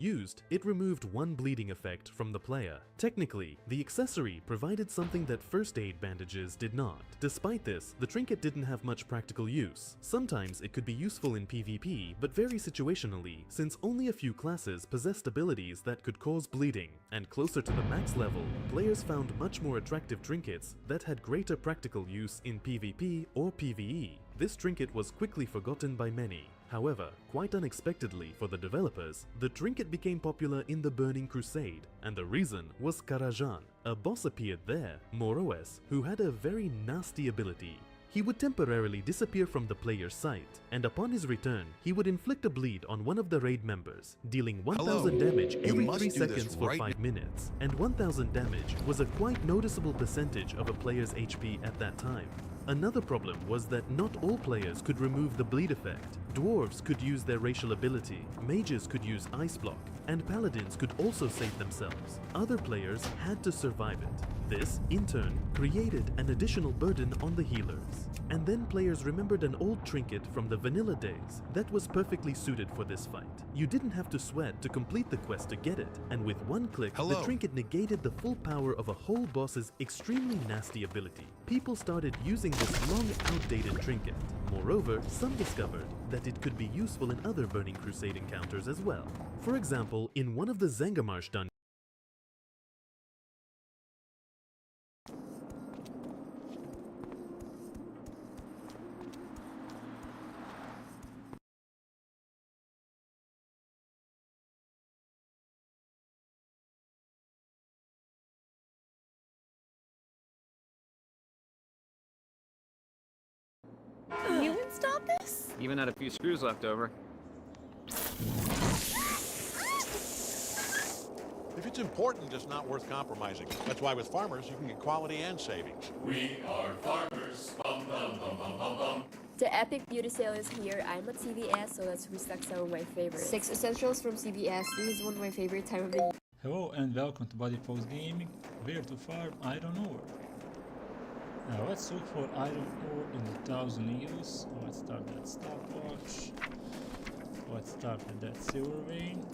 Used, it removed one bleeding effect from the player. Technically, the accessory provided something that first aid bandages did not. Despite this, the trinket didn't have much practical use. Sometimes it could be useful in PvP, but very situationally, since only a few classes possessed abilities that could cause bleeding. And closer to the max level, players found much more attractive trinkets that had greater practical use in PvP or PvE. This trinket was quickly forgotten by many. However, quite unexpectedly for the developers, the trinket became popular in the Burning Crusade, and the reason was Karajan. A boss appeared there, Moroes, who had a very nasty ability. He would temporarily disappear from the player's sight, and upon his return, he would inflict a bleed on one of the raid members, dealing 1000 damage every 3 seconds for 5 minutes. And 1000 damage was a quite noticeable percentage of a player's HP at that time. Another problem was that not all players could remove the bleed effect. Dwarves could use their racial ability, mages could use ice block, and paladins could also save themselves. Other players had to survive it. This, in turn, created an additional burden on the healers. And then players remembered an old trinket from the vanilla days that was perfectly suited for this fight. You didn't have to sweat to complete the quest to get it, and with one click, the trinket negated the full power of a whole boss's extremely nasty ability. People started using this long outdated trinket. Moreover, some discovered that it could be useful in other Burning Crusade encounters as well. For example, in one of the Zangarmarsh dungeons, You installed this? Even had a few screws left over. If it's important, it's not worth compromising. That's why with Farmers, you can get quality and savings. We are farmers. Bum, bum, bum, bum, bum, bum. The Epic Beauty Sale is here. I'm at CVS, so let's restock some of my favorites. 6 essentials from CVS. This is one of my favorite time of the year. Hello and welcome to Body Fox Gaming. Where to farm iron ore. Now let's look for iron ore in the 1000 Needles. Let's start that stopwatch. Let's start with that silver vein.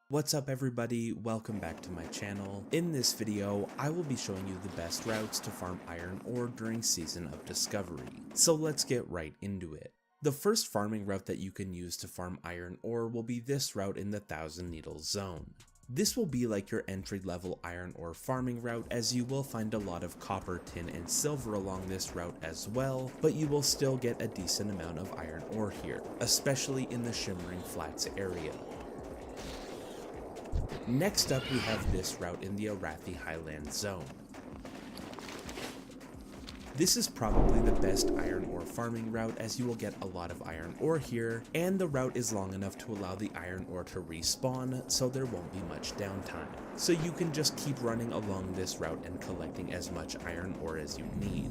What's up everybody, welcome back to my channel. In this video, I will be showing you the best routes to farm iron ore during Season of Discovery. So let's get right into it. The first farming route that you can use to farm iron ore will be this route in the 1000 Needles zone. This will be like your entry-level iron ore farming route, as you will find a lot of copper, tin, and silver along this route as well, but you will still get a decent amount of iron ore here, especially in the Shimmering Flats area. Next up we have this route in the Arathi Highlands zone. This is probably the best iron ore farming route, as you will get a lot of iron ore here, and the route is long enough to allow the iron ore to respawn, so there won't be much downtime. So you can just keep running along this route and collecting as much iron ore as you need.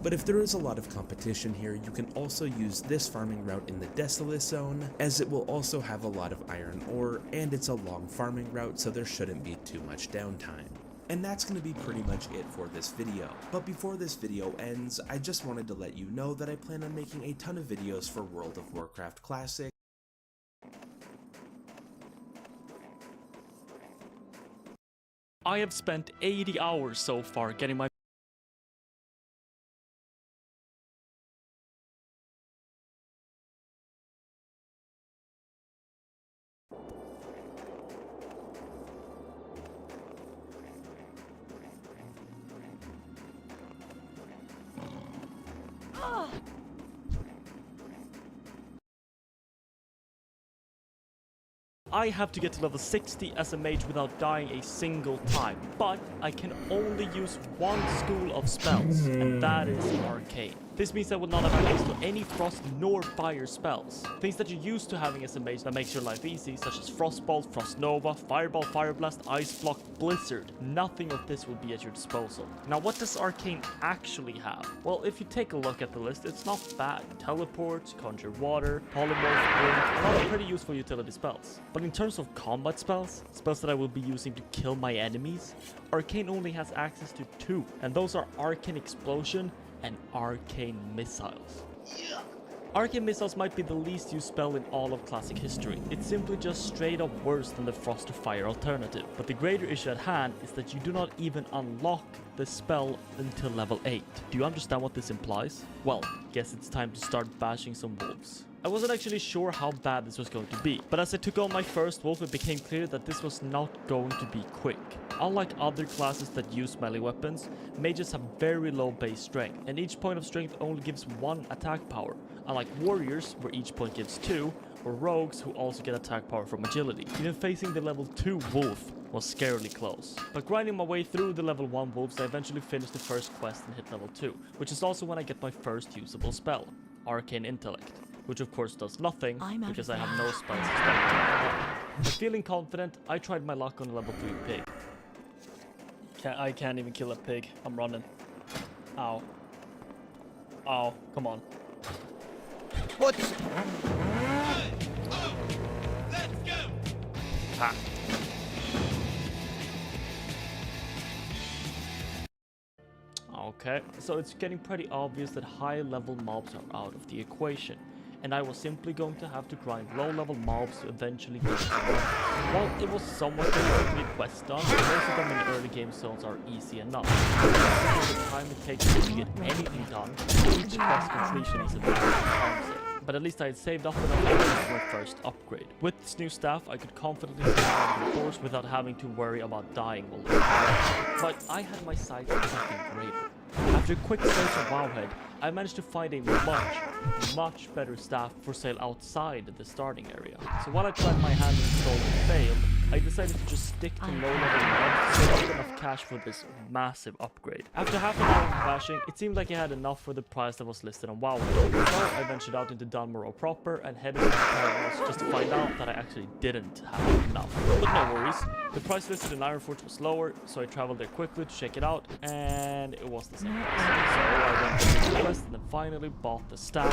But if there is a lot of competition here, you can also use this farming route in the Desolate zone, as it will also have a lot of iron ore, and it's a long farming route, so there shouldn't be too much downtime. And that's going to be pretty much it for this video. But before this video ends, I just wanted to let you know that I plan on making a ton of videos for World of Warcraft Classic. I have spent 80 hours so far getting my I have to get to level 60 as a mage without dying a single time, but I can only use one school of spells, and that is Arcane. This means I will not have access to any frost nor fire spells. Things that you're used to having as a mage that makes your life easy, such as Frostbolt, Frostnova, Fireball, Fire Blast, Ice Block, Blizzard. Nothing of this will be at your disposal. Now, what does Arcane actually have? Well, if you take a look at the list, it's not bad. Teleport, Conjure Water, Polymorph, Blink, a lot of pretty useful utility spells. But in terms of combat spells, spells that I will be using to kill my enemies, Arcane only has access to 2, and those are Arcane Explosion and Arcane Missiles. Arcane Missiles might be the least used spell in all of classic history. It's simply just straight up worse than the Frost to Fire alternative. But the greater issue at hand is that you do not even unlock the spell until level 8. Do you understand what this implies? Well, guess it's time to start bashing some wolves. I wasn't actually sure how bad this was going to be, but as I took on my first wolf, it became clear that this was not going to be quick. Unlike other classes that use melee weapons, mages have very low base strength, and each point of strength only gives 1 attack power, unlike warriors, where each point gives 2, or rogues, who also get attack power from agility. Even facing the level 2 wolf was scarily close. But grinding my way through the level 1 wolves, I eventually finished the first quest and hit level 2, which is also when I get my first usable spell, Arcane Intellect. Which of course does nothing, because I have no spells expected. But feeling confident, I tried my luck on a level 3 pig. I can't even kill a pig. I'm running. Ow. Ow, come on. What? Let's go! Ha. Okay, so it's getting pretty obvious that high-level mobs are out of the equation, and I was simply going to have to grind low-level mobs to eventually get to them. While it was somewhat difficult to get quests done, most of them in the early game zones are easy enough. The time it takes to get anything done, each quest completion is a bit time save. But at least I had saved up enough for my first upgrade. With this new staff, I could confidently survive the course without having to worry about dying while but I had my sights on something greater. After a quick search on Wowhead, I managed to find a much better staff for sale outside the starting area. So while I tried my hand and stole and failed, I decided to just stick to low-level mobs to save enough cash for this massive upgrade. After half an hour of bashing, it seemed like I had enough for the price that was listed on Wowhead. So I ventured out into Dunmorrow proper and headed to Paradise just to find out that I actually didn't have enough. But no worries, the price listed in Ironforge was lower, so I traveled there quickly to check it out, and it was the same price. So I went to the quest and then finally bought the staff.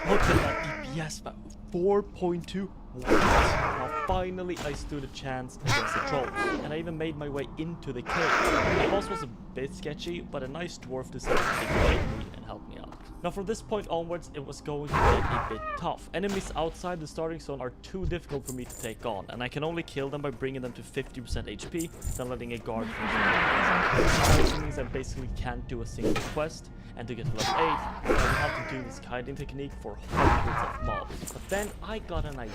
Look at that DPS value, 4.2. Now finally I stood a chance against the trolls, and I even made my way into the cave. The boss was a bit sketchy, but a nice dwarf decided to take away me and help me out. Now from this point onwards, it was going to get a bit tough. Enemies outside the starting zone are too difficult for me to take on, and I can only kill them by bringing them to 50% HP, then letting a guard finish. This means I basically can't do a single quest, and to get to level 8, I will have to do this kiting technique for hundreds of mobs. But then I got an idea.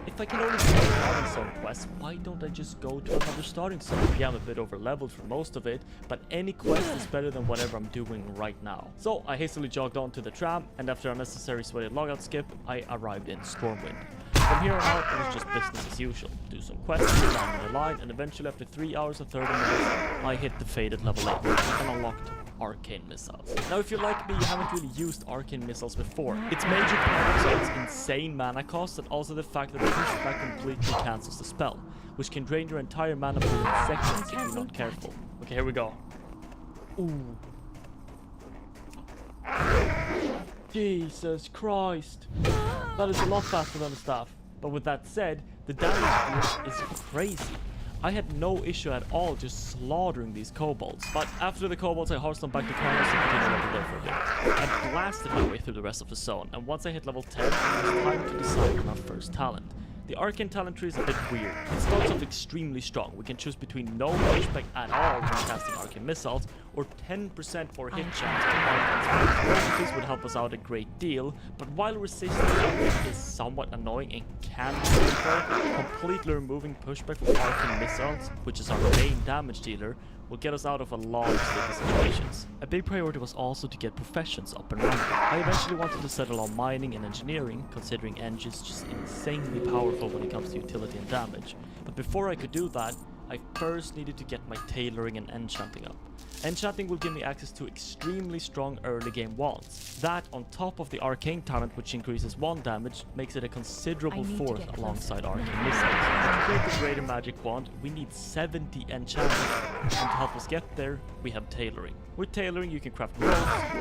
If I can only do starting zone quests, why don't I just go to another starting zone? Yeah, I'm a bit over leveled for most of it, but any quest is better than whatever I'm doing right now. So I hastily jogged onto the tram, and after a necessary sweaty logout skip, I arrived in Stormwind. From here on out, it was just business as usual. Do some quests, land in the line, and eventually after 3 hours and 30 minutes, I hit the fated level 8 and unlocked Arcane Missiles. Now if you're like me, you haven't really used Arcane Missiles before. Its major problems are its insane mana cost, and also the fact that the pushback completely cancels the spell, which can drain your entire mana pool in seconds if you're not careful. Okay, here we go. Ooh. Jesus Christ. That is a lot faster than the staff. But with that said, the damage boost is crazy. I had no issue at all just slaughtering these kobolds. But after the kobolds, I horsed them back to Kronos and continued over there for a bit. I blasted my way through the rest of the zone, and once I hit level 10, it was time to decide on our first talent. The Arcane talent tree is a bit weird. It starts off extremely strong. We can choose between no pushback at all when casting Arcane Missiles, or 10% more hit chance to Arcane. Both of these would help us out a great deal, but while resistance is somewhat annoying and can be painful, completely removing pushback from Arcane Missiles, which is our main damage dealer, will get us out of a lot of sticky situations. A big priority was also to get professions up and running. I eventually wanted to settle on mining and engineering, considering Eng is just insanely powerful when it comes to utility and damage. But before I could do that, I first needed to get my tailoring and enchanting up. Enchanting will give me access to extremely strong early game wands. That, on top of the arcane talent, which increases wand damage, makes it a considerable force alongside arcane missiles. To create the greater magic wand, we need 70 enchantments, and to help us get there, we have tailoring. With tailoring, you can craft robes,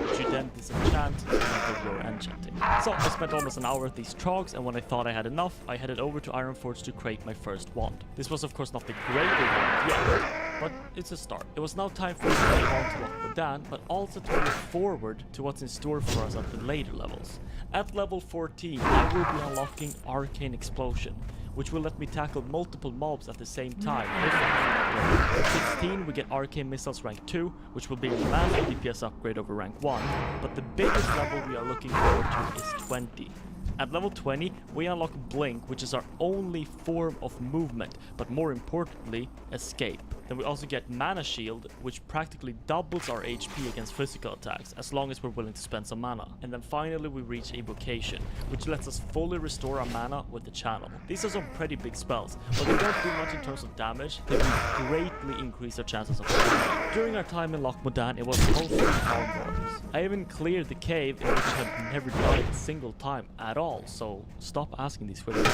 which you then disenchant to enable your enchanting. So I spent almost an hour at these trogs, and when I thought I had enough, I headed over to Ironforge to create my first wand. This was of course not the greater wand yet, but it's a start. It was now time for us to move on to Loch Modan, but also to look forward to what's in store for us at the later levels. At level 14, I will be unlocking Arcane Explosion, which will let me tackle multiple mobs at the same time. At 16, we get Arcane Missiles rank 2, which will be a massive DPS upgrade over rank 1, but the biggest level we are looking forward to is 20. At level 20, we unlock Blink, which is our only form of movement, but more importantly, escape. Then we also get Mana Shield, which practically doubles our HP against physical attacks, as long as we're willing to spend some mana. And then finally we reach Evocation, which lets us fully restore our mana with the channel. These are some pretty big spells, but they don't do much in terms of damage, they will greatly increase our chances of winning. During our time in Loch Modan, it was mostly farm wars. I even cleared the cave in which I have never died a single time at all, so stop asking these questions.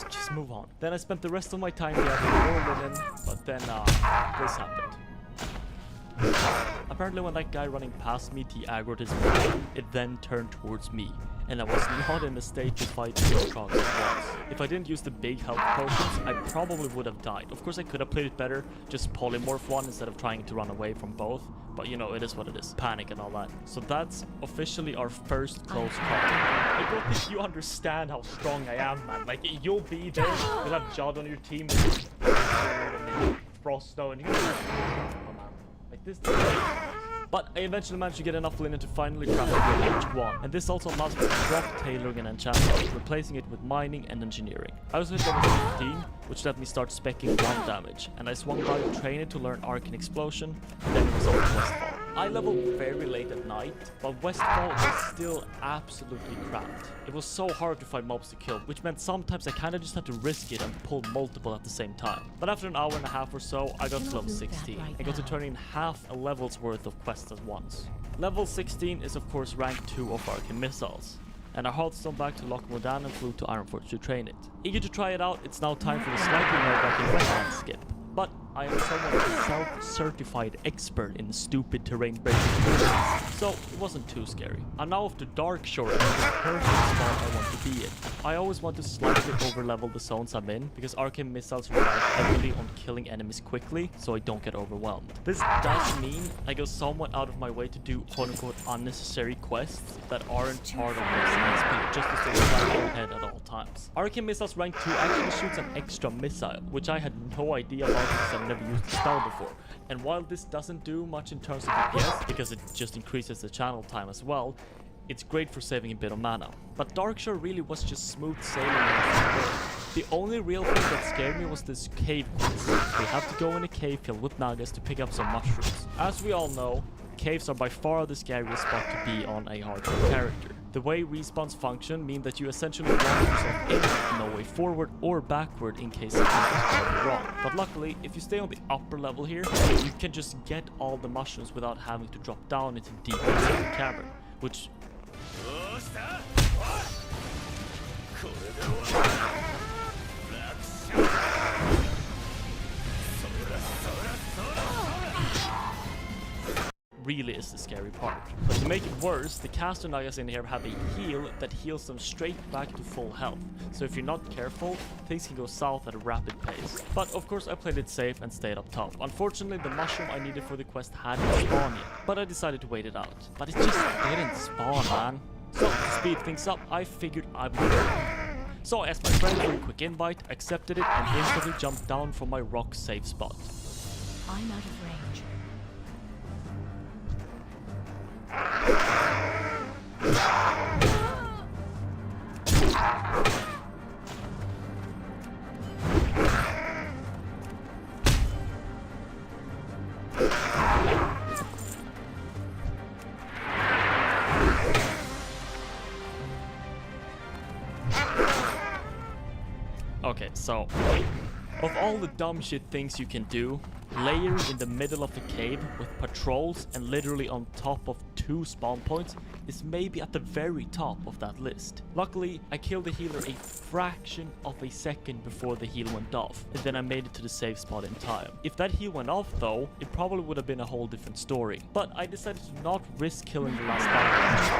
Just move on. Then I spent the rest of my time gathering more linen, but then this happened. Apparently when that guy running past me de-aggroed his minion, it then turned towards me, and I was not in a state to fight Silcogs at once. If I didn't use the big health potions, I probably would have died. Of course I could have played it better, just polymorph one instead of trying to run away from both, but you know, it is what it is. Panic and all that. So that's officially our first close call. I don't think you understand how strong I am, man. Like, you'll be there, you'll have Judd on your team, and Frosto, and you like this. But I eventually managed to get enough linen to finally craft a H1, and this also allows me to drop tailoring and enchantment, replacing it with mining and engineering. I also hit level 15, which let me start speccing ground damage, and I swung by to train it to learn Arcane Explosion, and then it was over to Westfall. I leveled very late at night, but Westfall was still absolutely cramped. It was so hard to find mobs to kill, which meant sometimes I kinda just had to risk it and pull multiple at the same time. But after an hour and a half or so, I got to level 16. I got to turn in half a level's worth of quests at once. Level 16 is of course rank 2 of Arcane Missiles, and I Hearthstone back to Loch Modan and flew to Ironforge to train it. Eager to try it out, it's now time for the slightly nerve-wracking wetland skip. But I am somewhat a self-certified expert in stupid terrain breaking, so it wasn't too scary. I'm now off to Darkshore, and it's the perfect spot I want to be in. I always want to slightly over-level the zones I'm in, because Arcane Missiles rely heavily on killing enemies quickly, so I don't get overwhelmed. This does mean I go somewhat out of my way to do quote-unquote unnecessary quests that aren't part of my XP, just to stay flat on head at all times. Arcane Missiles rank 2 actually shoots an extra missile, which I had no idea about because I've never used the spell before. And while this doesn't do much in terms of DPS, because it just increases the channel time as well, it's great for saving a bit of mana. But Darkshore really was just smooth sailing. The only real thing that scared me was this cave quest. We have to go in a cave filled with nagas to pick up some mushrooms. As we all know, caves are by far the scariest spot to be on a hardcore character. The way respawns function mean that you essentially lock yourself in, no way forward or backward in case something goes wrong. But luckily, if you stay on the upper level here, you can just get all the mushrooms without having to drop down into deep inside the cavern, which... really is the scary part. But to make it worse, the caster nagas in here have a heal that heals them straight back to full health. So if you're not careful, things can go south at a rapid pace. But of course I played it safe and stayed up top. Unfortunately, the mushroom I needed for the quest hadn't spawned yet, but I decided to wait it out. But it just didn't spawn, man. So to speed things up, I figured I would. So I asked my friend for a quick invite, accepted it, and instantly jumped down from my rock safe spot. I'm out of range. Okay, so of all the dumb shit things you can do, layering in the middle of the cave with patrols and literally on top of 2 spawn points is maybe at the very top of that list. Luckily, I killed the healer a fraction of a second before the heal went off, and then I made it to the safe spot in time. If that heal went off though, it probably would have been a whole different story. But I decided to not risk killing the last guy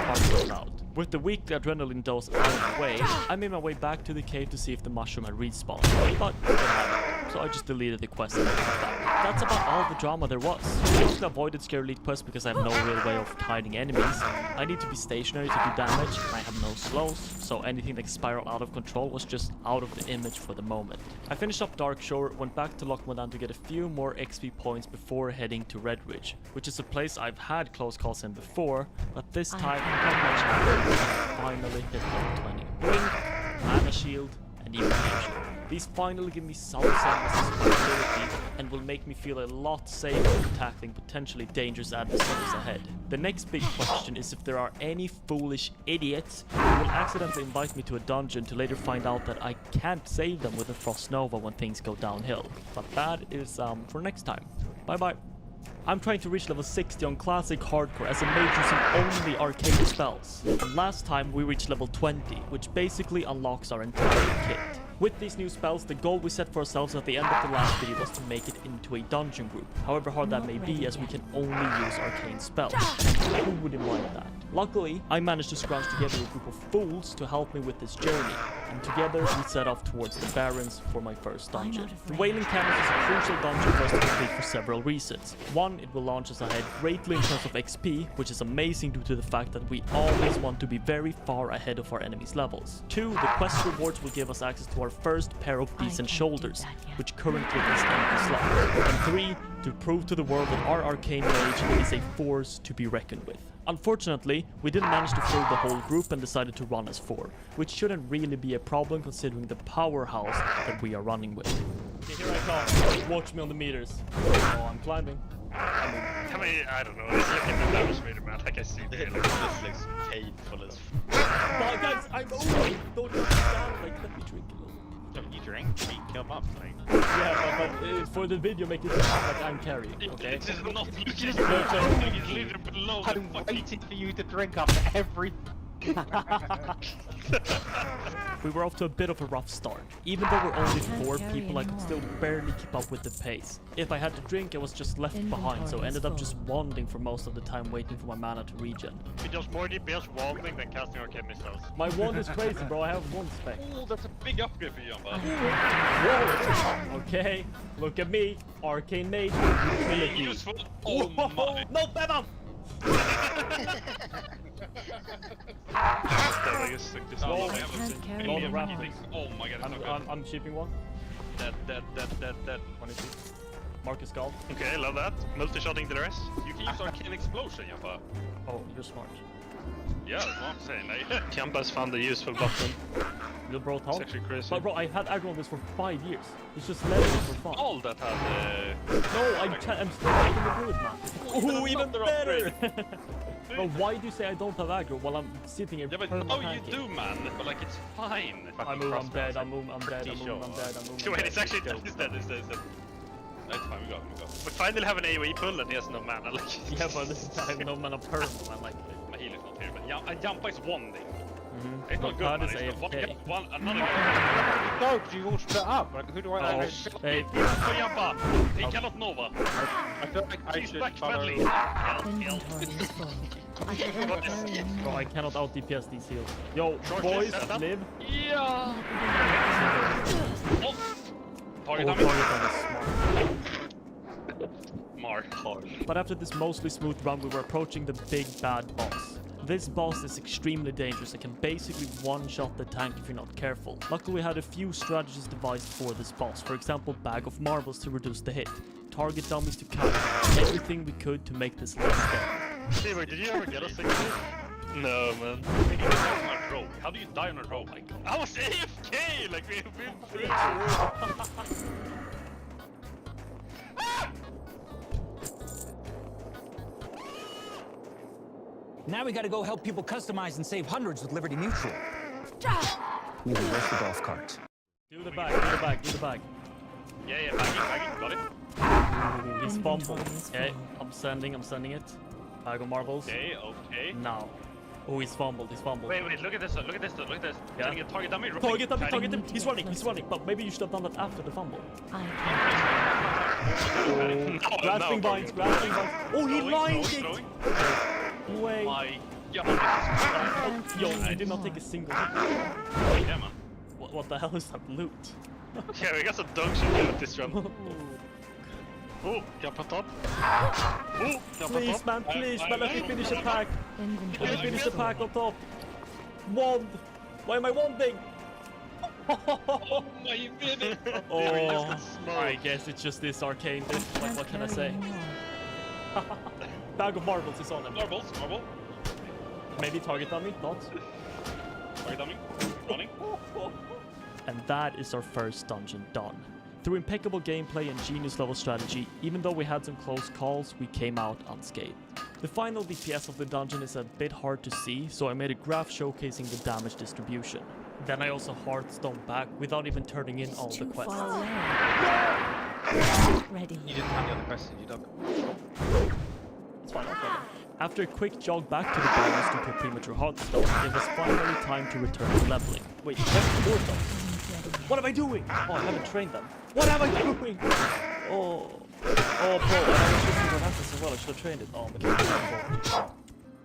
and just party it out. With the weekly adrenaline dose out of the way, I made my way back to the cave to see if the mushroom had respawned, but it hadn't, so I just deleted the quest and left it back. that's about all the drama there was. I mostly avoided Scary Lead quests because I have no real way of hiding enemies. I need to be stationary to do damage, and I have no slows, so anything that spiral out of control was just out of the image for the moment. I finished up Dark Shore, went back to Loch Modan to get a few more XP points before heading to Red Ridge, which is a place I've had close calls in before, but this time not much happened. I finally hit level 20. Blink, Mana Shield, and even Shield. These finally give me some semblance of stability and will make me feel a lot safer tackling potentially dangerous adversaries ahead. The next big question is if there are any foolish idiots who will accidentally invite me to a dungeon to later find out that I can't save them with a Frost Nova when things go downhill. But that is for next time. Bye bye. I'm trying to reach level 60 on Classic Hardcore as a mage using only arcane spells. And last time we reached level 20, which basically unlocks our entire kit. With these new spells, the goal we set for ourselves at the end of the last video was to make it into a dungeon group, however hard that may be as we can only use arcane spells. Who wouldn't like that? Luckily, I managed to scrounge together a group of fools to help me with this journey, and together we set off towards the Barrens for my first dungeon. The Wailing Caverns is a crucial dungeon for us to complete for several reasons. One, it will launch us ahead greatly in terms of XP, which is amazing due to the fact that we always want to be very far ahead of our enemies' levels. Two, the quest rewards will give us access to our first pair of decent shoulders, which currently is empty slot. And three, to prove to the world that our arcane mage is a force to be reckoned with. Unfortunately, we didn't manage to fill the whole group and decided to run as 4, which shouldn't really be a problem considering the powerhouse that we are running with. Okay, here I come. Watch me on the meters. Oh, I'm climbing. I mean, I don't know. It's like in the damage meter, man. Like I see the This looks painful as But guys, I'm moving. Don't let me down. Like, let me drink a little. You drink, you come up, like. Yeah, but for the video, make it sound like I'm carrying. Okay. It's just not looking just it's literally below I'm the fucking... waiting for you to drink up every... We were off to a bit of a rough start. Even though we're only 4 people, I could still barely keep up with the pace. If I had to drink, I was just left behind, so I ended up just wandering for most of the time waiting for my mana to regen. It does more DPS wandering than casting arcane missiles. My wand is crazy, bro. I have one spec. Oh, that's a big upgrade for you, Jamba. Whoa! Okay, look at me. Arcane mage with utility. Useful. Oh my. No, Bevan! Oh my god, it's not good. I'm shipping one. Dead. 22. Marcus Gall. Okay, love that. Multi-shotting the rest. You can use Arcane Explosion, Jamba. Oh, you're smart. Yeah, that's what I'm saying. Jampa's found a useful button. Little bro It's talk. actually crazy. But bro, I've had aggro on this for 5 years. It's just level for fun. All that had... No, I'm still making the good, man. Oh, Ooh, even another better! Bro, why do you say I don't have aggro while I'm sitting here? Yeah, but no, you do, man. But like, it's fine. I'm dead. I'm dead. Wait, it's actually dead. It's dead. It's fine, we go. We finally have an AoE pull and he has no mana. Like, yeah, but I have no mana perma, man. Like, my healer's not here, but Jampa is wanding. It's Well, not good, God man. is It's not AFK. one, another guy. No, because you all split up. Like, who do I... oh, hey, For Jampa, he cannot Nova. I feel like I He's should back follow... friendly. Inventory is full. I can carry bro, more. I cannot out DPS these heals. Yo, Short boys, list setup. live. Yeah. Oh. Target Oh, damage. target on is smart. Mark. But after this mostly smooth run, we were approaching the big bad boss. This boss is extremely dangerous and can basically one-shot the tank if you're not careful. Luckily, we had a few strategies devised for this boss. For example, Bag of Marbles to reduce the hit, target dummies to counter, everything we could to make this less dead. Stever, did you ever get a 60? No, man. Did you die on a row? How do you die on a row? I was AFK! Like, we've been free. Now we gotta go help people customize and save hundreds with Liberty Mutual. Maybe where's the golf cart? Do the bag. Yeah, bagging, got it. He's fumbled. Okay, I'm sending it. Bag of Marbles. Okay. Now. Oh, he's fumbled. Wait, look at this. Yeah. Can you target dummy? Target him. He's running. But maybe you should have done that after the fumble. I Grasping binds. Oh, he lined it! Wait. My Yo, I did not take a single hit. Yeah, man. What the hell is that loot? Yeah, we got some dog shit with this drum. Oh, jump on top. Oh, jump on Please, top. man, please, man, let me finish a pack. Let me Inventory. finish the pack on top. Wand. Why am I wanding? Oh my, you did it. Oh, I guess it's just this arcane bit. Like, what can I say? Bag of marbles is on him. Marble. Maybe target dummy, not. Target dummy. Running. And that is our first dungeon done. Through impeccable gameplay and genius level strategy, even though we had some close calls, we came out unscathed. The final DPS of the dungeon is a bit hard to see, so I made a graph showcasing the damage distribution. Then I also Hearthstone back without even turning in all the quests. Ready. You didn't have the other question, you dug. It's fine, I'll cover. After a quick jog back to the bonus due to a premature Hearthstone, it was finally time to return to leveling. Wait, that's more though. What am I doing? Oh, I haven't trained them. What am I doing? Oh, bro, I was using one access as well. I should have trained it. Oh, okay.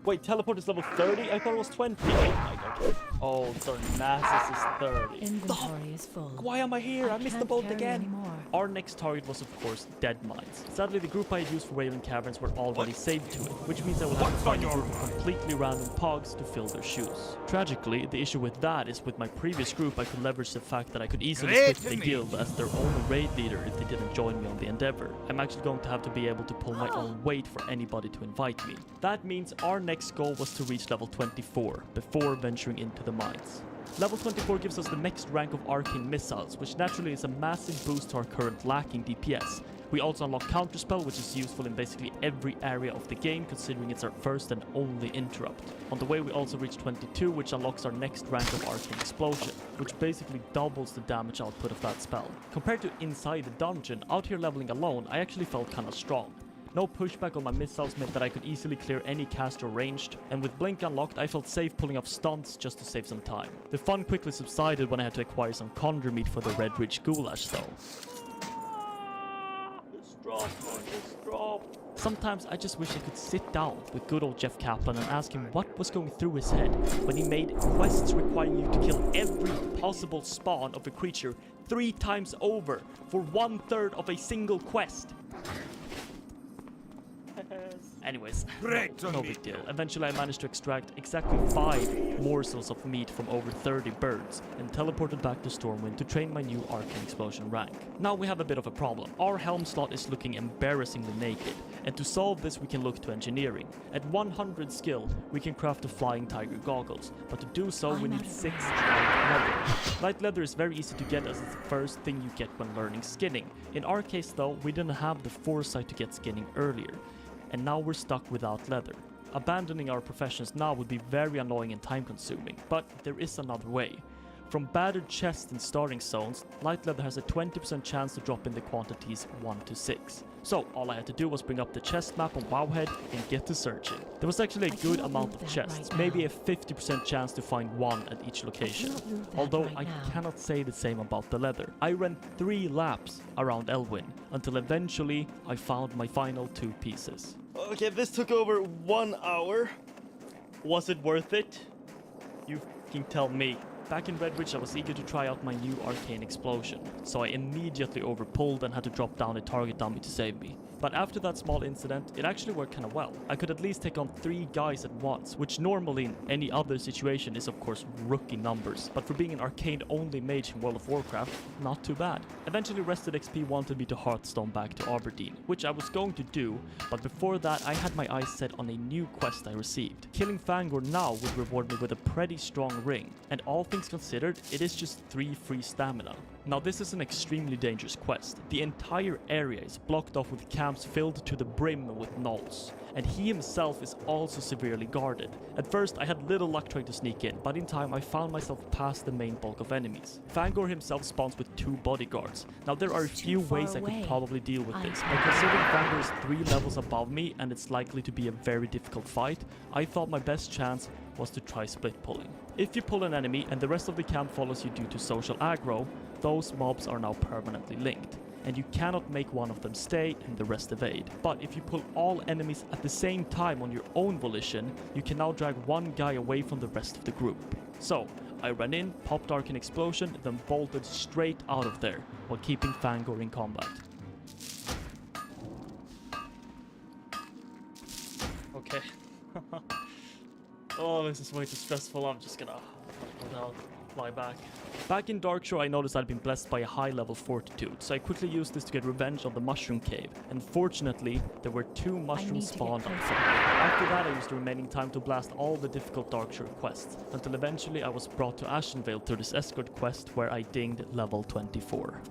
Wait, teleport is level 30? I thought it was 20. Oh my god. Oh, Darnassus is 30. Inventory is full. Why am I here? I missed the can't boat carry again. anymore. Our next target was, of course, Dead Mines. Sadly, the group I had used for Wailing Caverns were already saved to it, which means I will have to find a group of completely random pogs to fill their shoes. Tragically, the issue with that is with my previous group, I could leverage the fact that I could easily quit the guild as their own raid leader if they didn't join me on the Endeavor. I'm actually going to have to be able to pull my own weight for anybody to invite me. That means our next goal was to reach level 24 before venturing into the mines. Level 24 gives us the next rank of Arcane Missiles, which naturally is a massive boost to our current lacking DPS. We also unlock Counterspell, which is useful in basically every area of the game, considering it's our first and only interrupt. On the way we also reach 22, which unlocks our next rank of Arcane Explosion, which basically doubles the damage output of that spell. Compared to inside the dungeon, out here leveling alone, I actually felt kinda strong. No pushback on my missiles meant that I could easily clear any caster ranged, and with Blink unlocked I felt safe pulling off stunts just to save some time. The fun quickly subsided when I had to acquire some Conjure meat for the Red Ridge Goulash though. Just drop. Sometimes I just wish I could sit down with good old Jeff Kaplan and ask him what was going through his head when he made quests requiring you to kill every possible spawn of a creature 3 times over for 1/3 of a single quest. Anyways, no big deal. Eventually I managed to extract exactly 5 morsels of meat from over 30 birds and teleported back to Stormwind to train my new Arcane Explosion rank. Now we have a bit of a problem. Our helm slot is looking embarrassingly naked, and to solve this we can look to engineering. At 100 skill, we can craft the Flying Tiger goggles, but to do so we need 6 light leather. Light leather is very easy to get as it's the first thing you get when learning skinning. In our case though, we didn't have the foresight to get skinning earlier, and now we're stuck without leather. Abandoning our professions now would be very annoying and time consuming, but there is another way. From battered chests in starting zones, light leather has a 20% chance to drop in the quantities 1 to 6. So all I had to do was bring up the chest map on Wowhead and get to searching. There was actually a good amount of chests, maybe a 50% chance to find 1 at each location. Although I cannot say the same about the leather. I ran 3 laps around Elwyn until eventually I found my final 2 pieces. Okay, this took over 1 hour. Was it worth it? You can tell me. Back in Red Ridge, I was eager to try out my new Arcane Explosion, so I immediately overpulled and had to drop down a target dummy to save me. But after that small incident, it actually worked kinda well. I could at least take on 3 guys at once, which normally in any other situation is of course rookie numbers, but for being an arcane-only mage in World of Warcraft, not too bad. Eventually Rested XP wanted me to Hearthstone back to Aberdeen, which I was going to do, but before that I had my eyes set on a new quest I received. Killing Fangor now would reward me with a pretty strong ring, and all things considered, it is just 3 free stamina. Now this is an extremely dangerous quest. The entire area is blocked off with camps filled to the brim with gnolls, and he himself is also severely guarded. At first I had little luck trying to sneak in, but in time I found myself past the main bulk of enemies. Fangor himself spawns with 2 bodyguards. Now there are a few ways I could probably deal with this, but considering Fangor is 3 levels above me and it's likely to be a very difficult fight, I thought my best chance was to try split pulling. If you pull an enemy and the rest of the camp follows you due to social aggro, those mobs are now permanently linked, and you cannot make one of them stay and the rest evade. But if you pull all enemies at the same time on your own volition, you can now drag 1 guy away from the rest of the group. So, I ran in, popped Arcane Explosion, then bolted straight out of there, while keeping Fangor in combat. Oh, this is way too stressful. I'm just gonna go down, fly back. Back in Darkshore, I noticed I'd been blessed by a high level fortitude, so I quickly used this to get revenge on the mushroom cave. And fortunately, there were 2 mushrooms spawned outside. After that, I used the remaining time to blast all the difficult Darkshore quests, until eventually I was brought to Ashenvale through this escort quest where I dinged level 24.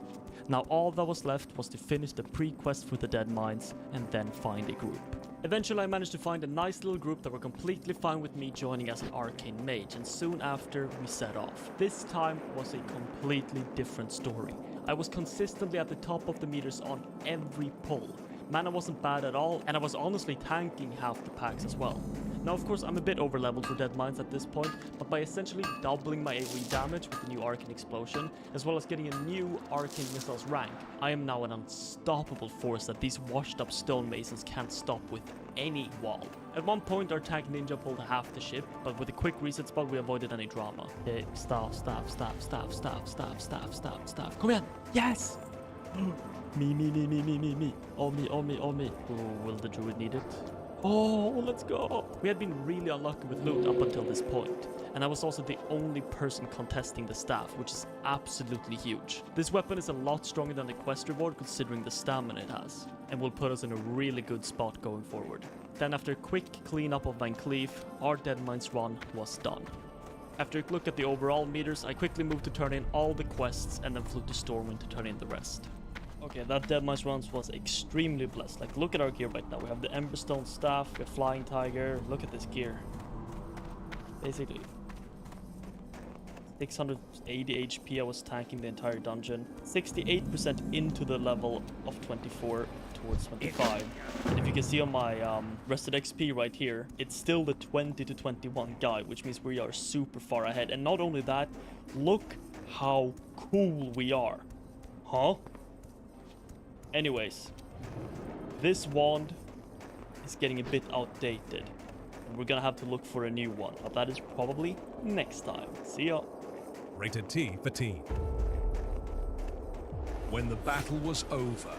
Now all that was left was to finish the pre-quest for the Dead Mines and then find a group. Eventually I managed to find a nice little group that were completely fine with me joining as an arcane mage, and soon after we set off. This time was a completely different story. I was consistently at the top of the meters on every pull. Mana wasn't bad at all, and I was honestly tanking half the packs as well. Now of course I'm a bit over leveled for Dead Mines at this point, but by essentially doubling my AoE damage with the new Arcane Explosion, as well as getting a new Arcane Missiles rank, I am now an unstoppable force that these washed up stonemasons can't stop with any wall. At one point our tank ninja pulled half the ship, but with a quick reset spot we avoided any drama. Okay, stop. Come here! Yes! Me. Oh me. Oh, will the druid need it? Oh, let's go! We had been really unlucky with loot up until this point, and I was also the only person contesting the staff, which is absolutely huge. This weapon is a lot stronger than the quest reward considering the stamina it has, and will put us in a really good spot going forward. Then after a quick cleanup of Van Cleef, our Dead Mines run was done. After a look at the overall meters, I quickly moved to turn in all the quests and then flew to Stormwind to turn in the rest. Okay, that Dead Mines runs was extremely blessed. Like, look at our gear right now. We have the Emberstone staff, we have Flying Tiger. Look at this gear. Basically, 680 HP. I was tanking the entire dungeon. 68% into the level of 24 towards 25. And if you can see on my rested XP right here, it's still the 20 to 21 guy, which means we are super far ahead. And not only that, look how cool we are. Huh? Anyways, this wand is getting a bit outdated, and we're gonna have to look for a new one, but that is probably next time. See ya. Rated T for teen. When the battle was over,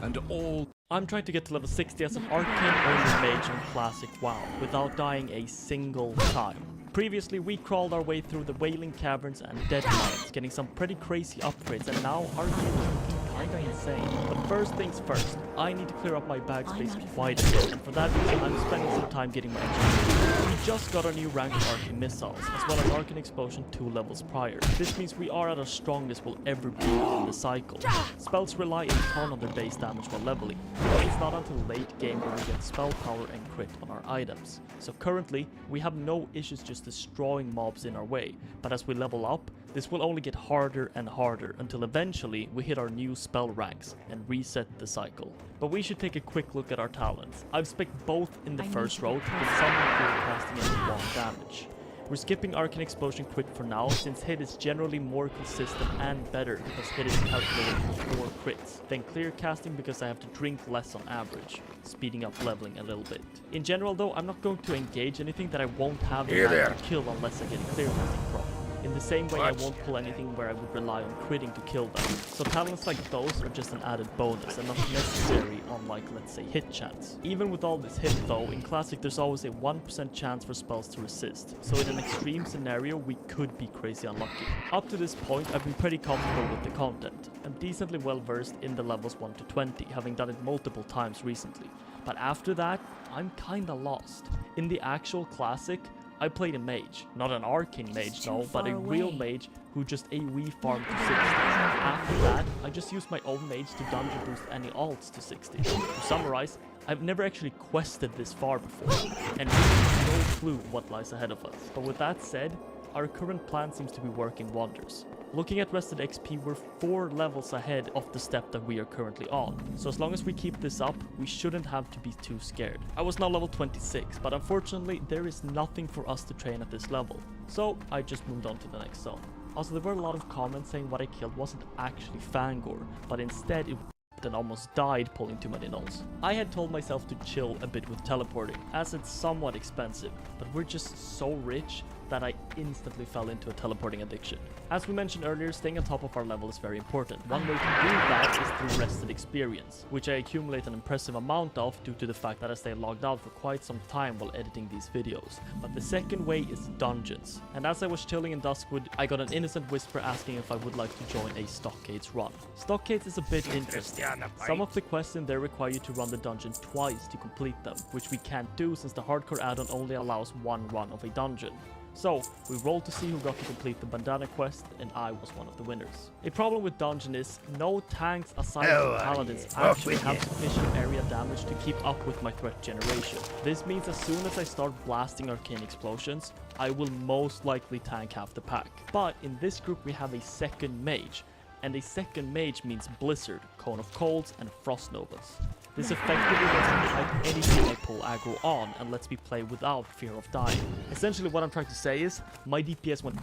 and all... I'm trying to get to level 60 as an arcane-only mage in Classic WoW, without dying a single time. Previously, we crawled our way through the Wailing Caverns and Dead Mines, getting some pretty crazy upgrades, and now our game is kinda insane. But first things first, I need to clear up my bag space quite a bit, and for that reason I'm spending some time getting my XP. We just got our new rank of Arcane Missiles, as well as Arcane Explosion 2 levels prior. This means we are at our strongest we'll ever be in the cycle. Spells rely a ton on their base damage while leveling, but it's not until late game where we get spell power and crit on our items. So currently, we have no issues just destroying mobs in our way, but as we level up, this will only get harder and harder until eventually we hit our new spell ranks and reset the cycle. But we should take a quick look at our talents. I've spec'd both in the first row to get some clear casting and wand damage. We're skipping Arcane Explosion crit for now, since hit is generally more consistent and better because hit is calculated for crits, then clear casting because I have to drink less on average, speeding up leveling a little bit. In general though, I'm not going to engage anything that I won't have the time to kill unless I get clear casting from. In the same way, I won't pull anything where I would rely on critting to kill them. So talents like those are just an added bonus and not necessary on, like, let's say hit chance. Even with all this hit though, in Classic there's always a 1% chance for spells to resist. So in an extreme scenario, we could be crazy unlucky. Up to this point, I've been pretty comfortable with the content. I'm decently well versed in the levels 1 to 20, having done it multiple times recently. But after that, I'm kinda lost. In the actual Classic, I played a mage, not an arcane mage no, but a real mage who just AoE farmed to 60. After that, I just used my own mage to dungeon boost any alts to 60. To summarize, I've never actually quested this far before, and we have no clue what lies ahead of us. But with that said, our current plan seems to be working wonders. Looking at rested XP, we're 4 levels ahead of the step that we are currently on. So as long as we keep this up, we shouldn't have to be too scared. I was now level 26, but unfortunately there is nothing for us to train at this level. So I just moved on to the next zone. Also, there were a lot of comments saying what I killed wasn't actually Fangor, but instead it and almost died pulling too many nulls. I had told myself to chill a bit with teleporting, as it's somewhat expensive, but we're just so rich that I instantly fell into a teleporting addiction. As we mentioned earlier, staying on top of our level is very important. One way to do that is through rested experience, which I accumulate an impressive amount of due to the fact that I stay logged out for quite some time while editing these videos. But the second way is dungeons. And as I was chilling in Duskwood, I got an innocent whisper asking if I would like to join a Stockades run. Stockades is a bit interesting. Some of the quests in there require you to run the dungeon twice to complete them, which we can't do since the hardcore add-on only allows one run of a dungeon. So, we rolled to see who got to complete the bandana quest, and I was one of the winners. A problem with dungeon is, no tanks aside from paladins actually have sufficient area damage to keep up with my threat generation. This means as soon as I start blasting arcane explosions, I will most likely tank half the pack. But in this group we have a second mage, and a second mage means Blizzard, Cone of Colds, and Frost Novas. This effectively lets me fight anything I pull aggro on and lets me play without fear of dying. Essentially what I'm trying to say is, my DPS went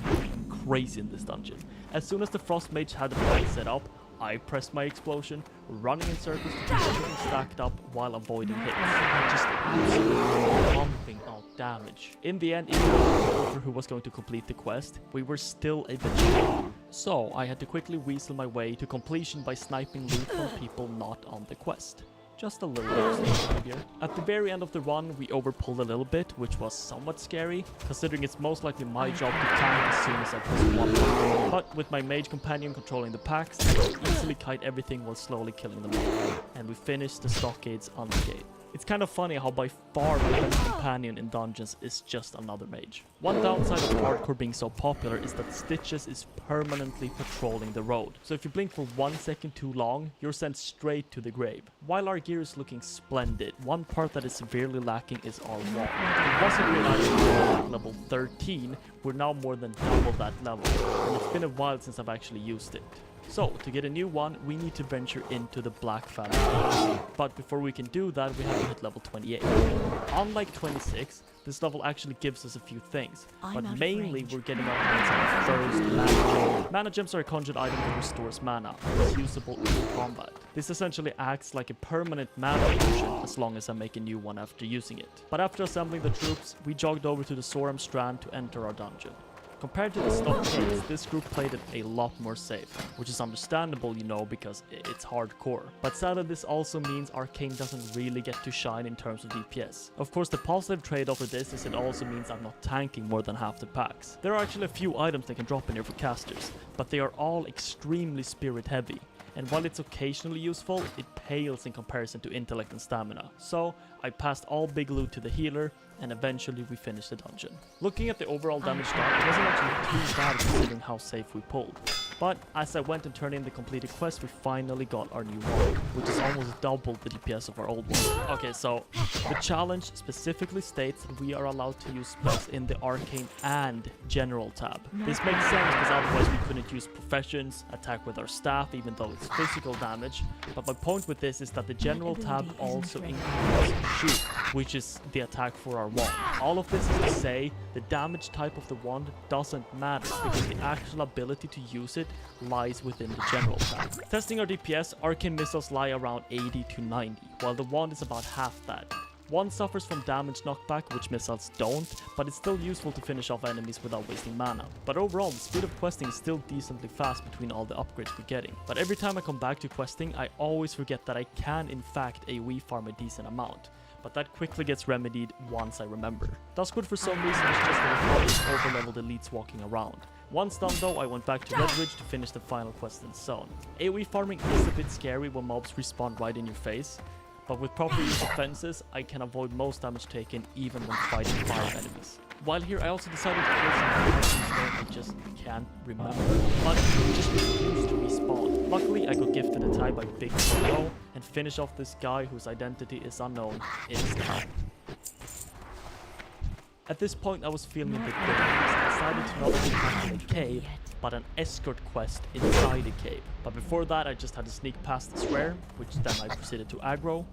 crazy in this dungeon. As soon as the Frost Mage had the plan set up, I pressed my explosion, running in circles to keep everything stacked up while avoiding hits. Just absolutely pumping out damage. In the end, even though who was going to complete the quest, we were still a bit short. So I had to quickly weasel my way to completion by sniping loot from people not on the quest. Just a little bit of here. At the very end of the run, we overpulled a little bit, which was somewhat scary, considering it's most likely my job to tank as soon as I press one button. But with my mage companion controlling the packs, I could easily kite everything while slowly killing them all. And we finished the Stockades unscathed. It's kind of funny how by far my best companion in dungeons is just another mage. One downside of hardcore being so popular is that Stitches is permanently patrolling the road. So if you blink for 1 second too long, you're sent straight to the grave. While our gear is looking splendid, one part that is severely lacking is our wall. It wasn't realized at level 13, we're now more than double that level, and it's been a while since I've actually used it. So, to get a new one, we need to venture into the Black Family. But before we can do that, we have to hit level 28. Unlike 26, this level actually gives us a few things, but mainly we're getting our hands on the first mana gem. Mana gems are a conjured item that restores mana. It's usable in combat. This essentially acts like a permanent mana potion as long as I make a new one after using it. But after assembling the troops, we jogged over to the Soram Strand to enter our dungeon. Compared to the Stockades, this group played it a lot more safe, which is understandable, you know, because it's hardcore. But sadly, this also means Arcane doesn't really get to shine in terms of DPS. Of course, the positive trade-off for this is it also means I'm not tanking more than half the packs. There are actually a few items that can drop in here for casters, but they are all extremely spirit heavy. And while it's occasionally useful, it pales in comparison to intellect and stamina. So, I passed all big loot to the healer, and eventually we finished the dungeon. Looking at the overall damage done, it wasn't actually too bad considering how safe we pulled. But as I went and turned in the completed quest, we finally got our new one, which is almost double the DPS of our old one. Okay, so the challenge specifically states that we are allowed to use spells in the Arcane and General tab. This makes sense because otherwise we couldn't use Professions, attack with our staff even though it's physical damage. But my point with this is that the General tab also includes Shoot, which is the attack for our wand. All of this is to say the damage type of the wand doesn't matter because the actual ability to use it lies within the General tab. Testing our DPS, Arcane missiles lie around 80 to 90, while the wand is about half that. One suffers from damage knockback, which missiles don't, but it's still useful to finish off enemies without wasting mana. But overall, the speed of questing is still decently fast between all the upgrades we're getting. But every time I come back to questing, I always forget that I can in fact AoE farm a decent amount. But that quickly gets remedied once I remember. Duskwood for some reason is just a over-leveled elites walking around. Once done though, I went back to Redridge to finish the final quest in Zone. AoE farming is a bit scary when mobs respawn right in your face, but with proper use of fences, I can avoid most damage taken even when fighting fire enemies. While here, I also decided to kill some items I just can't remember, but it just refused to respawn. Luckily, I got gifted a tie by Big Solo and finish off this guy whose identity is unknown instantly. At this point, I was feeling a bit good. I decided to not only tackle a cave, but an escort quest inside a cave. But before that, I just had to sneak past the square, which then I proceeded to aggro.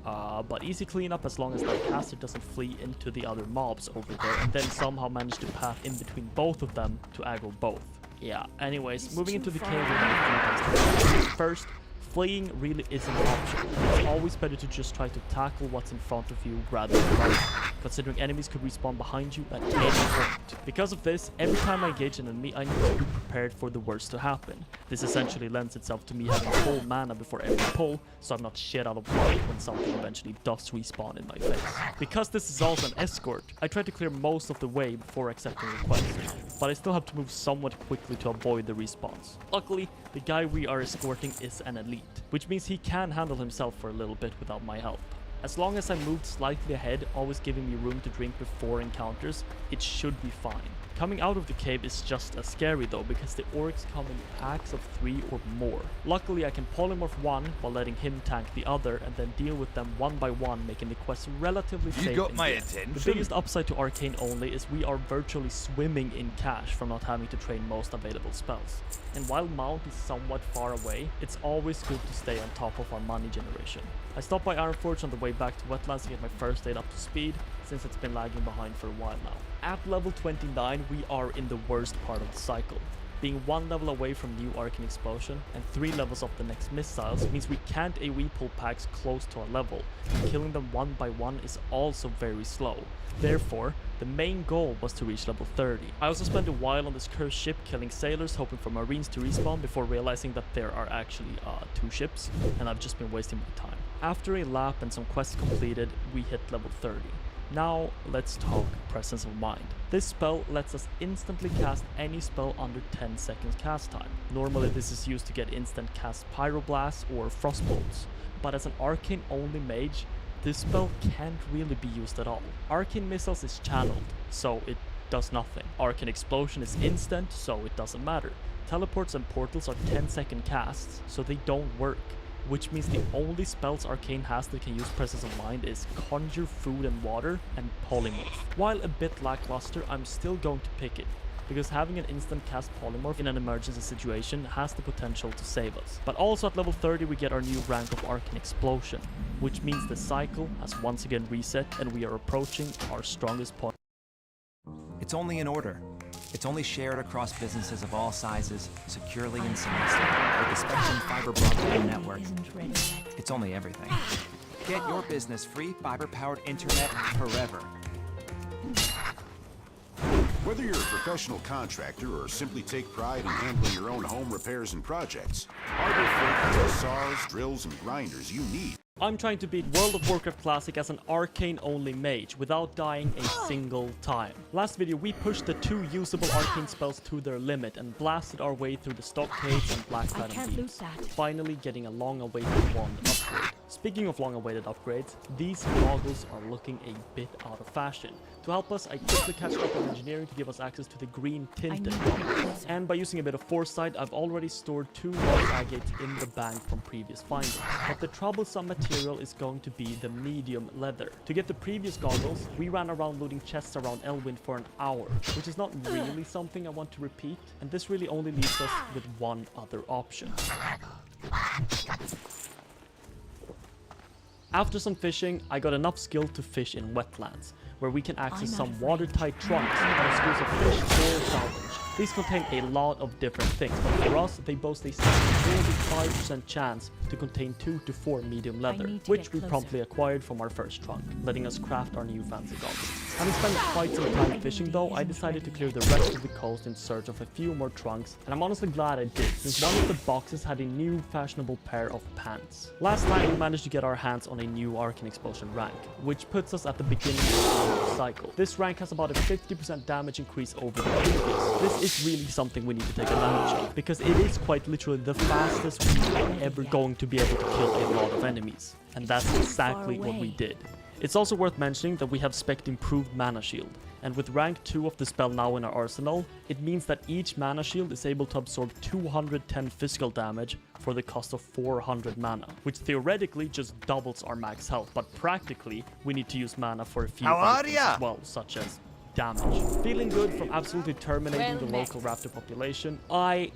But easy cleanup as long as that caster doesn't flee into the other mobs over there, and then somehow manage to path in between both of them to aggro both. Yeah, anyways, moving into the cave we have a few things to do. First, fleeing really isn't an option. It's always better to just try to tackle what's in front of you rather than running, considering enemies could respawn behind you at any point. Because of this, every time I engage an enemy, I need to be prepared for the worst to happen. This essentially lends itself to me having full mana before every pull, so I'm not shit out of luck when something eventually does respawn in my face. Because this is also an escort, I try to clear most of the way before accepting requests, but I still have to move somewhat quickly to avoid the respawns. Luckily, the guy we are escorting is an elite, which means he can handle himself for a little bit without my help. As long as I moved slightly ahead, always giving me room to drink before encounters, it should be fine. Coming out of the cave is just as scary though, because the orcs come in packs of 3 or more. Luckily I can polymorph one while letting him tank the other, and then deal with them one by one, making the quest relatively safe. You got in my the end. attention. The biggest upside to Arcane only is we are virtually swimming in cash from not having to train most available spells. And while Mount is somewhat far away, it's always good to stay on top of our money generation. I stopped by Ironforge on the way back to Wetlands to get my first aid up to speed, since it's been lagging behind for a while now. At level 29, we are in the worst part of the cycle. Being 1 level away from new Arcane Explosion and 3 levels up the next missiles means we can't AoE pull packs close to our level, and killing them one by one is also very slow. Therefore, the main goal was to reach level 30. I also spent a while on this cursed ship killing sailors, hoping for marines to respawn before realizing that there are actually 2 ships, and I've just been wasting my time. After a lap and some quests completed, we hit level 30. Now, let's talk Presence of Mind. This spell lets us instantly cast any spell under 10 seconds cast time. Normally this is used to get instant cast Pyroblast or Frostbolts, but as an Arcane only mage, this spell can't really be used at all. Arcane Missiles is channeled, so it does nothing. Arcane Explosion is instant, so it doesn't matter. Teleports and Portals are 10-second casts, so they don't work. Which means the only spells Arcane has that can use Presence of Mind is Conjure Food and Water and Polymorph. While a bit lackluster, I'm still going to pick it, because having an instant cast Polymorph in an emergency situation has the potential to save us. But also at level 30 we get our new rank of Arcane Explosion, which means the cycle has once again reset and we are approaching our strongest point. It's only an order. It's only shared across businesses of all sizes, securely and seamlessly, with the Spectrum Fiber Broadband Network. It's only everything. Get your business free fiber-powered internet forever. Whether you're a professional contractor or simply take pride in handling your own home repairs and projects, Harbor Freight has the saws, drills, and grinders you need. I'm trying to beat World of Warcraft Classic as an Arcane-only mage without dying a single time. Last video we pushed the 2 usable Arcane spells to their limit and blasted our way through the stockades and Black Platinum Deeps, finally getting a long-awaited wand upgrade. Speaking of long-awaited upgrades, these goggles are looking a bit out of fashion. To help us, I quickly catched up on engineering to give us access to the green tinted goggles. And by using a bit of foresight, I've already stored 2 large agates in the bank from previous findings. But the troublesome material is going to be the medium leather. To get the previous goggles, we ran around looting chests around Elwind for an hour, which is not really something I want to repeat, and this really only leaves us with one other option. After some fishing, I got enough skill to fish in wetlands, where we can access some watertight trunks on exclusive fish or salvage. These contain a lot of different things, but for us, they boast a 45% chance to contain 2 to 4 medium leather, which we promptly acquired from our first trunk, letting us craft our new fancy goggles. Having spent quite some time fishing though, I decided to clear the rest of the coast in search of a few more trunks, and I'm honestly glad I did, since one of the boxes had a new fashionable pair of pants. Last time we managed to get our hands on a new Arcane Explosion rank, which puts us at the beginning of the cycle. This rank has about a 50% damage increase over the previous. This is really something we need to take advantage of, because it is quite literally the fastest we are ever going to be able to kill a lot of enemies, and that's exactly what we did. It's also worth mentioning that we have spec'd improved mana shield, and with rank 2 of the spell now in our arsenal, it means that each mana shield is able to absorb 210 physical damage for the cost of 400 mana, which theoretically just doubles our max health, but practically we need to use mana for a few other things as well, such as damage. Feeling good from absolutely terminating the local raptor population, I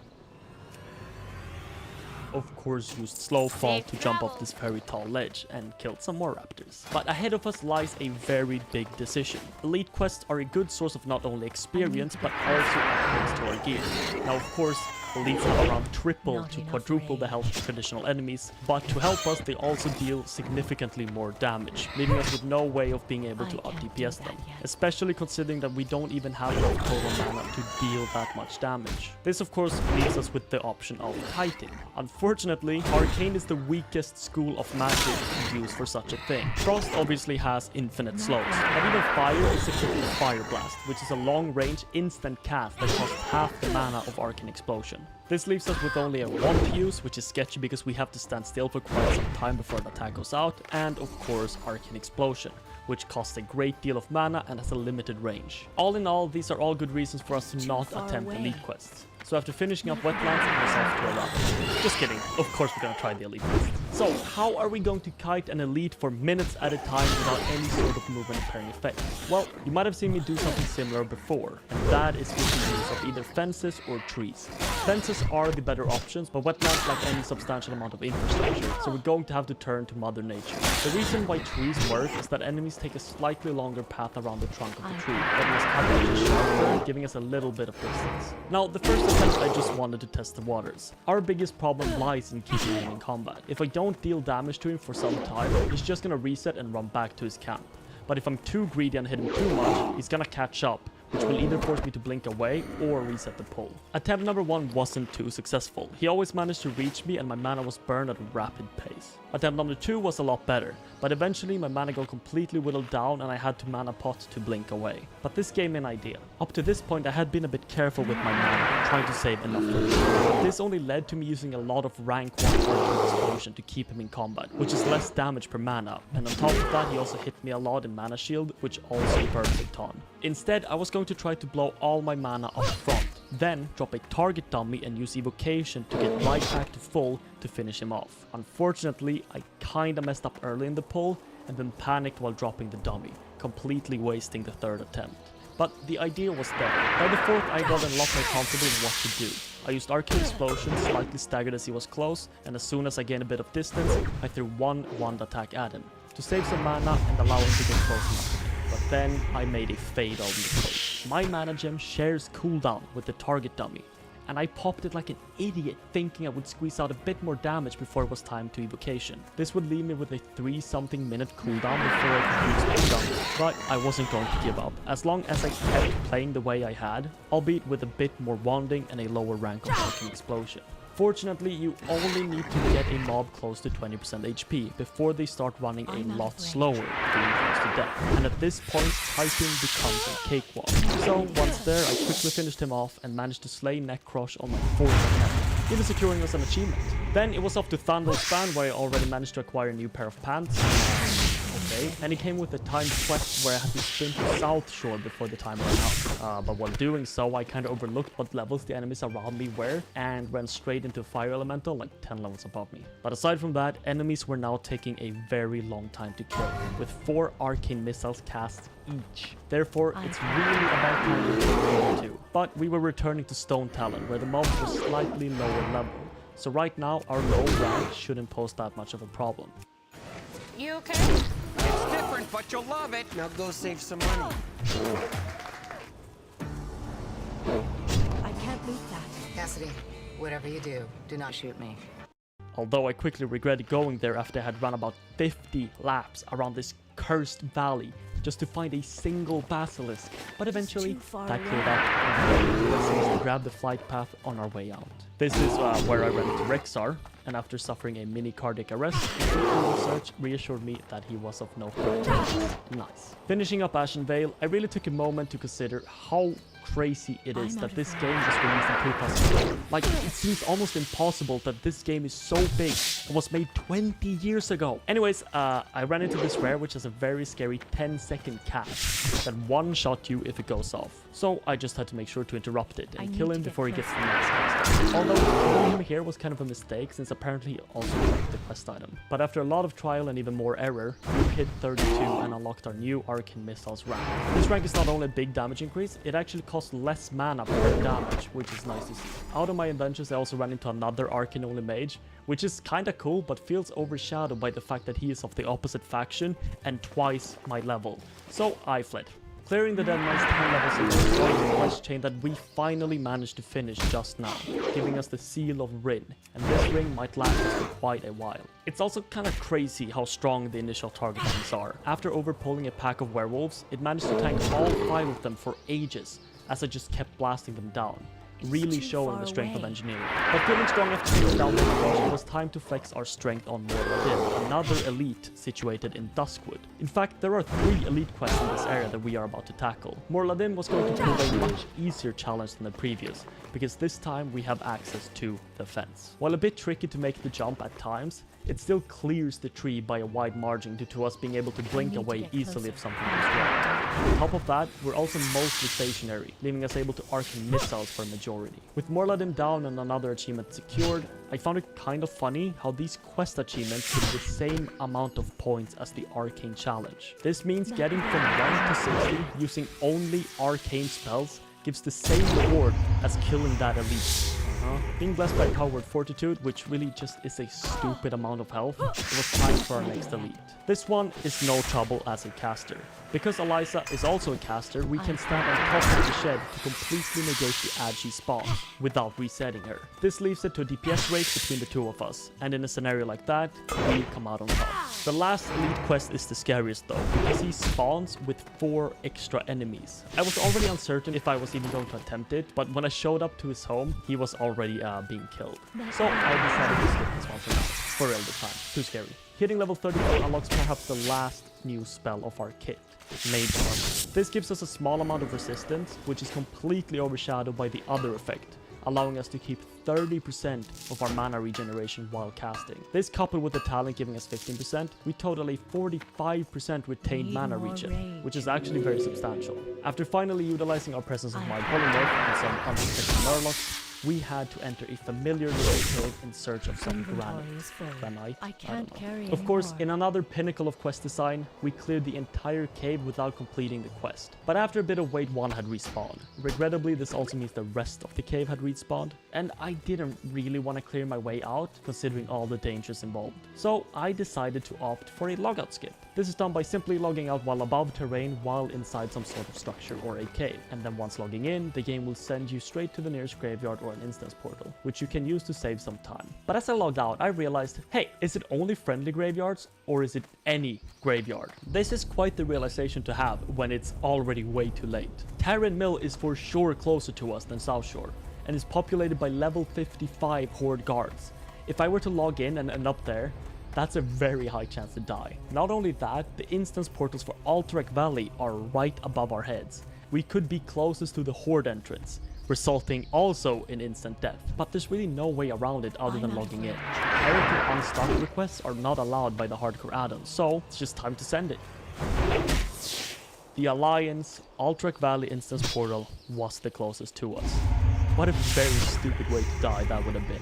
of course used slow fall to jump off this very tall ledge and killed some more raptors. But ahead of us lies a very big decision. Elite quests are a good source of not only experience but also upgrades to our gear. Now of course, elites have around triple to quadruple the health of traditional enemies, but to help us they also deal significantly more damage, leaving us with no way of being able to out-DPS them, especially considering that we don't even have enough total mana to deal that much damage. This of course leaves us with the option of kiting. Unfortunately, Arcane is the weakest school of magic to use for such a thing. Frost obviously has infinite slows, but even Fire is equipped with Fire Blast, which is a long-range instant cast that costs half the mana of Arcane Explosion. This leaves us with only a wand to use, which is sketchy because we have to stand still for quite some time before the attack goes out, and of course Arcane Explosion, which costs a great deal of mana and has a limited range. All in all, these are all good reasons for us to not attempt elite quests. So after finishing up Wetlands, it was off to a run. Just kidding, of course we're gonna try the elite quest. So, how are we going to kite an elite for minutes at a time without any sort of movement or parrying effect? Well, you might have seen me do something similar before, and that is with the use of either fences or trees. Fences are the better options, but Wetlands lack any substantial amount of infrastructure, so we're going to have to turn to Mother Nature. The reason why trees work is that enemies take a slightly longer path around the trunk of the tree, letting us cut edges sharper, giving us a little bit of distance. Now, the first attempt I just wanted to test the waters. Our biggest problem lies in keeping him in combat. If I don't deal damage to him for some time, he's just gonna reset and run back to his camp. But if I'm too greedy and hit him too much, he's gonna catch up, which will either force me to blink away or reset the pull. Attempt number 1 wasn't too successful. He always managed to reach me and my mana was burned at a rapid pace. Attempt number 2 was a lot better, but eventually my mana got completely whittled down and I had to mana pot to blink away. But this gave me an idea. Up to this point I had been a bit careful with my mana, trying to save enough for this. This only led to me using a lot of rank 1 Arcane Explosion to keep him in combat, which is less damage per mana, and on top of that he also hit me a lot in Mana Shield, which also burns a ton. Instead, I was going to try to blow all my mana up front, then drop a target dummy and use evocation to get right back to full to finish him off. Unfortunately, I kinda messed up early in the pull and then panicked while dropping the dummy, completely wasting the 3rd attempt. But the idea was there. By the 4th, I got a lot more comfortable with what to do. I used Arcane Explosion, slightly staggered as he was close, and as soon as I gained a bit of distance, I threw one wand attack at him, to save some mana and allow him to get close enough. But then I made a fatal mistake. My mana gem shares cooldown with the target dummy, and I popped it like an idiot, thinking I would squeeze out a bit more damage before it was time to evocation. This would leave me with a 3-something minute cooldown before I could use my dummy. But I wasn't going to give up, as long as I kept playing the way I had, albeit with a bit more wanding and a lower rank of Arcane Explosion. Fortunately, you only need to get a mob close to 20% HP before they start running a lot slower, being close to death. And at this point, typing becomes a cakewalk. So once there, I quickly finished him off and managed to slay Necrosh on my 4th attempt, even securing us an achievement. Then it was off to Thandalspan, where I already managed to acquire a new pair of pants. Okay, and it came with a timed quest where I had to sprint to South Shore before the time ran out. But while doing so, I kind of overlooked what levels the enemies around me were and ran straight into Fire Elemental like 10 levels above me. But aside from that, enemies were now taking a very long time to kill, with 4 Arcane Missiles cast each. Therefore, it's really about time to kill 2. But we were returning to Stone Talon, where the mobs were slightly lower level. So right now, our low rank shouldn't pose that much of a problem. You okay? It's different, but you'll love it. Now go save some money. I can't loot that. Cassidy, whatever you do, do not shoot me. Although I quickly regretted going there after I had run about 50 laps around this cursed valley just to find a single basilisk, but eventually that cleared up and we to grab the flight path on our way out. This is where I ran into Rexxar, and after suffering a mini cardiac arrest, the research reassured me that he was of no threat. Nice. Finishing up Ashen Vale, I really took a moment to consider how crazy it is that this game was released in 2004. Like, it seems almost impossible that this game is so big and was made 20 years ago. Anyways, I ran into this rare, which has a very scary 10-second cast that one-shot you if it goes off. So I just had to make sure to interrupt it and kill him before he gets the next quest. Although killing him here was kind of a mistake, since apparently he also liked the quest item. But after a lot of trial and even more error, we hit 32 and unlocked our new Arcane Missiles rank. This rank is not only a big damage increase, it actually costs less mana per damage, which is nice to see. Out of my adventures, I also ran into another Arcane-only mage, which is kinda cool, but feels overshadowed by the fact that he is of the opposite faction and twice my level. So I fled. Clearing the Dead Mice 10 levels is a quest chain that we finally managed to finish just now, giving us the Seal of Rin, and this ring might last us for quite a while. It's also kind of crazy how strong the initial target rings are. After overpulling a pack of werewolves, it managed to tank all 5 of them for ages, as I just kept blasting them down, really showing the strength of engineering. But feeling strong after taking down the boss, it was time to flex our strength on Morladin, another elite situated in Duskwood. In fact, there are 3 elite quests in this area that we are about to tackle. Morladin was going to prove a much easier challenge than the previous, because this time we have access to the fence. While a bit tricky to make the jump at times, it still clears the tree by a wide margin due to us being able to blink away easily if something goes wrong. On top of that, we're also mostly stationary, leaving us able to arcane missiles for a majority. With Morladin down and another achievement secured, I found it kind of funny how these quest achievements give the same amount of points as the arcane challenge. This means getting from 1 to 60 using only arcane spells gives the same reward as killing that elite. Being blessed by Coward Fortitude, which really just is a stupid amount of health, it was time for our next elite. This one is no trouble as a caster. Because Eliza is also a caster, we can stand on top of the shed to completely negate the ad she spawns, without resetting her. This leaves it to a DPS race between the 2 of us, and in a scenario like that, we come out on top. The last elite quest is the scariest though, because he spawns with 4 extra enemies. I was already uncertain if I was even going to attempt it, but when I showed up to his home, he was already being killed. So I decided to skip this one for now, for real this time, too scary. Hitting level 34 unlocks perhaps the last new spell of our kit, Mage Armor. This gives us a small amount of resistance, which is completely overshadowed by the other effect, allowing us to keep 30% of our mana regeneration while casting. This coupled with the talent giving us 15%, we total a 45% retained mana regen, which is actually very substantial. After finally utilizing our presence of Mind Polymorph and some unsuspected Murlocs, we had to enter a familiar little cave in search of some granite. I can't carry Of course, in another pinnacle of quest design, we cleared the entire cave without completing the quest. But after a bit of wait, 1 had respawned. Regrettably, this also means the rest of the cave had respawned, and I didn't really want to clear my way out, considering all the dangers involved. So I decided to opt for a logout skip. This is done by simply logging out while above terrain while inside some sort of structure or a cave. And then once logging in, the game will send you straight to the nearest graveyard or an instance portal, which you can use to save some time. But as I logged out, I realized, hey, is it only friendly graveyards or is it any graveyard? This is quite the realization to have when it's already way too late. Terran Mill is for sure closer to us than South Shore and is populated by level 55 Horde guards. If I were to log in and end up there, that's a very high chance to die. Not only that, the instance portals for Alterac Valley are right above our heads. We could be closest to the Horde entrance, resulting also in instant death. But there's really no way around it other than logging in. Heretic unstuck requests are not allowed by the hardcore add-on, so it's just time to send it. The Alliance Alterac Valley instance portal was the closest to us. What a very stupid way to die that would have been.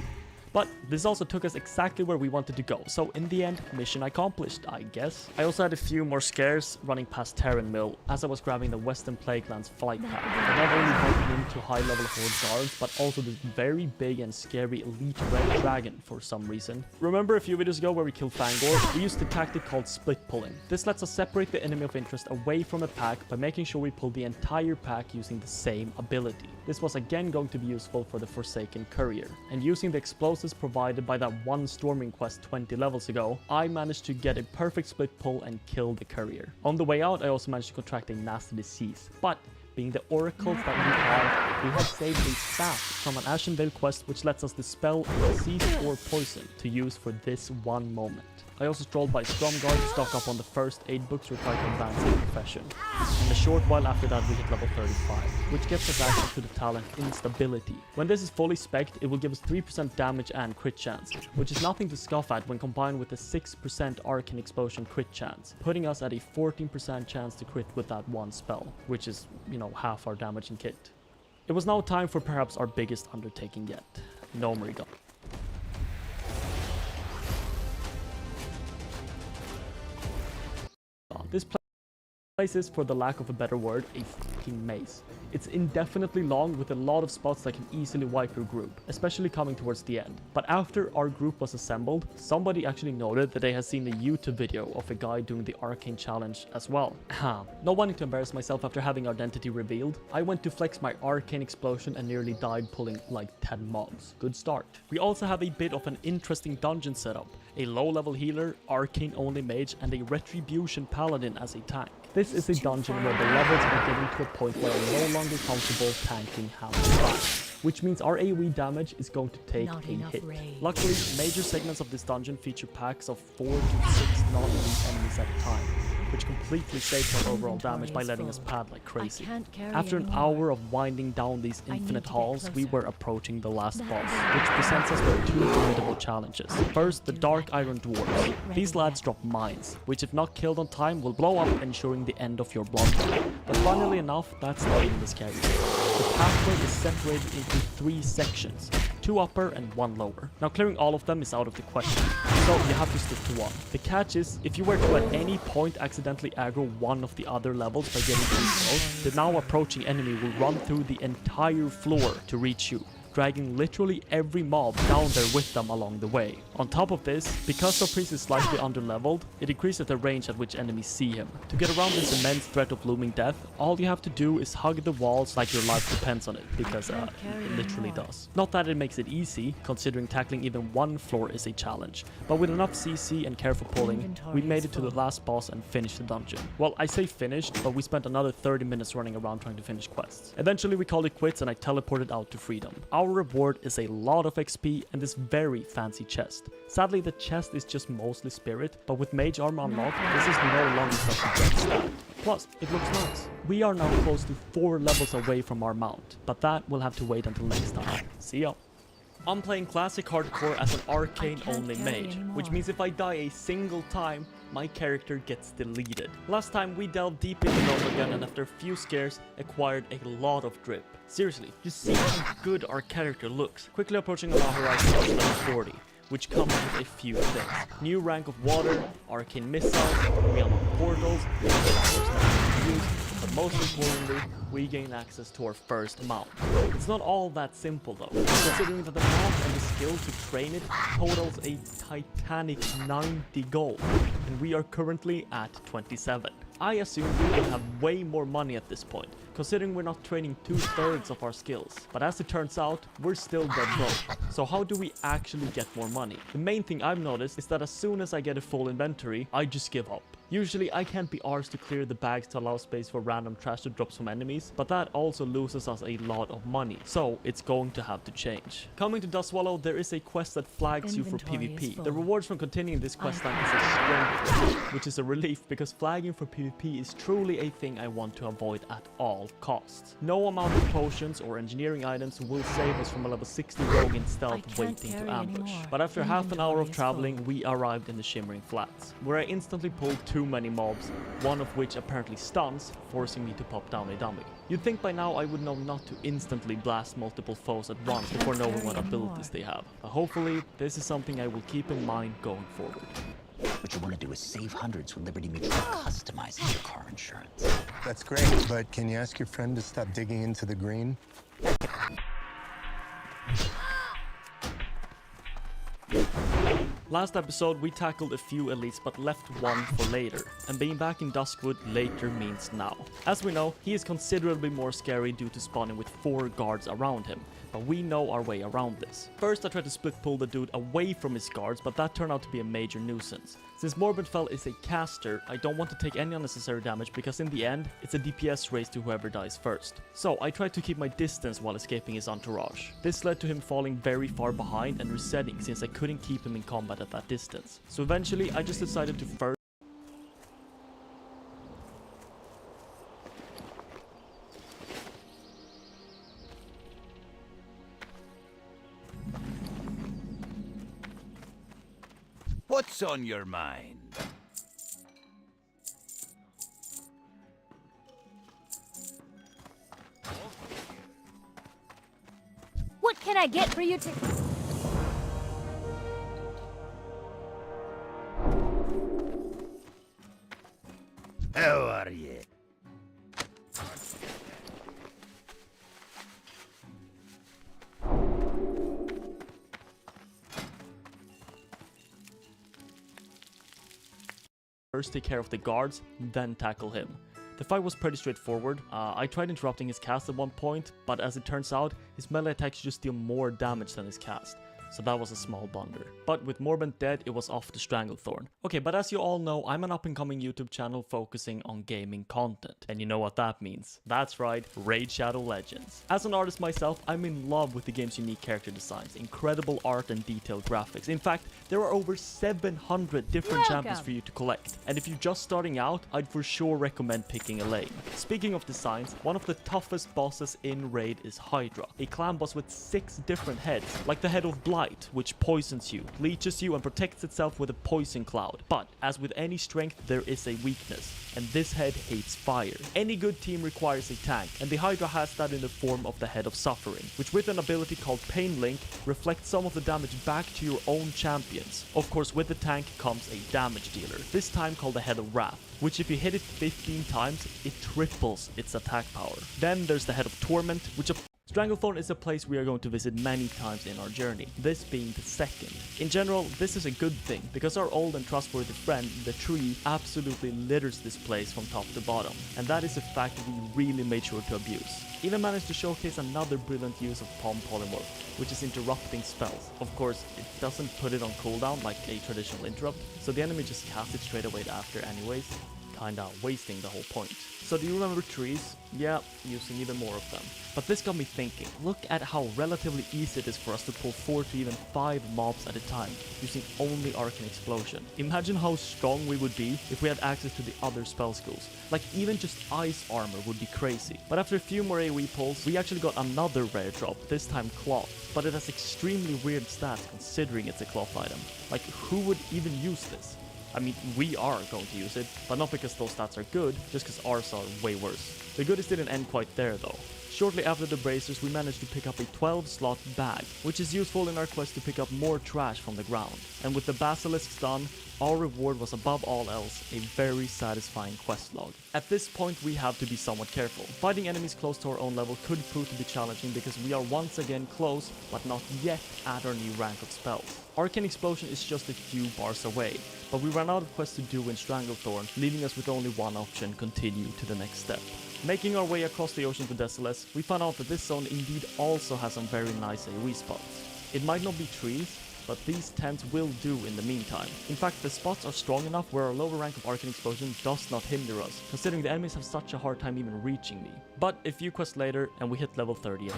But this also took us exactly where we wanted to go, so in the end, mission accomplished, I guess. I also had a few more scares running past Terran Mill as I was grabbing the Western Plaguelands flight path. And not only bumping into high-level Horde guards, but also this very big and scary elite red dragon for some reason. Remember a few videos ago where we killed Fangor? We used a tactic called split pulling. This lets us separate the enemy of interest away from a pack by making sure we pull the entire pack using the same ability. This was again going to be useful for the Forsaken Courier. And using the explosives provided by that one storming quest 20 levels ago, I managed to get a perfect split pull and kill the courier. On the way out, I also managed to contract a nasty disease, but being the oracles that we have saved a staff from an Ashenvale quest which lets us dispel a disease or poison to use for this one moment. I also strolled by Stromgarde to stock up on the first aid books required to advance in profession. And a short while after that we hit level 35, which gets us access to the talent Instability. When this is fully spec'd, it will give us 3% damage and crit chance, which is nothing to scoff at when combined with a 6% Arcane Explosion crit chance, putting us at a 14% chance to crit with that one spell, which is, you know, half our damage in kit. It was now time for perhaps our biggest undertaking yet, Gnomery Gun. This place place is, for the lack of a better word, a fucking maze. It's indefinitely long with a lot of spots that can easily wipe your group, especially coming towards the end. But after our group was assembled, somebody actually noted that they had seen a YouTube video of a guy doing the arcane challenge as well. Not wanting to embarrass myself after having identity revealed, I went to flex my arcane explosion and nearly died pulling like 10 mobs. Good start. We also have a bit of an interesting dungeon setup. A low-level healer, arcane-only mage, and a retribution paladin as a tank. This is a dungeon where the levels are getting to a point where I'm no longer comfortable tanking half the time, which means our AoE damage is going to take a hit. Luckily, major segments of this dungeon feature packs of 4 to 6 non-elite enemies at a time, which completely saves our overall damage by letting us pad like crazy. After an hour of winding down these infinite halls, we were approaching the last boss, which presents us with 2 formidable challenges. First, the Dark Iron Dwarves. These lads drop mines, which if not killed on time will blow up, ensuring the end of your bloodline. But funnily enough, that's not even the scary thing. The pathway is separated into 3 sections, 2 upper and 1 lower. Now clearing all of them is out of the question, so you have to stick to one. The catch is, if you were to at any point accidentally aggro one of the other levels by getting too close, the now approaching enemy will run through the entire floor to reach you, dragging literally every mob down there with them along the way. On top of this, because our priest is slightly underleveled, it increases the range at which enemies see him. To get around this immense threat of looming death, all you have to do is hug the walls like your life depends on it, because it literally does. Not that it makes it easy, considering tackling even one floor is a challenge, but with enough CC and careful pulling, we made it to the last boss and finished the dungeon. Well, I say finished, but we spent another 30 minutes running around trying to finish quests. Eventually we called it quits and I teleported out to freedom. Our reward is a lot of XP and this very fancy chest. Sadly, the chest is just mostly spirit, but with mage armor unlocked, this is no longer such a great stat. Plus, it looks nice. We are now close to 4 levels away from our mount, but that will have to wait until next time. See ya. I'm playing classic hardcore as an arcane-only mage, which means if I die a single time, my character gets deleted. Last time we delved deep into Rome again and after a few scares, acquired a lot of drip. Seriously, just see how good our character looks. Quickly approaching on our horizon of level 40, which comes with a few things. New rank of water, arcane missiles, we unlock portals, which of course not used, but most importantly, we gain access to our first mount. It's not all that simple though, considering that the mount and the skill to train it totals a titanic 90 gold, and we are currently at 27. I assume we will have way more money at this point, considering we're not training 2/3 of our skills. But as it turns out, we're still dead broke. So how do we actually get more money? The main thing I've noticed is that as soon as I get a full inventory, I just give up. Usually I can't be arsed to clear the bags to allow space for random trash to drop from enemies, but that also loses us a lot of money, so it's going to have to change. Coming to Dustswallow, there is a quest that flags you for PvP. The rewards from continuing this questline is a strength, which is a relief because flagging for PvP is truly a thing I want to avoid at all costs. No amount of potions or engineering items will save us from a level 60 rogue in stealth waiting to ambush. But after half an hour of traveling, we arrived in the Shimmering Flats, where I instantly pulled too many mobs, one of which apparently stuns, forcing me to pop down a dummy. You'd think by now I would know not to instantly blast multiple foes at once before knowing what abilities they have, but hopefully this is something I will keep in mind going forward. What you want to do is save hundreds when Liberty Mutual customizes your car insurance. That's great, but can you ask your friend to stop digging into the green? Last episode we tackled a few elites but left one for later, and being back in Duskwood later means now. As we know, he is considerably more scary due to spawning with 4 guards around him, but we know our way around this. First I tried to split pull the dude away from his guards, but that turned out to be a major nuisance. Since Morbidfell is a caster, I don't want to take any unnecessary damage because in the end, it's a DPS race to whoever dies first. So I tried to keep my distance while escaping his entourage. This led to him falling very far behind and resetting since I couldn't keep him in combat at that distance. So eventually I just decided to first What's on your mind? What can I get for you to... How are you? first take care of the guards, then tackle him. The fight was pretty straightforward. I tried interrupting his cast at one point, but as it turns out, his melee attacks just deal more damage than his cast. So that was a small blunder. But with Morbent dead, it was off to Stranglethorn. Okay, but as you all know, I'm an up-and-coming YouTube channel focusing on gaming content. And you know what that means. That's right, Raid Shadow Legends. As an artist myself, I'm in love with the game's unique character designs, incredible art and detailed graphics. In fact, there are over 700 different champions for you to collect. And if you're just starting out, I'd for sure recommend picking Elaine. Speaking of designs, one of the toughest bosses in Raid is Hydra, a clan boss with 6 different heads, like the head of Blight, which poisons you, leeches you, and protects itself with a poison cloud. But as with any strength, there is a weakness, and this head hates fire. Any good team requires a tank, and the Hydra has that in the form of the Head of Suffering, which with an ability called Pain Link reflects some of the damage back to your own champions. Of course, with the tank comes a damage dealer, this time called the Head of Wrath, which if you hit it 15 times, it triples its attack power. Then there's the Head of Torment, which Stranglethorn is a place we are going to visit many times in our journey, this being the second. In general, this is a good thing, because our old and trustworthy friend, the tree, absolutely litters this place from top to bottom, and that is a fact that we really made sure to abuse. Even managed to showcase another brilliant use of Palm Polymorph, which is interrupting spells. Of course, it doesn't put it on cooldown like a traditional interrupt, so the enemy just casts it straight away after anyways, kinda wasting the whole point. So do you remember trees? Yeah, using even more of them. But this got me thinking, look at how relatively easy it is for us to pull 4 to even 5 mobs at a time, using only Arcane Explosion. Imagine how strong we would be if we had access to the other spell schools. Like even just ice armor would be crazy. But after a few more AoE pulls, we actually got another rare drop, this time Cloth. But it has extremely weird stats considering it's a cloth item. Like who would even use this? I mean, we are going to use it, but not because those stats are good, just because ours are way worse. The goodies didn't end quite there though. Shortly after the bracers, we managed to pick up a 12-slot bag, which is useful in our quest to pick up more trash from the ground. And with the basilisks done, our reward was above all else a very satisfying quest log. At this point we have to be somewhat careful. Fighting enemies close to our own level could prove to be challenging because we are once again close, but not yet at our new rank of spells. Arcane Explosion is just a few bars away, but we ran out of quests to do in Stranglethorn, leaving us with only one option: continue to the next step. Making our way across the ocean to Desolace, we found out that this zone indeed also has some very nice AoE spots. It might not be trees, but these tents will do in the meantime. In fact, the spots are strong enough where our lower rank of Arcane Explosion does not hinder us, considering the enemies have such a hard time even reaching me. But a few quests later, and we hit level 38.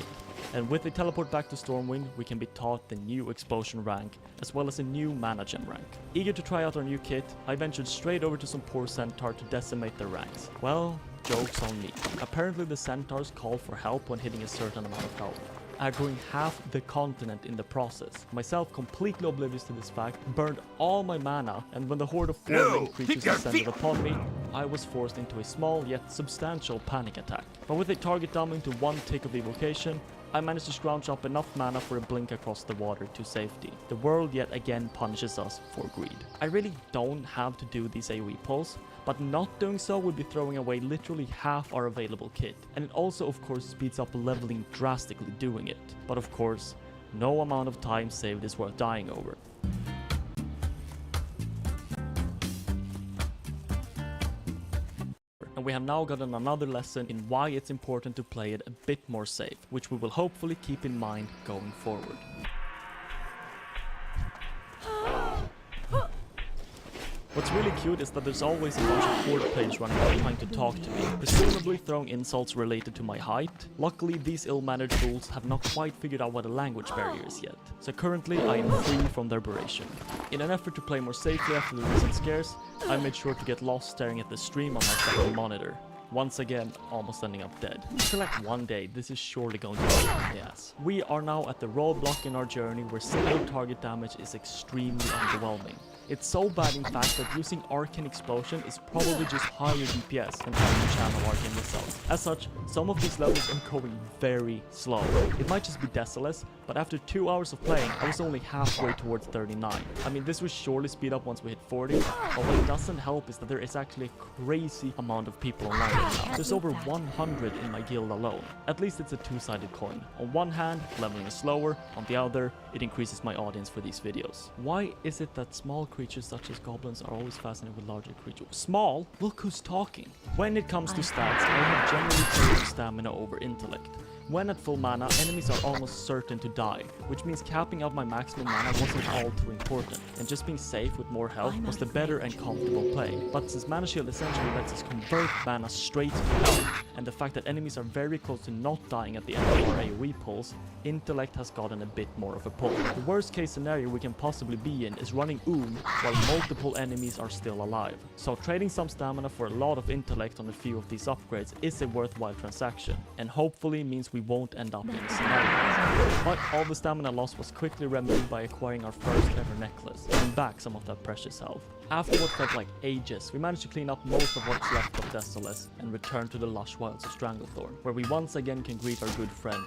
And with a teleport back to Stormwind, we can be taught the new Explosion rank, as well as a new Mana Gem rank. Eager to try out our new kit, I ventured straight over to some poor centaur to decimate their ranks. Well, joke's on me. Apparently the centaurs call for help when hitting a certain amount of health, aggroing half the continent in the process. Myself, completely oblivious to this fact, burned all my mana, and when the horde of 4 main creatures descended upon me, I was forced into a small yet substantial panic attack. But with a target dumbing to 1 tick of evocation, I managed to scrounge up enough mana for a blink across the water to safety. The world yet again punishes us for greed. I really don't have to do these AoE pulls, but not doing so would be throwing away literally half our available kit. And it also of course speeds up leveling drastically doing it. But of course, no amount of time saved is worth dying over. And we have now gotten another lesson in why it's important to play it a bit more safe, which we will hopefully keep in mind going forward. What's really cute is that there's always a bunch of horde players running out trying to talk to me, presumably throwing insults related to my height. Luckily, these ill-mannered fools have not quite figured out what a language barrier is yet, so currently I am free from their berration. In an effort to play more safely after the recent scares, I made sure to get lost staring at the stream on my second monitor. Once again, almost ending up dead. I feel like one day this is surely going to be my ass. We are now at the roadblock in our journey where single target damage is extremely underwhelming. It's so bad in fact that using Arcane Explosion is probably just higher DPS than having channel Arcane missiles. As such, some of these levels are going very slow. It might just be Desolace, but after 2 hours of playing, I was only halfway towards 39. I mean, this would surely speed up once we hit 40, but what doesn't help is that there is actually a crazy amount of people online right now. There's over 100 in my guild alone. At least it's a two-sided coin. On one hand, leveling is slower, on the other, it increases my audience for these videos. Why is it that small creatures such as goblins are always fascinated with larger creatures? Small? Look who's talking. When it comes to stats, I have generally favored stamina over intellect. When at full mana, enemies are almost certain to die, which means capping out my maximum mana wasn't all too important, and just being safe with more health was the better and comfortable play. But since Mana Shield essentially lets us convert mana straight to health, and the fact that enemies are very close to not dying at the end of our AoE pulls, intellect has gotten a bit more of a pull. The worst case scenario we can possibly be in is running while multiple enemies are still alive. So trading some stamina for a lot of intellect on a few of these upgrades is a worthwhile transaction, and hopefully means we won't end up in a scenario. But all the stamina loss was quickly remedied by acquiring our first ever necklace, getting back some of that precious health. After what felt like ages, we managed to clean up most of what's left of Desolace and return to the lush wilds of Stranglethorn, where we once again can greet our good friend,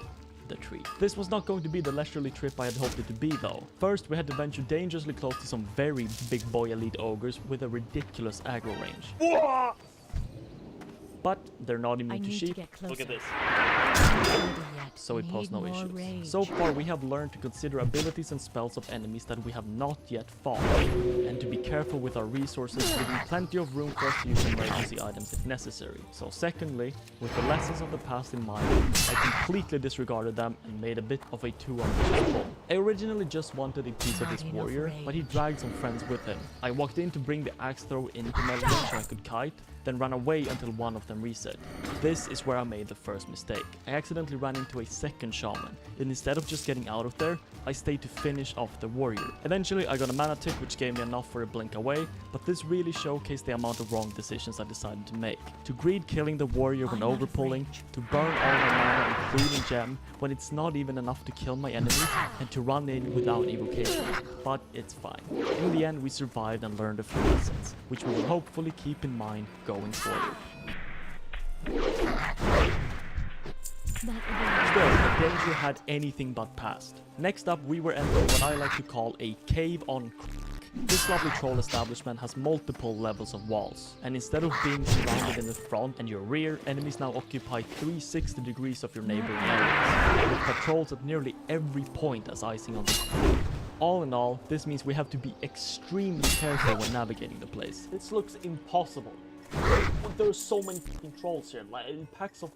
the tree. This was not going to be the leisurely trip I had hoped it to be though. First, we had to venture dangerously close to some very big boy elite ogres with a ridiculous aggro range. Whoa! But they're not immune to sheep. Look at this. So it posed no issues. So far we have learned to consider abilities and spells of enemies that we have not yet fought, and to be careful with our resources, leaving plenty of room for us to use emergency items if necessary. So secondly, with the lessons of the past in mind, I completely disregarded them and made a bit of a too ambitious pull. I originally just wanted a piece of this warrior, but he dragged some friends with him. I walked in to bring the axe throw into my range so I could kite, then ran away until one of them reset. This is where I made the first mistake. I accidentally ran into a second shaman, and instead of just getting out of there, I stayed to finish off the warrior. Eventually I got a mana tick which gave me enough for a blink away, but this really showcased the amount of wrong decisions I decided to make. To greed killing the warrior when overpulling, to burn all my mana including gem when it's not even enough to kill my enemies, and to run in without evocation. But it's fine. In the end we survived and learned a few lessons, which we will hopefully keep in mind going forward. Still, the danger had anything but passed. Next up, we were entering what I like to call a cave on crack. This lovely troll establishment has multiple levels of walls, and instead of being surrounded in the front and your rear, enemies now occupy 360 degrees of your neighboring areas, with patrols at nearly every point as icing on the cake. All in all, this means we have to be extremely careful when navigating the place. This looks impossible. There are so many trolls here, like in packs of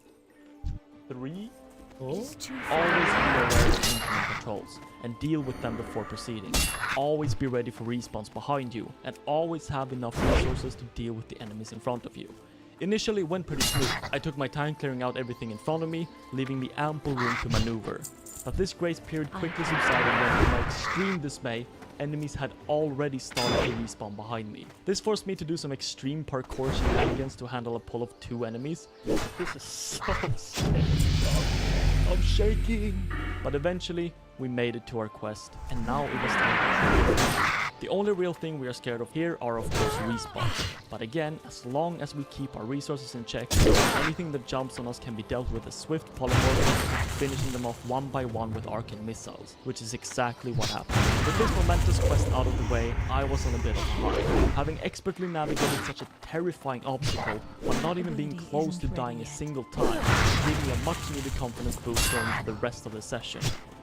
3? Always be aware of incoming patrols and deal with them before proceeding. Always be ready for respawns behind you, and always have enough resources to deal with the enemies in front of you. Initially it went pretty smooth. I took my time clearing out everything in front of me, leaving me ample room to maneuver. But this grace period quickly subsided when, to my extreme dismay, enemies had already started to respawn behind me. This forced me to do some extreme parkour shenanigans to handle a pull of 2 enemies. This is so scary. I'm shaking! But eventually, we made it to our quest, and now it was time to try. The only real thing we are scared of here are of course respawns. But again, as long as we keep our resources in check, anything that jumps on us can be dealt with a swift polymorph, finishing them off one by one with arcane missiles, which is exactly what happened. With this momentous quest out of the way, I was on a bit of a high, having expertly navigated such a terrifying obstacle while not even being close to dying a single time, giving me a much needed confidence boost going into the rest of the session,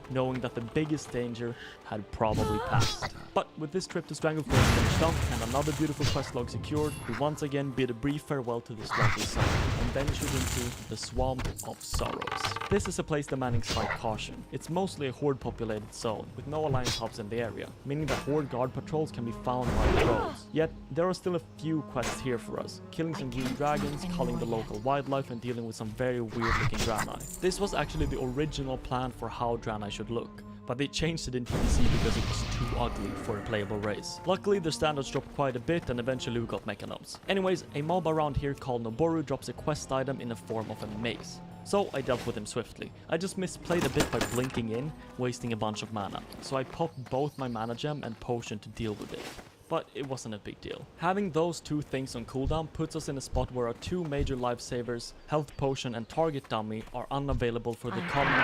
knowing that the biggest danger had probably passed. But with this trip to Stranglethorn finished up and another beautiful quest log secured, we once again bid a brief farewell to this lovely zone and ventured into the Swamp of Sorrows. This is a place demanding slight caution. It's mostly a horde populated zone, with no alliance hubs in the area, meaning that horde guard patrols can be found by the roads. Yet, there are still a few quests here for us, killing some green dragons, culling the local wildlife and dealing with some very weird looking Draenei. This was actually the original plan for how Draenei should look, but they changed it in TBC because it was too ugly for a playable race. Luckily, their standards dropped quite a bit and eventually we got Mechanomes. Anyways, a mob around here called Noboru drops a quest item in the form of a mace. So I dealt with him swiftly. I just misplayed a bit by blinking in, wasting a bunch of mana. So I popped both my mana gem and potion to deal with it. but it wasn't a big deal. Having those two things on cooldown puts us in a spot where our two major lifesavers, health potion and target dummy, are unavailable for the coming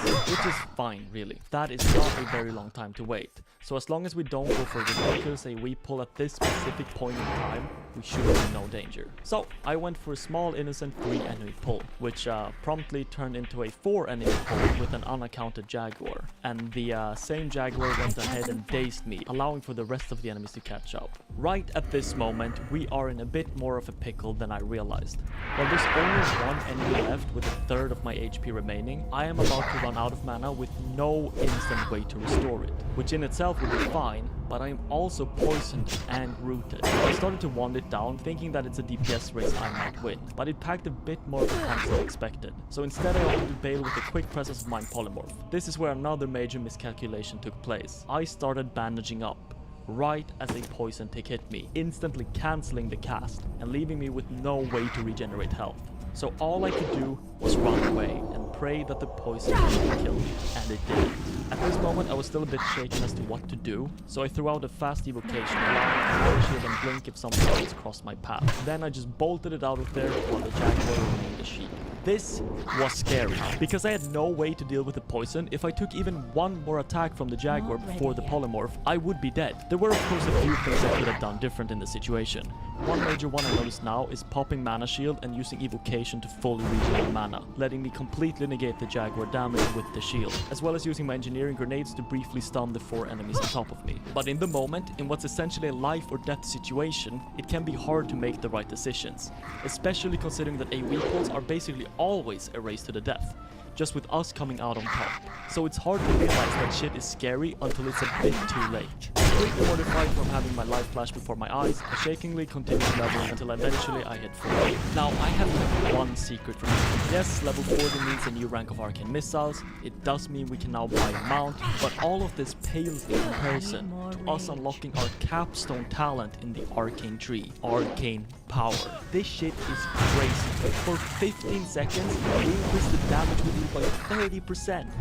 2 minutes, which is fine really. That is not a very long time to wait. So as long as we don't go for ridiculous AoE pull at this specific point in time, we should be in no danger. So I went for a small innocent 3 enemy pull, which promptly turned into a 4 enemy pull with an unaccounted Jaguar. And the same Jaguar went ahead and dazed me, allowing for the rest of the enemies to catch up. Right at this moment, we are in a bit more of a pickle than I realized. While there's only 1 enemy left with a third of my HP remaining, I am about to run out of mana with no instant way to restore it, which in itself would be fine, but I am also poisoned and rooted. I started to wand it down, thinking that it's a DPS race I might win, but it packed a bit more of a punch than expected. So instead I opted to bail with a quick Presence of Mind polymorph. This is where another major miscalculation took place. I started bandaging up right as a poison tick hit me, instantly cancelling the cast and leaving me with no way to regenerate health. So all I could do was run away and pray that the poison didn't kill me, and it didn't. At this moment I was still a bit shaken as to what to do, so I threw out a fast evocation, allowing me to shield and blink if something else crossed my path. Then I just bolted it out of there while the Jaguar remained a sheep. This was scary, because I had no way to deal with the poison. If I took even one more attack from the Jaguar before the polymorph, I would be dead. There were of course a few things I could have done different in the situation. One major one I noticed now is popping mana shield and using evocation to fully regen my mana, letting me completely negate the Jaguar damage with the shield, as well as using my engineering grenades to briefly stun the 4 enemies on top of me. But in the moment, in what's essentially a life or death situation, it can be hard to make the right decisions, especially considering that AoE pulls are basically always a race to the death, just with us coming out on top. So it's hard to realize that shit is scary until it's a bit too late. Completely mortified from having my life flash before my eyes, I shakingly continued leveling until eventually I hit 40. Now I have one secret from you. Yes, level 40 means a new rank of arcane missiles, it does mean we can now buy a mount, but all of this pales in comparison to us unlocking our capstone talent in the arcane tree, arcane power. This shit is crazy. For 15 seconds, we increase the damage we do by 30%,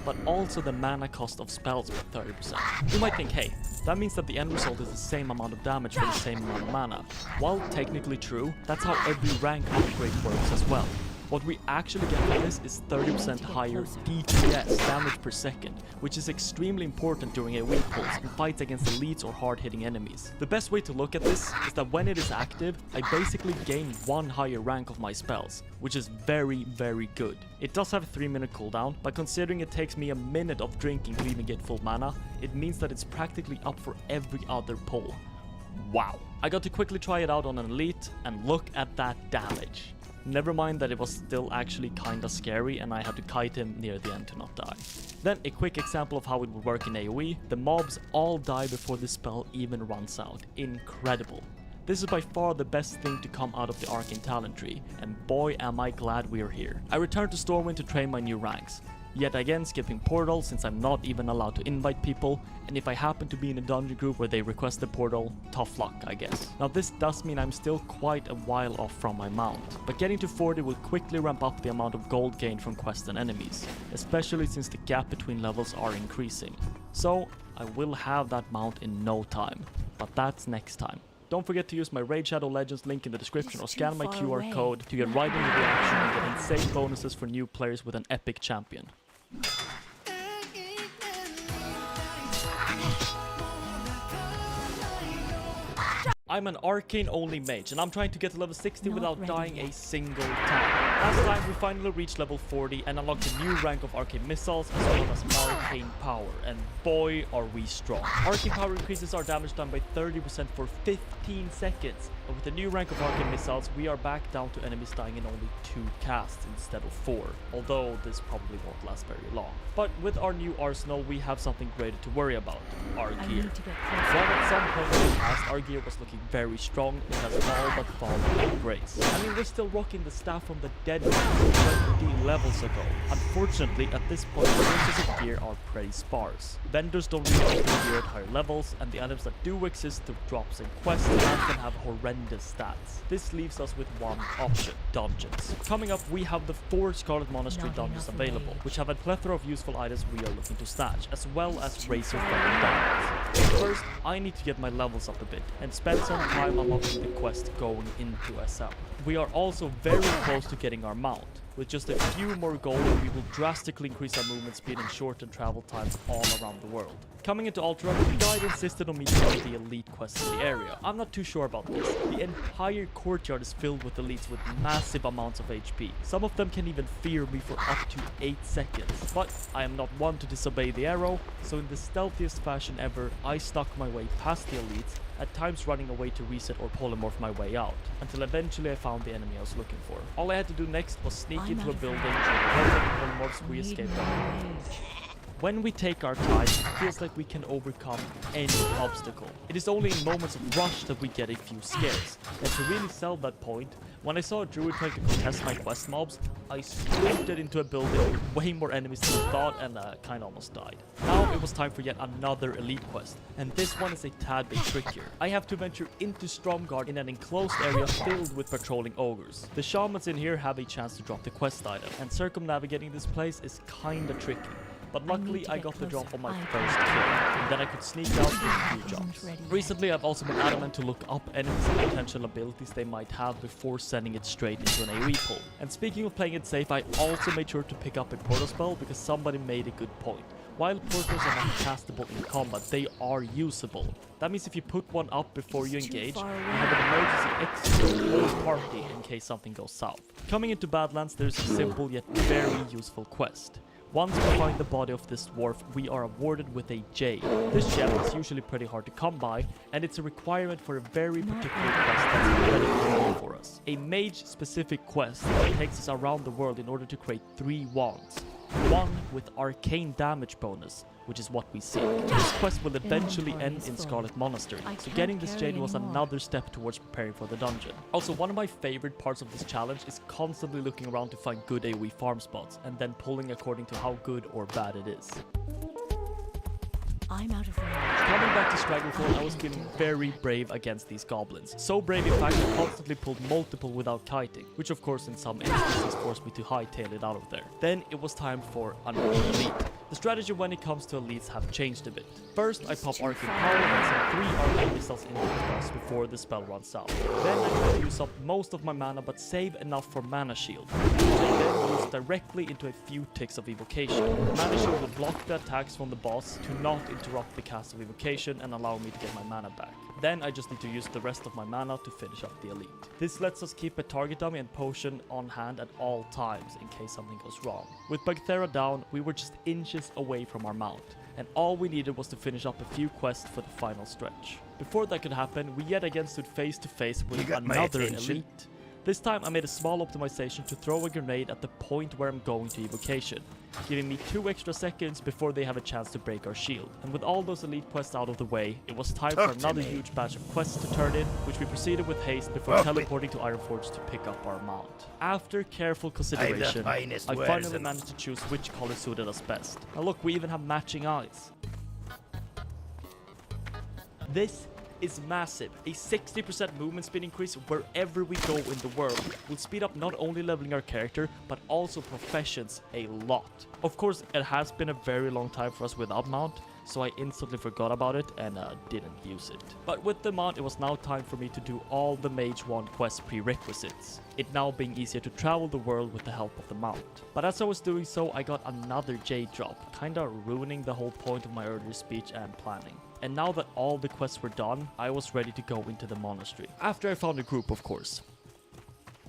but also the mana cost of spells by 30%. You might think, hey, that means that the end result is the same amount of damage for the same amount of mana. While technically true, that's how every rank upgrade works as well. What we actually get from this is 30% higher DPS, damage per second, which is extremely important during AoE pulls in fights against elites or hard-hitting enemies. The best way to look at this is that when it is active, I basically gain 1 higher rank of my spells, which is very, very good. It does have a 3-minute cooldown, but considering it takes me a minute of drinking to even get full mana, it means that it's practically up for every other pull. Wow. I got to quickly try it out on an elite, and look at that damage. Never mind that it was still actually kinda scary and I had to kite him near the end to not die. Then a quick example of how it would work in AoE. The mobs all die before the spell even runs out. Incredible. This is by far the best thing to come out of the Arcane Talent tree, and boy am I glad we're here. I returned to Stormwind to train my new ranks. Yet again skipping portal since I'm not even allowed to invite people, and if I happen to be in a dungeon group where they request the portal, tough luck I guess. Now this does mean I'm still quite a while off from my mount, but getting to 40 will quickly ramp up the amount of gold gained from quests and enemies, especially since the gap between levels are increasing. So I will have that mount in no time, but that's next time. Don't forget to use my Raid Shadow Legends link in the description or scan my QR code to get right into the action and get insane bonuses for new players with an epic champion. I'm an arcane only mage and I'm trying to get to level 60 without dying a single time. Last time we finally reached level 40 and unlocked a new rank of arcane missiles as well as arcane power, and boy are we strong. Arcane power increases our damage done by 30% for 15 seconds, and with the new rank of arcane missiles we are back down to enemies dying in only 2 casts instead of 4, although this probably won't last very long. But with our new arsenal we have something greater to worry about, our gear. While at some point in the past our gear was looking very strong, it has all but fallen from grace. I mean, we're still rocking the staff from the dead 20 levels ago. Unfortunately, at this point, the sources of gear are pretty sparse. Vendors don't really open gear at higher levels, and the items that do exist through drops and quests often have horrendous stats. This leaves us with one option: dungeons. Coming up, we have the 4 Scarlet Monastery dungeons available, which have a plethora of useful items we are looking to snatch, as well as Razor Feather diamonds. First, I need to get my levels up a bit and spend some time unlocking the quest going into SL. We are also very close to getting our mount. With just a few more gold, we will drastically increase our movement speed and shorten travel times all around the world. Coming into Ultra, the guide insisted on me doing the elite quests in the area. I'm not too sure about this. The entire courtyard is filled with elites with massive amounts of HP. Some of them can even fear me for up to 8 seconds. But I am not one to disobey the arrow, so in the stealthiest fashion ever, I snuck my way past the elites, at times running away to reset or polymorph my way out, until eventually I found the enemy I was looking for. All I had to do next was sneak into a building and with polymorphs we escaped them. When we take our time, it feels like we can overcome any obstacle. It is only in moments of rush that we get a few scares. And to really sell that point, when I saw a druid trying to contest my quest mobs, I sprinted into a building with way more enemies than I thought and kinda almost died. Now it was time for yet another elite quest, and this one is a tad bit trickier. I have to venture into Stromgarde in an enclosed area filled with patrolling ogres. The shamans in here have a chance to drop the quest item, and circumnavigating this place is kinda tricky. But luckily I got the drop on my first kill, and then I could sneak out with a few jumps. Recently I've also been adamant to look up enemies and potential abilities they might have before sending it straight into an AoE pool. And speaking of playing it safe, I also made sure to pick up a portal spell because somebody made a good point. While portals are not castable in combat, they are usable. That means if you put one up before you engage, you have an emergency exit for the whole party in case something goes south. Coming into Badlands, there's a simple yet very useful quest. Once we find the body of this dwarf, we are awarded with a jade. This gem is usually pretty hard to come by, and it's a requirement for a very particular quest that's incredibly for us. A mage-specific quest that takes us around the world in order to create 3 wands. One with arcane damage bonus, which is what we seek. This quest will eventually end in Scarlet Monastery, so getting this jade was another step towards preparing for the dungeon. Also, one of my favorite parts of this challenge is constantly looking around to find good AoE farm spots, and then pulling according to how good or bad it is. I'm out of range. Coming back to Strangleforn, I was feeling very brave against these goblins. So brave in fact I constantly pulled multiple without kiting, which of course in some instances forced me to hightail it out of there. Then it was time for another elite. The strategy when it comes to elites have changed a bit. First I pop Arcane Power and send 3 Arcane Missiles into the boss before the spell runs out. Then I try to use up most of my mana but save enough for Mana Shield, which I then use directly into a few ticks of Evocation. Mana Shield will block the attacks from the boss to not interrupt the cast of Evocation and allow me to get my mana back. Then I just need to use the rest of my mana to finish up the elite. This lets us keep a target dummy and potion on hand at all times in case something goes wrong. With Bagthera down, we were just inches away from our mount, and all we needed was to finish up a few quests for the final stretch. Before that could happen, we yet again stood face to face with another elite. This time I made a small optimization to throw a grenade at the point where I'm going to Evocation, giving me 2 extra seconds before they have a chance to break our shield. And with all those elite quests out of the way, it was time for another huge batch of quests to turn in, which we proceeded with haste before teleporting to Ironforge to pick up our mount. After careful consideration, I finally managed to choose which color suited us best. Now look, we even have matching eyes. This is massive. A 60% movement speed increase wherever we go in the world will speed up not only leveling our character, but also professions a lot. Of course, it has been a very long time for us without mount, so I instantly forgot about it and didn't use it. But with the mount, it was now time for me to do all the Mage Wand quest prerequisites, it now being easier to travel the world with the help of the mount. But as I was doing so, I got another jade drop, kinda ruining the whole point of my earlier speech and planning. And now that all the quests were done, I was ready to go into the monastery. After I found a group, of course.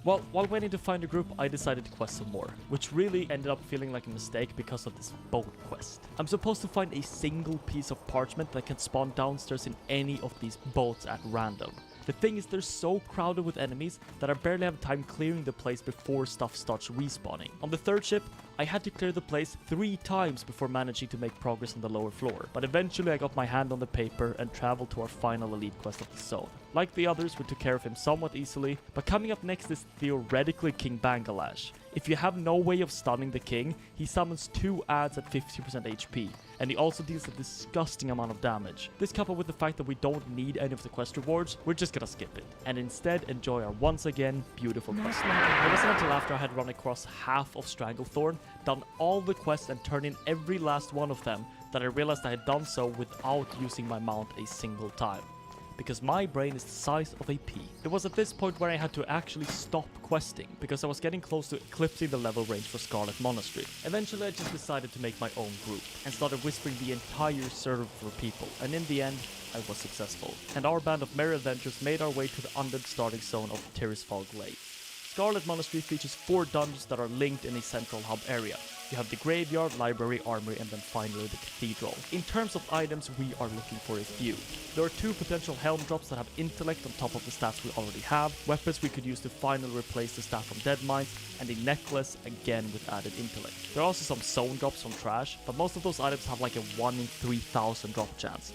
Well, while waiting to find a group, I decided to quest some more, which really ended up feeling like a mistake because of this boat quest. I'm supposed to find a single piece of parchment that can spawn downstairs in any of these boats at random. The thing is, they're so crowded with enemies that I barely have time clearing the place before stuff starts respawning. On the 3rd ship, I had to clear the place 3 times before managing to make progress on the lower floor, but eventually I got my hand on the paper and traveled to our final elite quest of the zone. Like the others, we took care of him somewhat easily, but coming up next is theoretically King Bangalash. If you have no way of stunning the king, he summons 2 adds at 50% HP, and he also deals a disgusting amount of damage. This coupled with the fact that we don't need any of the quest rewards, we're just gonna skip it, and instead enjoy our once again beautiful quest line. It wasn't until after I had run across half of Stranglethorn, done all the quests and turned in every last one of them, that I realized I had done so without using my mount a single time. Because my brain is the size of a pea. It was at this point where I had to actually stop questing, because I was getting close to eclipsing the level range for Scarlet Monastery. Eventually I just decided to make my own group, and started whispering the entire server for people, and in the end, I was successful. And our band of merry adventurers made our way to the undead starting zone of Tirisfal Glade. Scarlet Monastery features 4 dungeons that are linked in a central hub area. You have the graveyard, library, armory, and then finally the cathedral. In terms of items, we are looking for a few. There are 2 potential helm drops that have intellect on top of the stats we already have, weapons we could use to finally replace the staff from Deadmines, and a necklace, again with added intellect. There are also some zone drops from trash, but most of those items have like a 1 in 3,000 drop chance.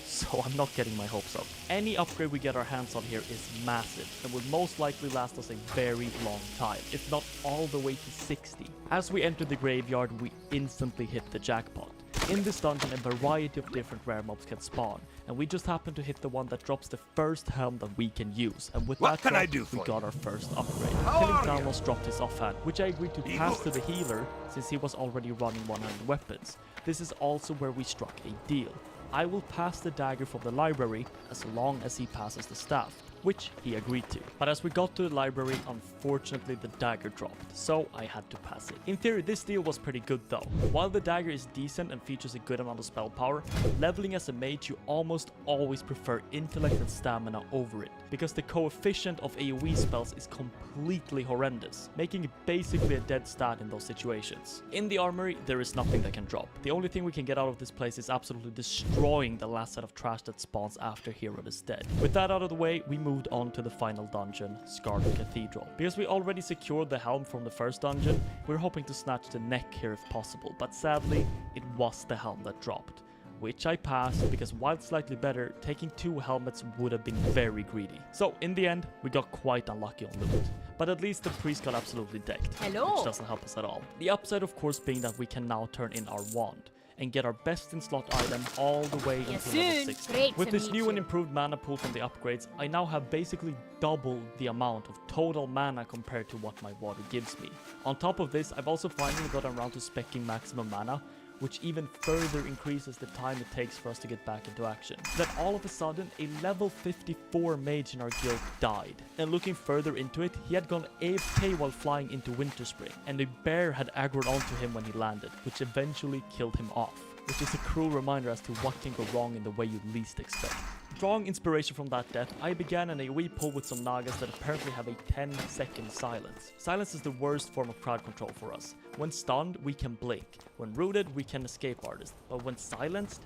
So I'm not getting my hopes up. Any upgrade we get our hands on here is massive and will most likely last us a very long time, if not all the way to 60. As we enter the graveyard, we instantly hit the jackpot. In this dungeon, a variety of different rare mobs can spawn, and we just happen to hit the one that drops the first helm that we can use, and with that drop, we got our first upgrade. Killing Thanos dropped his offhand, which I agreed to pass to the healer since he was already running one-handed weapons. This is also where we struck a deal. I will pass the dagger from the library as long as he passes the staff, which he agreed to. But as we got to the library, unfortunately the dagger dropped, so I had to pass it. In theory, this deal was pretty good though. While the dagger is decent and features a good amount of spell power, leveling as a mage you almost always prefer intellect and stamina over it, because the coefficient of AoE spells is completely horrendous, making it basically a dead stat in those situations. In the armory, there is nothing that can drop. The only thing we can get out of this place is absolutely destroying the last set of trash that spawns after Hero is dead. With that out of the way, we moved on to the final dungeon, Scarlet Cathedral. Because we already secured the helm from the first dungeon, we're hoping to snatch the neck here if possible, but sadly, it was the helm that dropped. Which I passed, because while slightly better, taking 2 helmets would have been very greedy. So in the end, we got quite unlucky on the loot. But at least the priest got absolutely decked, which doesn't help us at all. The upside of course being that we can now turn in our wand and get our best in slot item all the way until level 60. With this new and improved mana pool from the upgrades, I now have basically double the amount of total mana compared to what my water gives me. On top of this, I've also finally gotten around to speccing maximum mana, which even further increases the time it takes for us to get back into action. Then all of a sudden, a level 54 mage in our guild died. And looking further into it, he had gone AFK while flying into Winterspring, and a bear had aggroed onto him when he landed, which eventually killed him off. Which is a cruel reminder as to what can go wrong in the way you least expect. Drawing inspiration from that death, I began an AoE pull with some Nagas that apparently have a 10-second silence. Silence is the worst form of crowd control for us. When stunned, we can blink. When rooted, we can escape artist. But when silenced,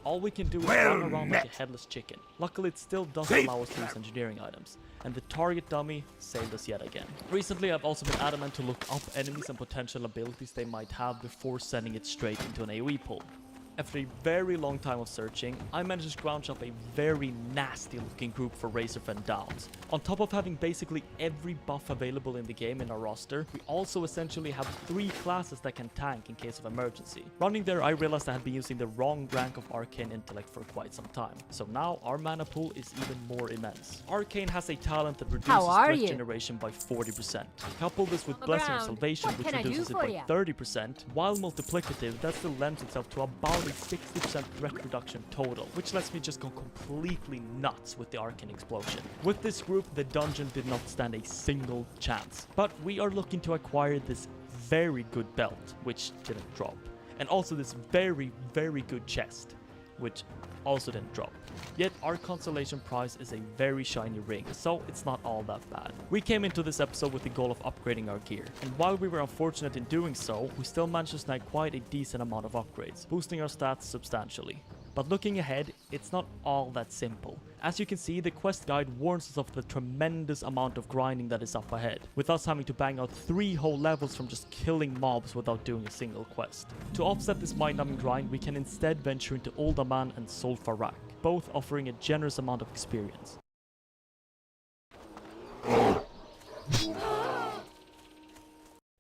all we can do is run around like a headless chicken. Luckily, it still does allow us to use engineering items. And the target dummy saved us yet again. Recently, I've also been adamant to look up enemies and potential abilities they might have before sending it straight into an AoE pull. After a very long time of searching, I managed to scrounge up a very nasty looking group for Razorfen Downs. On top of having basically every buff available in the game in our roster, we also essentially have 3 classes that can tank in case of emergency. Running there, I realized I had been using the wrong rank of Arcane Intellect for quite some time. So now our mana pool is even more immense. Arcane has a talent that reduces threat generation by 40%. Couple this with Blessing of Salvation, which reduces it by 30%, while multiplicative, that still lends itself to about a 60% threat reduction total, which lets me just go completely nuts with the Arcane Explosion. With this group, the dungeon did not stand a single chance, but we are looking to acquire this very good belt, which didn't drop, and also this very, very good chest, which also didn't drop. Yet our consolation prize is a very shiny ring, so it's not all that bad. We came into this episode with the goal of upgrading our gear, and while we were unfortunate in doing so, we still managed to snag quite a decent amount of upgrades, boosting our stats substantially. But looking ahead, it's not all that simple. As you can see, the quest guide warns us of the tremendous amount of grinding that is up ahead, with us having to bang out 3 whole levels from just killing mobs without doing a single quest. To offset this mind-numbing grind, we can instead venture into Uldaman and Solfarak, both offering a generous amount of experience.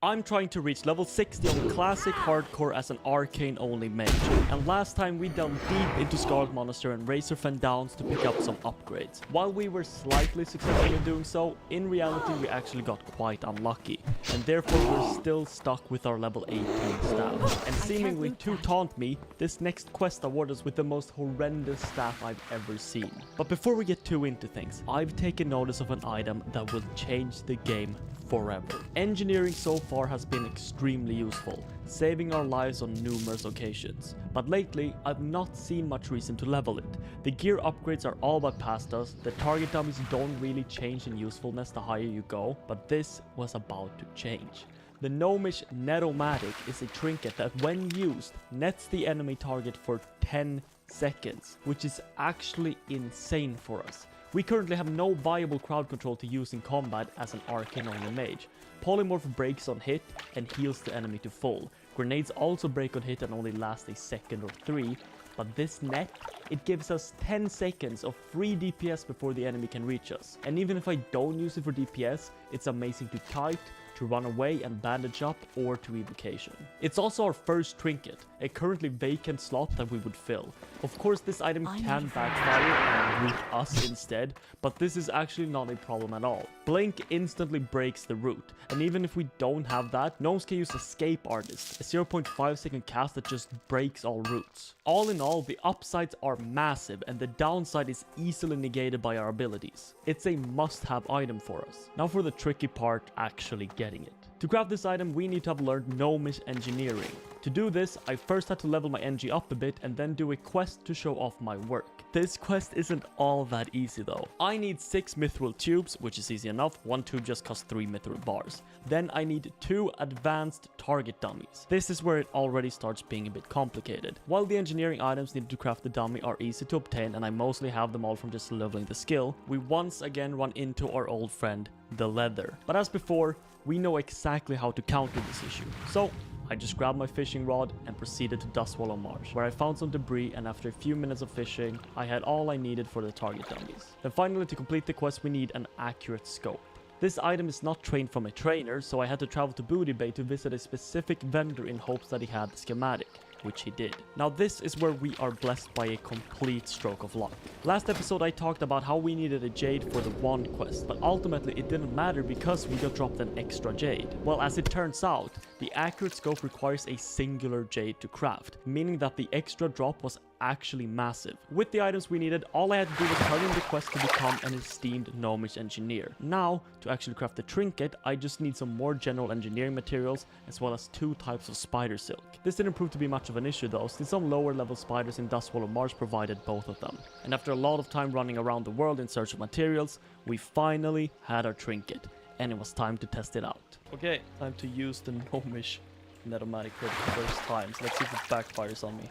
I'm trying to reach level 60 on Classic Hardcore as an Arcane only mage, and last time we delved deep into Scarlet Monastery and Razorfen Downs to pick up some upgrades. While we were slightly successful in doing so, in reality we actually got quite unlucky, and therefore we're still stuck with our level 18 staff. And seemingly to taunt me, this next quest awarded us with the most horrendous staff I've ever seen. But before we get too into things, I've taken notice of an item that will change the game forever. Engineering so far has been extremely useful, saving our lives on numerous occasions. But lately, I've not seen much reason to level it. The gear upgrades are all but past us, the target dummies don't really change in usefulness the higher you go, but this was about to change. The Gnomish Netomatic is a trinket that when used, nets the enemy target for 10 seconds, which is actually insane for us. We currently have no viable crowd control to use in combat as an Arcane only mage. Polymorph breaks on hit and heals the enemy to full. Grenades also break on hit and only last a second or 3, but this net, it gives us 10 seconds of free DPS before the enemy can reach us. And even if I don't use it for DPS, it's amazing to kite, to run away and bandage up, or to evocation. It's also our first trinket, a currently vacant slot that we would fill. Of course this item can backfire and root us instead, but this is actually not a problem at all. Blink instantly breaks the root, and even if we don't have that, gnomes can use Escape Artist, a 0.5 second cast that just breaks all roots. All in all, the upsides are massive and the downside is easily negated by our abilities. It's a must-have item for us. Now for the tricky part, actually getting it. To craft this item, we need to have learned Gnomish Engineering. To do this, I first had to level my NG up a bit and then do a quest to show off my work. This quest isn't all that easy though. I need 6 mithril tubes, which is easy enough, 1 tube just costs 3 mithril bars. Then I need 2 advanced target dummies. This is where it already starts being a bit complicated. While the engineering items needed to craft the dummy are easy to obtain and I mostly have them all from just leveling the skill, we once again run into our old friend, the leather. But as before, we know exactly how to counter this issue. So I just grabbed my fishing rod and proceeded to Dustswallow Marsh, where I found some debris, and after a few minutes of fishing, I had all I needed for the target dummies. Then finally, to complete the quest, we need an accurate scope. This item is not trained from a trainer, so I had to travel to Booty Bay to visit a specific vendor in hopes that he had the schematic, which he did. Now this is where we are blessed by a complete stroke of luck. Last episode I talked about how we needed a jade for the wand quest, but ultimately it didn't matter because we got dropped an extra jade. Well, as it turns out, the accurate scope requires a singular jade to craft, meaning that the extra drop was actually massive. With the items we needed, all I had to do was turn in the quest to become an esteemed Gnomish engineer. Now, to actually craft the trinket, I just need some more general engineering materials, as well as 2 types of spider silk. This didn't prove to be much of an issue though, since some lower level spiders in Dustswallow Marsh provided both of them. And after a lot of time running around the world in search of materials, we finally had our trinket, and it was time to test it out. Okay, time to use the Gnomish Netomatic for the first time, so let's see if it backfires on me.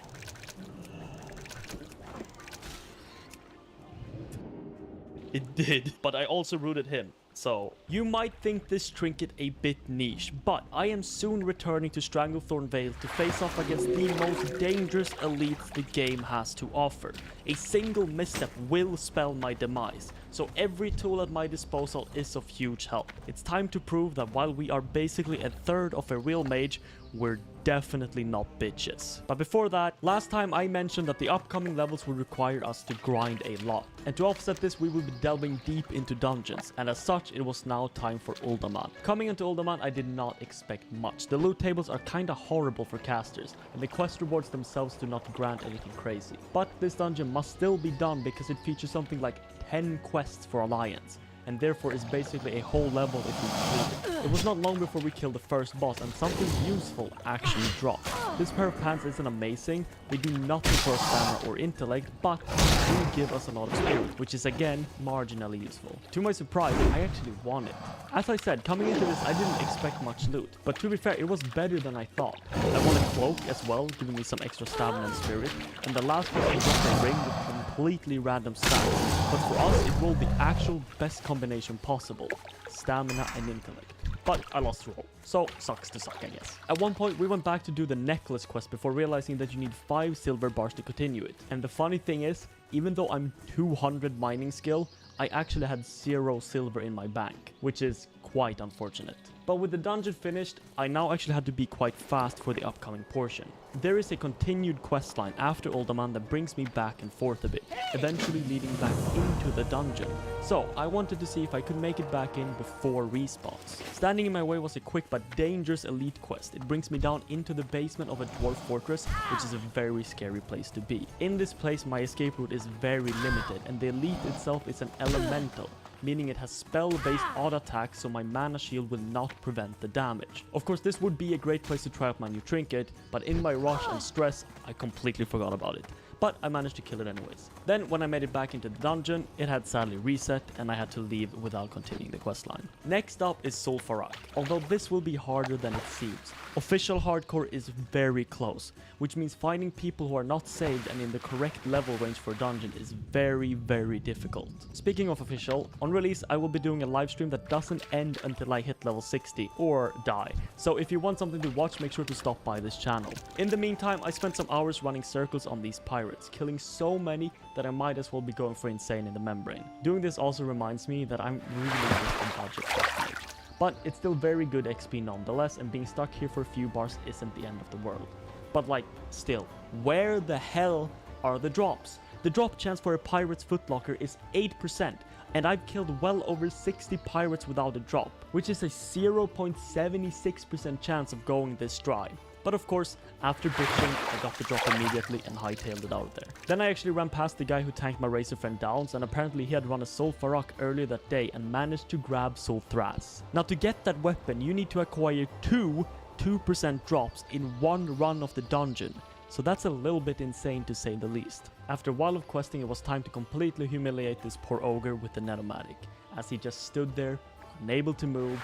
It did, but I also rooted him. So, you might think this trinket a bit niche, but I am soon returning to Stranglethorn Vale to face off against the most dangerous elites the game has to offer. A single misstep will spell my demise, so every tool at my disposal is of huge help. It's time to prove that while we are basically a third of a real mage, we're definitely not bitches. But before that, last time I mentioned that the upcoming levels would require us to grind a lot. And to offset this, we will be delving deep into dungeons, and as such, it was now time for Uldaman. Coming into Uldaman, I did not expect much. The loot tables are kinda horrible for casters, and the quest rewards themselves do not grant anything crazy. But this dungeon must still be done because it features something like 10 quests for Alliance, and therefore is basically a whole level if we complete it. It was not long before we killed the first boss and something useful actually dropped. This pair of pants isn't amazing, they do nothing for our stamina or intellect, but do give us a lot of spirit, which is again marginally useful. To my surprise, I actually won it. As I said, coming into this I didn't expect much loot, but to be fair, it was better than I thought. I won a cloak as well, giving me some extra stamina and spirit, and the last one was just a ring with completely random stats, but for us it rolled the actual best combination possible, stamina and intellect. But I lost roll, so sucks to suck, I guess. At one point we went back to do the necklace quest before realizing that you need 5 silver bars to continue it. And the funny thing is, even though I'm 200 mining skill, I actually had 0 silver in my bank, which is quite unfortunate. But with the dungeon finished, I now actually had to be quite fast for the upcoming portion. There is a continued questline after Uldaman that brings me back and forth a bit, eventually leading back into the dungeon. So I wanted to see if I could make it back in before respawns. Standing in my way was a quick but dangerous elite quest. It brings me down into the basement of a dwarf fortress, which is a very scary place to be. In this place my escape route is very limited, and the elite itself is an elemental, meaning it has spell-based auto attack, so my mana shield will not prevent the damage. Of course, this would be a great place to try out my new trinket, but in my rush and stress, I completely forgot about it. But I managed to kill it anyways. Then, when I made it back into the dungeon, it had sadly reset, and I had to leave without continuing the questline. Next up is Zul'Farrak, although this will be harder than it seems. Official hardcore is very close, which means finding people who are not saved and in the correct level range for a dungeon is very difficult. Speaking of official, on release I will be doing a live stream that doesn't end until I hit level 60 or die. So if you want something to watch, make sure to stop by this channel. In the meantime, I spent some hours running circles on these pirates, killing so many that I might as well be going for insane in the membrane. Doing this also reminds me that I'm really just a budget mage. But it's still very good XP nonetheless, and being stuck here for a few bars isn't the end of the world. But like, still, where the hell are the drops? The drop chance for a pirate's footlocker is 8%, and I've killed well over 60 pirates without a drop, which is a 0.76% chance of going this dry. But of course, after bitching, I got the drop immediately and hightailed it out there. Then I actually ran past the guy who tanked my Razor friend downs, and apparently he had run a Zul'Farrak earlier that day and managed to grab Zul'Thras. Now to get that weapon, you need to acquire 2% drops in one run of the dungeon. So that's a little bit insane to say the least. After a while of questing, it was time to completely humiliate this poor ogre with the Netomatic, as he just stood there, unable to move,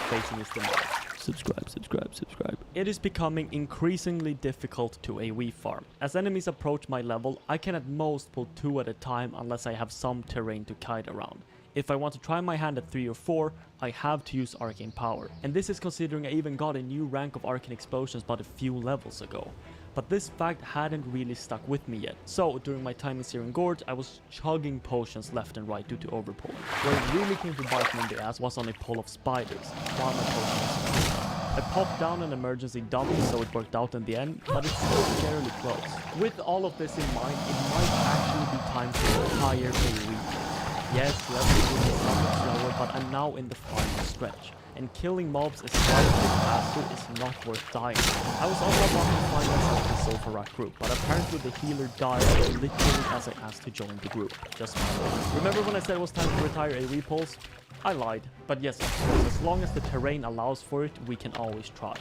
facing his demise. Subscribe. It is becoming increasingly difficult to AoE farm. As enemies approach my level, I can at most pull 2 at a time unless I have some terrain to kite around. If I want to try my hand at 3 or 4, I have to use Arcane Power. And this is considering I even got a new rank of Arcane Explosions but a few levels ago. But this fact hadn't really stuck with me yet. So during my time in Searing Gorge, I was chugging potions left and right due to overpulling. Where it really came to bite me in the ass was on a pole of spiders, while my potion was I popped down an emergency dump, so it worked out in the end, but it's still fairly close. With all of this in mind, it might actually be time to retire AoE. Yes, levels will be somewhat slower, but I'm now in the final stretch, and killing mobs as slightly faster is not worth dying. I was also about to find myself in the Zul'Farrak group, but apparently the healer died literally as I asked to join the group. Just remember when I said it was time to retire AoE poles? I lied, but yes, of course, as long as the terrain allows for it, we can always try.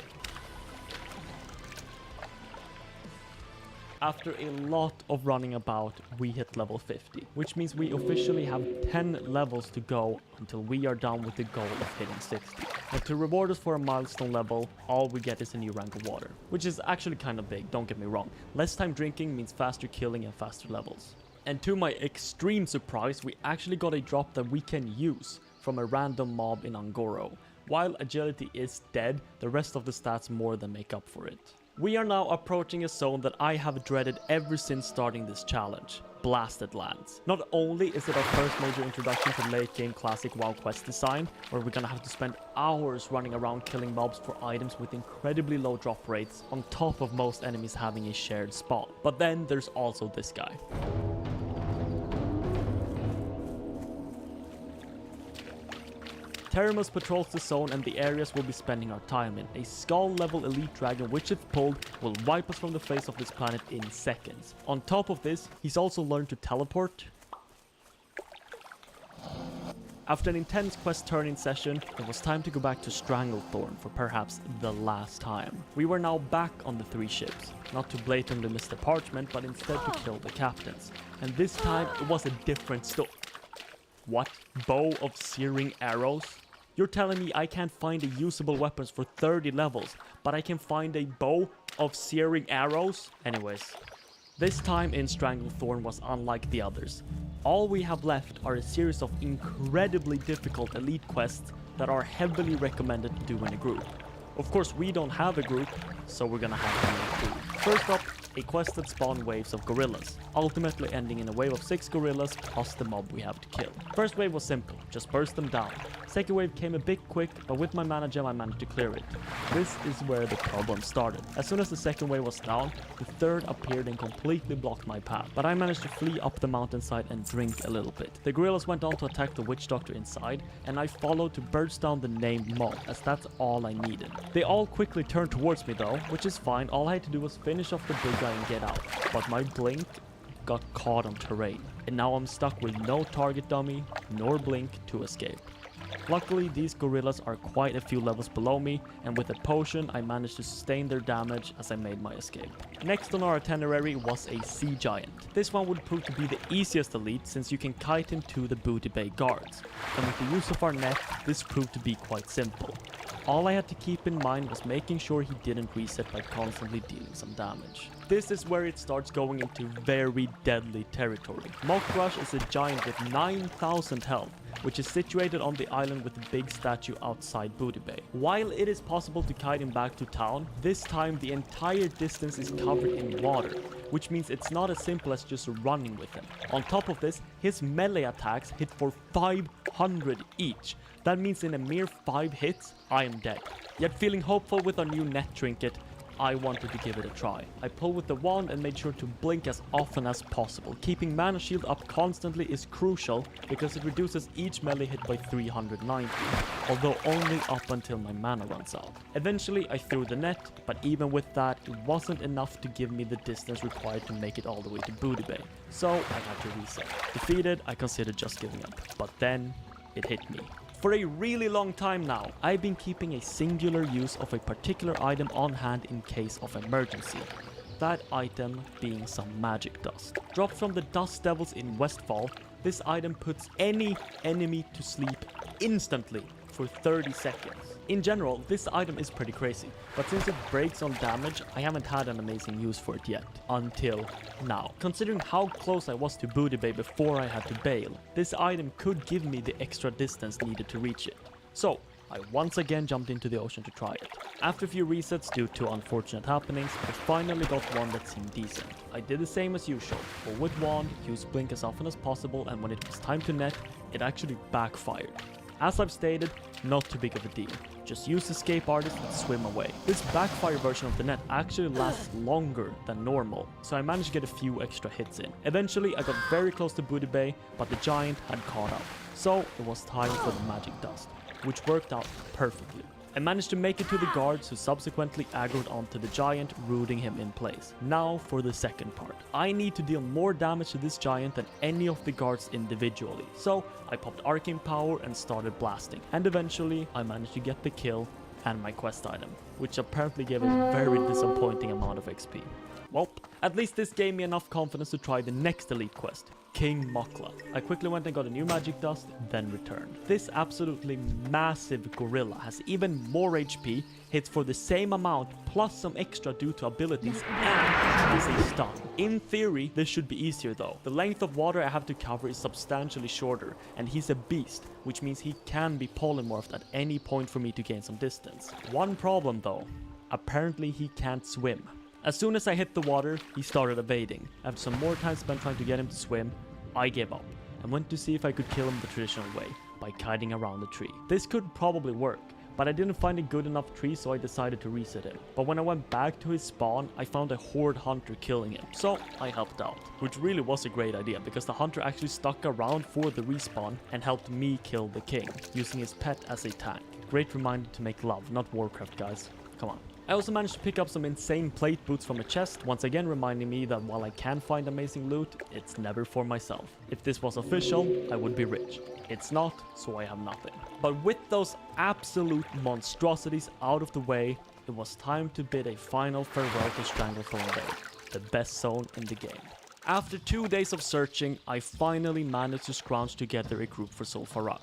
After a lot of running about, we hit level 50, which means we officially have 10 levels to go until we are done with the goal of hitting 60. And to reward us for a milestone level, all we get is a new rank of water, which is actually kind of big, don't get me wrong. Less time drinking means faster killing and faster levels. And to my extreme surprise, we actually got a drop that we can use from a random mob in Un'Goro. While agility is dead, the rest of the stats more than make up for it. We are now approaching a zone that I have dreaded ever since starting this challenge, Blasted Lands. Not only is it our first major introduction to late game classic WoW quest design, where we're gonna have to spend hours running around killing mobs for items with incredibly low drop rates, on top of most enemies having a shared spawn. But then there's also this guy. Terramus patrols the zone and the areas we'll be spending our time in. A skull level elite dragon which if pulled will wipe us from the face of this planet in seconds. On top of this, he's also learned to teleport. After an intense quest turn-in session, it was time to go back to Stranglethorn for perhaps the last time. We were now back on the 3 ships, not to blatantly miss the parchment, but instead to kill the captains. And this time it was a different story. What? Bow of Searing Arrows? You're telling me I can't find a usable weapons for 30 levels, but I can find a bow of Searing Arrows? Anyways, this time in Stranglethorn was unlike the others. All we have left are a series of incredibly difficult elite quests that are heavily recommended to do in a group. Of course, we don't have a group, so we're gonna have to make do. First up, a quest that spawned waves of gorillas, ultimately ending in a wave of 6 gorillas plus the mob we have to kill. First wave was simple, just burst them down. Second wave came a bit quick, but with my mana gem I managed to clear it. This is where the problem started. As soon as the second wave was down, the third appeared and completely blocked my path, but I managed to flee up the mountainside and drink a little bit. The gorillas went on to attack the witch doctor inside, and I followed to burst down the named mob, as that's all I needed. They all quickly turned towards me though, which is fine. All I had to do was finish off the big guy and get out, but my blink got caught on terrain, and now I'm stuck with no target dummy nor blink to escape. Luckily, these gorillas are quite a few levels below me, and with a potion I managed to sustain their damage as I made my escape. Next on our itinerary was a sea giant. This one would prove to be the easiest elite since you can kite him to the Booty Bay guards, and with the use of our net this proved to be quite simple. All I had to keep in mind was making sure he didn't reset by constantly dealing some damage. This is where it starts going into very deadly territory. Mokrush is a giant with 9,000 health, which is situated on the island with the big statue outside Booty Bay. While it is possible to kite him back to town, this time the entire distance is covered in water, which means it's not as simple as just running with him. On top of this, his melee attacks hit for 500 each. That means in a mere 5 hits, I am dead. Yet feeling hopeful with our new net trinket, I wanted to give it a try. I pulled with the wand and made sure to blink as often as possible. Keeping mana shield up constantly is crucial because it reduces each melee hit by 390, although only up until my mana runs out. Eventually I threw the net, but even with that it wasn't enough to give me the distance required to make it all the way to Booty Bay, so I had to reset. Defeated, I considered just giving up, but then it hit me. For a really long time now, I've been keeping a singular use of a particular item on hand in case of emergency. That item being some magic dust. Dropped from the Dust Devils in Westfall, this item puts any enemy to sleep instantly for 30 seconds. In general, this item is pretty crazy, but since it breaks on damage, I haven't had an amazing use for it yet, until now. Considering how close I was to Booty Bay before I had to bail, this item could give me the extra distance needed to reach it. So, I once again jumped into the ocean to try it. After a few resets due to unfortunate happenings, I finally got one that seemed decent. I did the same as usual, but with wand, used blink as often as possible, and when it was time to net, it actually backfired. As I've stated, not too big of a deal. Just use escape artist and swim away. This backfire version of the net actually lasts longer than normal, so I managed to get a few extra hits in. Eventually I got very close to Booty Bay, but the giant had caught up. So it was time for the magic dust, which worked out perfectly. I managed to make it to the guards, who subsequently aggroed onto the giant, rooting him in place. Now for the second part. I need to deal more damage to this giant than any of the guards individually, so I popped arcane power and started blasting, and eventually I managed to get the kill and my quest item, which apparently gave a very disappointing amount of XP. Well, at least this gave me enough confidence to try the next elite quest, King Mokla. I quickly went and got a new magic dust, then returned. This absolutely massive gorilla has even more HP, hits for the same amount plus some extra due to abilities, and is a stun. In theory, this should be easier though. The length of water I have to cover is substantially shorter, and he's a beast, which means he can be polymorphed at any point for me to gain some distance. One problem though, apparently he can't swim. As soon as I hit the water, he started evading. After some more time spent trying to get him to swim, I gave up and went to see if I could kill him the traditional way, by kiting around the tree. This could probably work, but I didn't find a good enough tree, so I decided to reset him. But when I went back to his spawn, I found a horde hunter killing him, so I helped out. Which really was a great idea, because the hunter actually stuck around for the respawn and helped me kill the king, using his pet as a tank. Great reminder to make love, not Warcraft, guys. Come on. I also managed to pick up some insane plate boots from a chest, once again reminding me that while I can find amazing loot, it's never for myself. If this was official, I would be rich. It's not, so I have nothing. But with those absolute monstrosities out of the way, it was time to bid a final farewell to Stranglethorn Bay, the best zone in the game. After 2 days of searching, I finally managed to scrounge together a group for Zul'Farrak.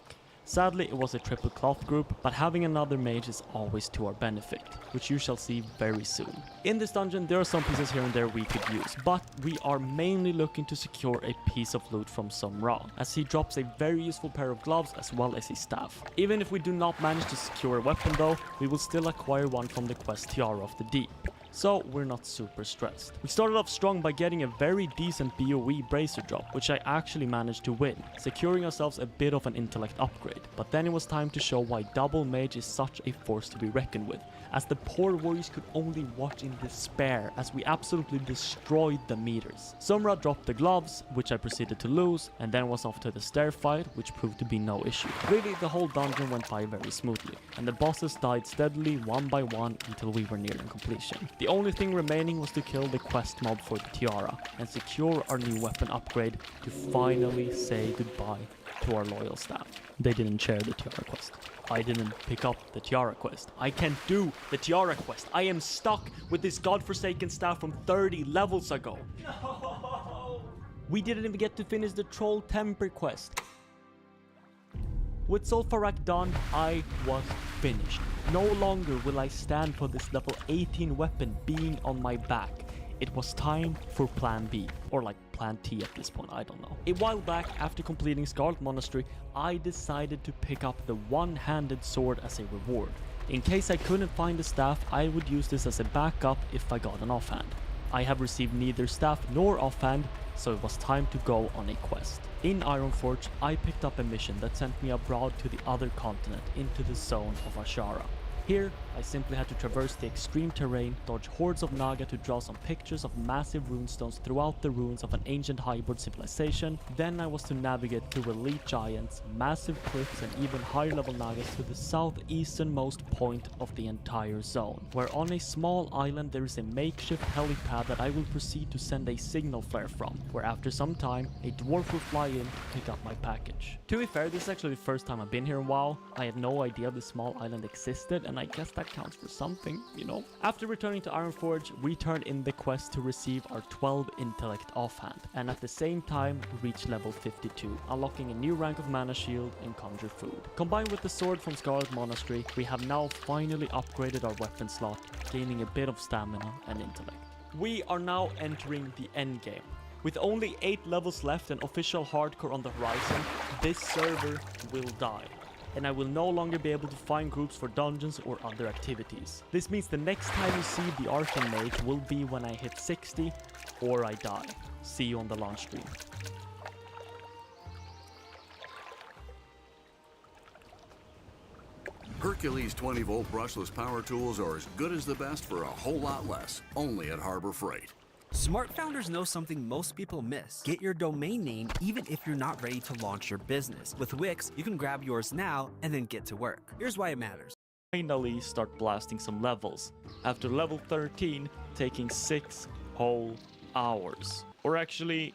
Sadly, it was a triple cloth group, but having another mage is always to our benefit, which you shall see very soon. In this dungeon, there are some pieces here and there we could use, but we are mainly looking to secure a piece of loot from Sun Ra, as he drops a very useful pair of gloves as well as a staff. Even if we do not manage to secure a weapon though, we will still acquire one from the quest Tiara of the Deep. so we're not super stressed. We started off strong by getting a very decent BOE bracer drop, which I actually managed to win, securing ourselves a bit of an intellect upgrade. But then it was time to show why double mage is such a force to be reckoned with, as the poor warriors could only watch in despair as we absolutely destroyed the meters. Sumra dropped the gloves, which I proceeded to lose, and then was off to the stair fight, which proved to be no issue. Really, the whole dungeon went by very smoothly, and the bosses died steadily one by one until we were nearing completion. The only thing remaining was to kill the quest mob for the tiara, and secure our new weapon upgrade to finally say goodbye to our loyal staff. They didn't share the tiara quest. I didn't pick up the tiara quest. I can't do the tiara quest. I am stuck with this godforsaken staff from 30 levels ago. No! We didn't even get to finish the troll temper quest. With Zul'Farrak done, I was finished. No longer will I stand for this level 18 weapon being on my back. It was time for plan B, or like plan T at this point, I don't know. A while back, after completing Scarlet Monastery, I decided to pick up the one-handed sword as a reward. In case I couldn't find the staff, I would use this as a backup if I got an offhand. I have received neither staff nor offhand, so it was time to go on a quest. In Ironforge, I picked up a mission that sent me abroad to the other continent, into the zone of Azshara. Here, I simply had to traverse the extreme terrain, dodge hordes of Naga to draw some pictures of massive runestones throughout the ruins of an ancient hybrid civilization. Then I was to navigate through elite giants, massive cliffs, and even higher level Nagas to the southeasternmost point of the entire zone, where on a small island there is a makeshift helipad that I will proceed to send a signal flare from, where after some time, a dwarf will fly in to pick up my package. To be fair, this is actually the first time I've been here in WoW. I had no idea this small island existed, and I guess that counts for something, you know? After returning to Ironforge, we turned in the quest to receive our 12 intellect offhand, and at the same time reach level 52, unlocking a new rank of mana shield and conjure food. Combined with the sword from Scarlet Monastery, we have now finally upgraded our weapon slot, gaining a bit of stamina and intellect. We are now entering the endgame. With only 8 levels left and official hardcore on the horizon, this server will die, and I will no longer be able to find groups for dungeons or other activities. This means the next time you see the Archon Mage will be when I hit 60 or I die. See you on the launch stream. Hercules 20-volt brushless power tools are as good as the best for a whole lot less, only at Harbor Freight. Smart founders know something most people miss. Get your domain name even if you're not ready to launch your business. With Wix, you can grab yours now and then get to work. Here's why it matters. Finally start blasting some levels. After level 13, taking 6 whole hours. Or actually,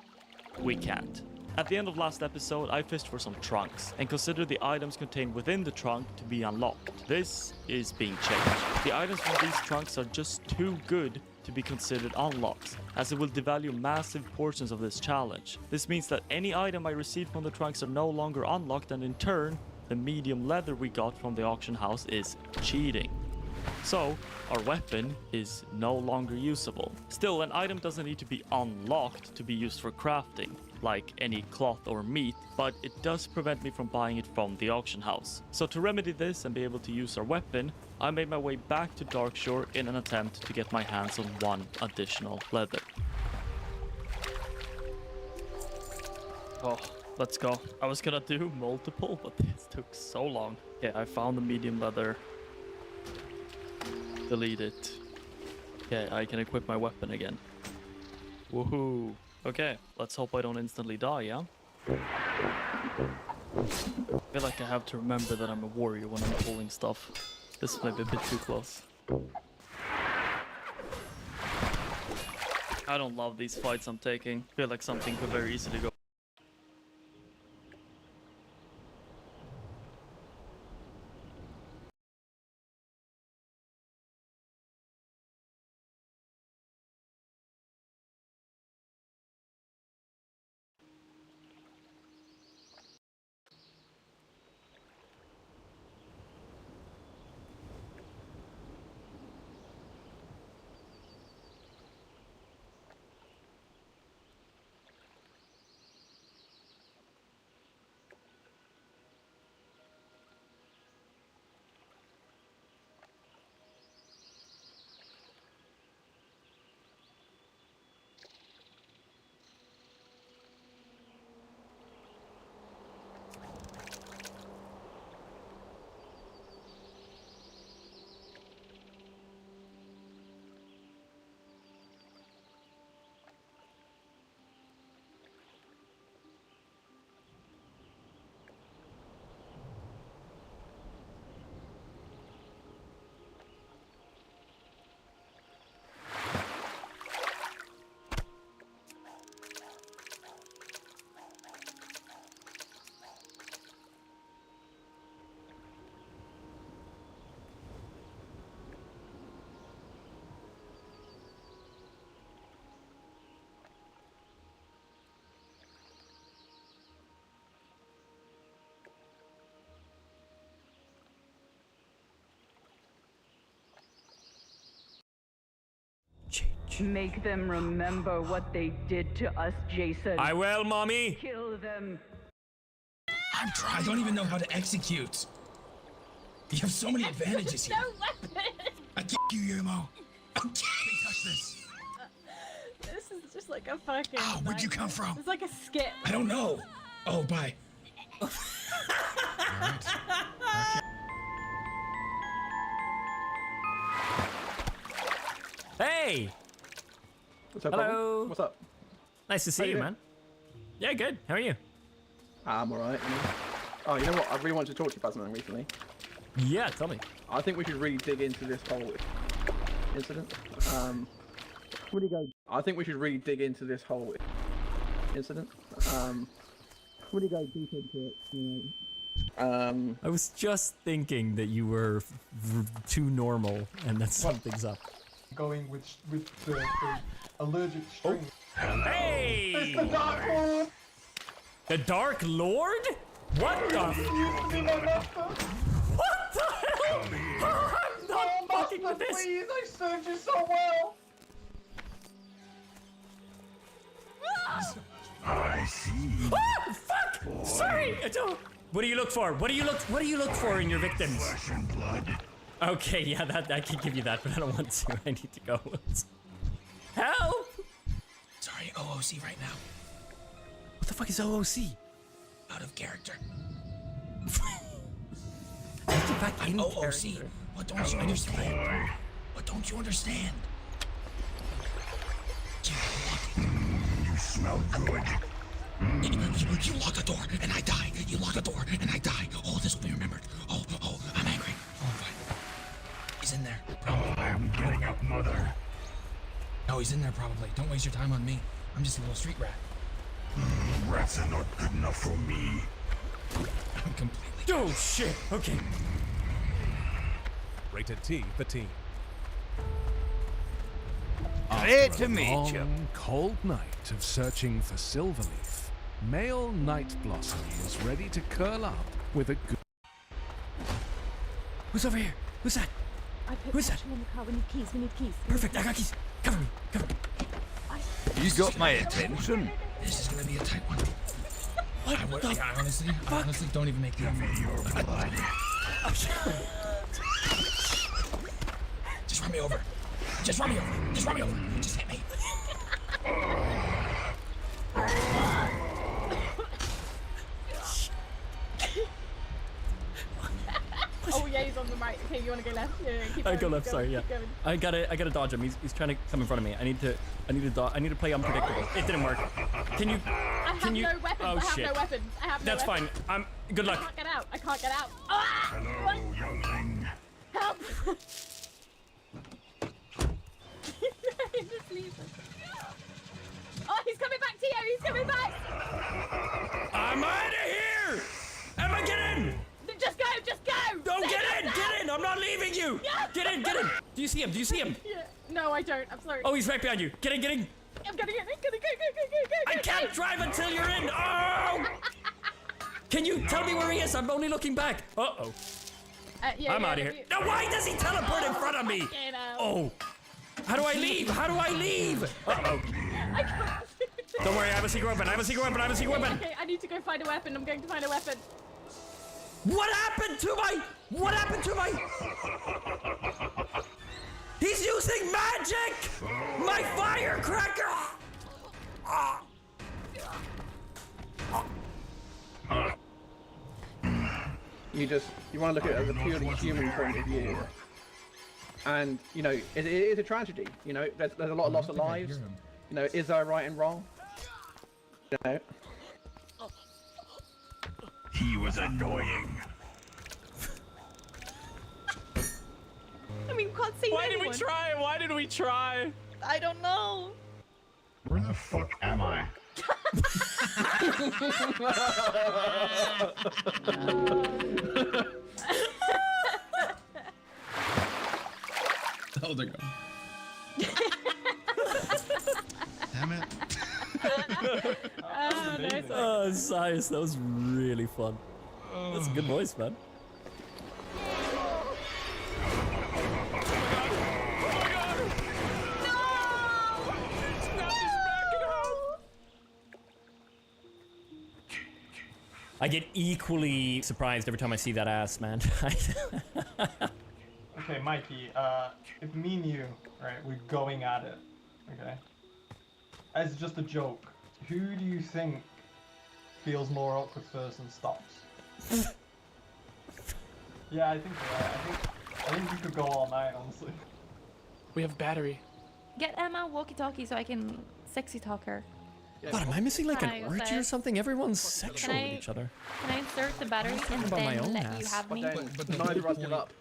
we can't. At the end of last episode, I fished for some trunks and considered the items contained within the trunk to be unlocked. This is being changed. The items from these trunks are just too good to be considered unlocked, as it will devalue massive portions of this challenge. This means that any item I received from the trunks are no longer unlocked, and in turn, the medium leather we got from the auction house is cheating. So, our weapon is no longer usable. Still, an item doesn't need to be unlocked to be used for crafting, like any cloth or meat, but it does prevent me from buying it from the auction house. So to remedy this and be able to use our weapon, I made my way back to Darkshore in an attempt to get my hands on 1 additional leather. Oh, let's go. I was gonna do multiple, but this took so long. Yeah, I found the medium leather. Delete it. Okay, I can equip my weapon again. Woohoo. Okay, let's hope I don't instantly die, yeah? I feel like I have to remember that I'm a warrior when I'm pulling stuff. This might be a bit too close. I don't love these fights I'm taking. I feel like something could very easily go. Make them remember what they did to us, Jason. I will, Mommy. Kill them. I don't even know how to execute. You have so many advantages here. No weapon. I can't you, Yermo. I can't touch this. This is just like a fucking. Oh, where'd you come from? It's like a skit. I don't know. Oh, bye. Hey. What's up, Hello. Robin? What's up? Nice to see you, man. Yeah, good. How are you? I'm alright. Oh, you know what? I really wanted to talk to you about something recently. Yeah, tell me. I think we should really dig into this whole incident. Where do you go? I think we should really dig into this whole incident. Where do you go deep into it? You know? I was just thinking that you were too normal and that something's up. Going with the allergic string. Hey! It's the Dark Lord! The Dark Lord? What the? He used to be my master. What the hell? I'm not fucking with this. Please, I served you so well. I see. Oh, fuck! Sorry, I don't. What do you look for? What do you look for in your victims? Flesh and blood. Okay, yeah, that I can give you that, but I don't want to. I need to go. Help! Sorry, OOC right now. What the fuck is OOC? Out of character. Back I'm OOC. What don't you understand? What don't you understand? You smell good. You lock a door and I die. You lock a door and I die. Oh, this will be remembered. Oh, I'm angry. Oh, fine. He's in there. Probably. I am getting up, Mother. No, he's in there probably. Don't waste your time on me. I'm just a little street rat. Rats are not good enough for me. I'm completely. Oh shit. Okay. Rated T for teen. Great to meet After a you. long, cold night of searching for Silverleaf, male Night Blossom is ready to curl up with a good. Who's over here? Who's that? I put Who's that? petrol in the car. We need keys. We need keys. Perfect. I got keys. Cover me. Cover me. You got my attention. This is gonna be a tight one. I honestly don't even make the effort. Just run me over. Just run me over. Just run me over. Just hit me. Oh yeah, he's on the right. Okay, you wanna go left? Yeah, keep I going, go keep left. going, Sorry. Yeah. keep going. I gotta dodge him. He's trying to come in front of me. I need to play unpredictable. It didn't work. Can you? I have no weapons. Oh I have shit. no weapons. I have no That's weapons. fine. Good luck. I can't get out. I can't get out. Ah! Hello, youngling. Help! Just leave us. Oh, he's coming back, Tio! He's coming back! I'm out of here! Emma, get in! Just go! Just go! Don't Save get in! yourself! Get in! I'm not leaving you! Get in! Get in! Do you see him? Do you see him? Yeah. No, I don't. I'm sorry. Oh, he's right behind you. Get in! Get in! I'm gonna get in. Go. I can't drive until you're in! Oh! Can you tell me where he is? I'm only looking back. Uh-oh. Yeah, I'm out of here. Now, why does he teleport in front of me? Oh. How do I leave? How do I leave? Uh-oh. I can't. Don't worry, I have a secret weapon. I have a secret weapon. I have a secret weapon. Okay, I need to go find a weapon. I'm going to find a weapon. What happened to my... What happened to my... He's using magic! My firecracker! You want to look at it as a purely human point of view. And, you know, it is a tragedy. You know, there's a lot of loss of lives. You know, is there right and wrong? You know. He was annoying. I mean, we can't see Why anyone. did we try? Why did we try? I don't know. Where the fuck am I? Oh, they're gone. Damn it. Oh, nice. Oh, Sias, that was really fun. That's a good voice, man. I get equally surprised every time I see that ass, man. Okay, Mikey, if me and you, right, we're going at it, okay? As just a joke, who do you think feels more awkward first and stops? Yeah, I think you're right. I think you could go all night, honestly. We have battery. Get Emma walkie-talkie so I can sexy talk her. God, am I missing like Hi, an orgy or Seth. something? Everyone's sexual with each other. Can I insert the battery and about my then own let you ass. have me? But neither of us give up.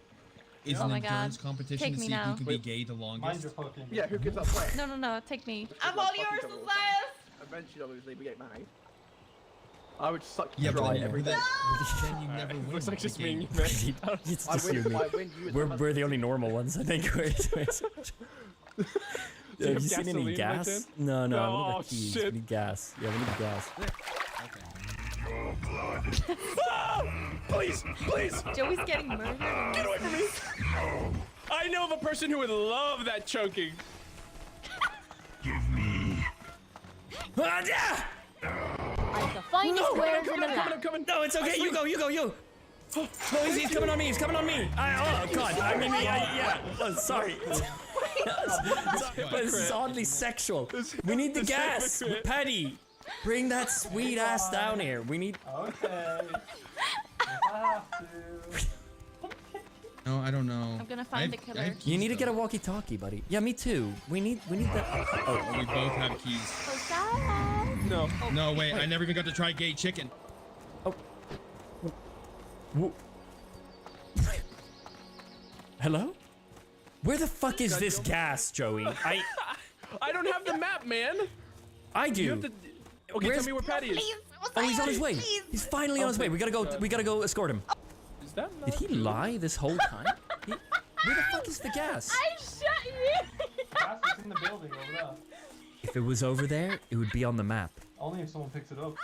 Is Oh an my endurance God. competition Take to me see now. who can be gay the longest. Yeah, who gives up first? No, take me. I'm all yours, Elias! Eventually, obviously, we get married. I would suck Yeah, dry but every day. then you never win. Looks like just me and you, It's just you and me. We're the only normal ones, I think. Do you Have have you seen any gasoline, gas? Linton? No, we Oh, need keys. shit. We need gas. Yeah, we need gas. Please, please. Joey's getting murdered. Get away from me. No. I know of a person who would love that choking. Ah, yeah! I'm the finest squares in the map. No, it's okay. You go. No, he's coming on me. He's coming on me. Oh God. I mean, yeah. Oh, sorry. This is oddly sexual. We need the gas, Patty. Bring that sweet ass down here. We need. Okay. No, I don't know. I'm gonna find the killer. You need to get a walkie-talkie, buddy. Yeah, me too. We need that. Oh, we both have keys. No. No, wait. I never even got to try gay chicken. Hello? Where the fuck is this gas, Joey? I don't have the map, man. I do. You have to... Okay, tell me where Patty is. Oh, he's on his way. He's finally on his way. We gotta go escort him. Is that Did he lie this whole time? Where the fuck is the gas? I shut you! Gas is in the building over there. If it was over there, it would be on the map. Only if someone picks it up.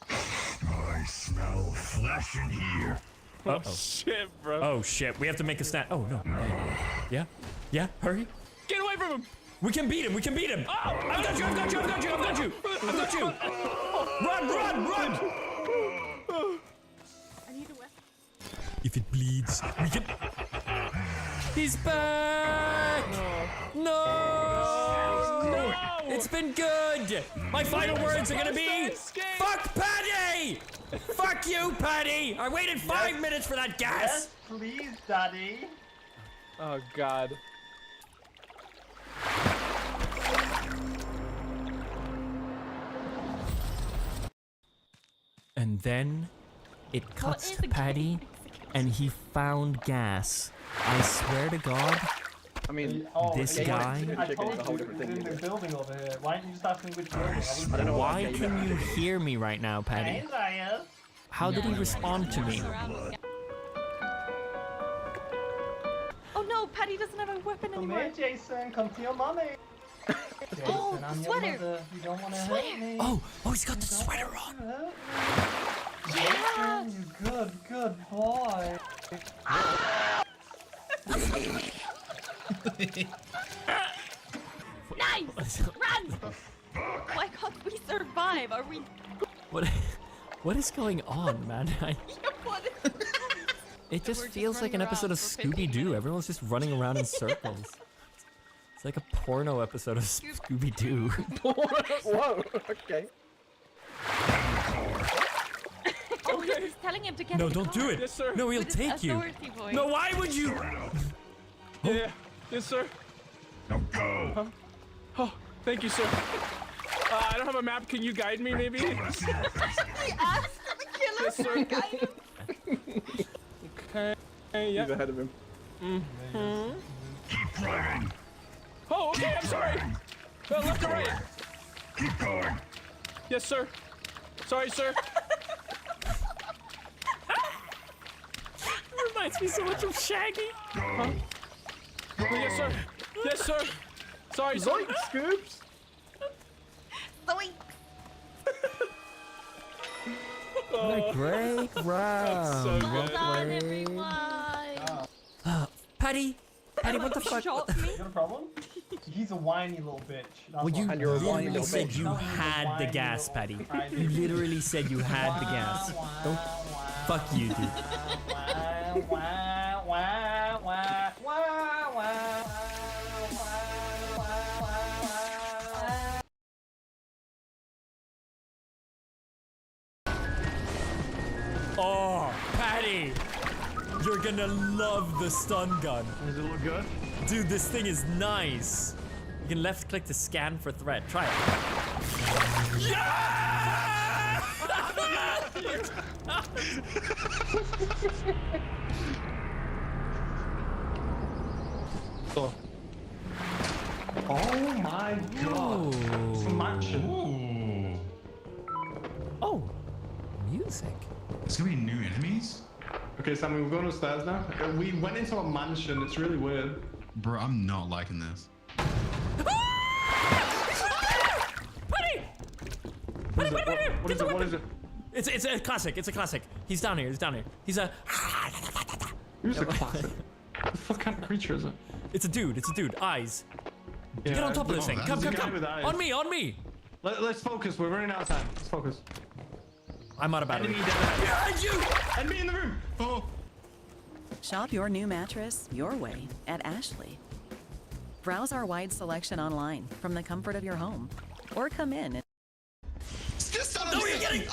I smell flesh in here. Uh-oh. Shit, bro. Oh shit, we have to make a snap. Oh no. Yeah, hurry. Get away from him. We can beat him. Oh, I've got you. Run. I need a weapon. If it bleeds, we can. He's back! No! It's been good! My final words are gonna be fuck Patty! Fuck you, Patty! I waited 5 minutes for that gas! Yes, please, Daddy. Oh, God. And then it cuts to Patty, and he found gas. I swear to God, I mean, this guy. I told you it's in the building over here. Why didn't you just ask me which building? I don't know Why can you hear me right now, Patty? How did he respond to me? Oh no, Patty doesn't have a weapon Come anymore. here, Jason. Come to your mommy. Jason, Oh, I'm your sweater. mother. You don't want to Sweater. hurt me. Oh, he's got the sweater on. Yeah. Jason, you good boy. Nice! Run! Why can't we survive? Are we... What is going on, man? It just feels like an episode of Scooby-Doo. Everyone's just running around in circles. It's like a porno episode of Scooby-Doo. Whoa, okay. Oh, he's telling him to get No, in the don't car. do it. Yes, sir. No, he'll With his take you. authority voice. No, why would you? Yeah. Yes, sir. Now go. Huh? Oh, thank you, sir. I don't have a map. Can you guide me, maybe? He asked the killer Yes, sir. to guide him. Okay. Yeah. He's ahead of him. Mm-hmm. Keep driving. Oh, okay. I'm sorry. Left or right? Keep going. Yes, sir. Sorry, sir. Reminds me so much of Shaggy. Huh? Yes, sir. Yes, sir. Sorry, sir. Zoink, Scoops. Zoink. What a great round. so Well good. done, everyone. Patty, what the fuck? Shot me. You got a problem? He's a whiny little bitch. That's Well, you what- literally said you had the gas, Patty. You literally said you had the gas. Don't. Fuck you, dude. Oh, Patty! You're gonna love the stun gun. Does it look good? Dude, this thing is nice. You can left click to scan for threat. Try it. Yeah! Oh my god. It's a mansion. Oh, music. There's gonna be new enemies? Okay, Sammy, we're going upstairs now. We went into a mansion. It's really weird. Bro, I'm not liking this. What is it? It's a classic. It's a classic. He's down here. He's down here. He's a. Who's a classic? What the fuck kind of creature is it? It's a dude. It's a dude. Eyes. Yeah, Get on top of this thing. Come, come, come. On me. On me. Let's focus. We're running out of time. Let's focus. I'm out of battery. Enemy dead. Behind you! Enemy in the room. Oh. Shop your new mattress your way at Ashley. Browse our wide selection online from the comfort of your home, or come in and. No, you're getting it.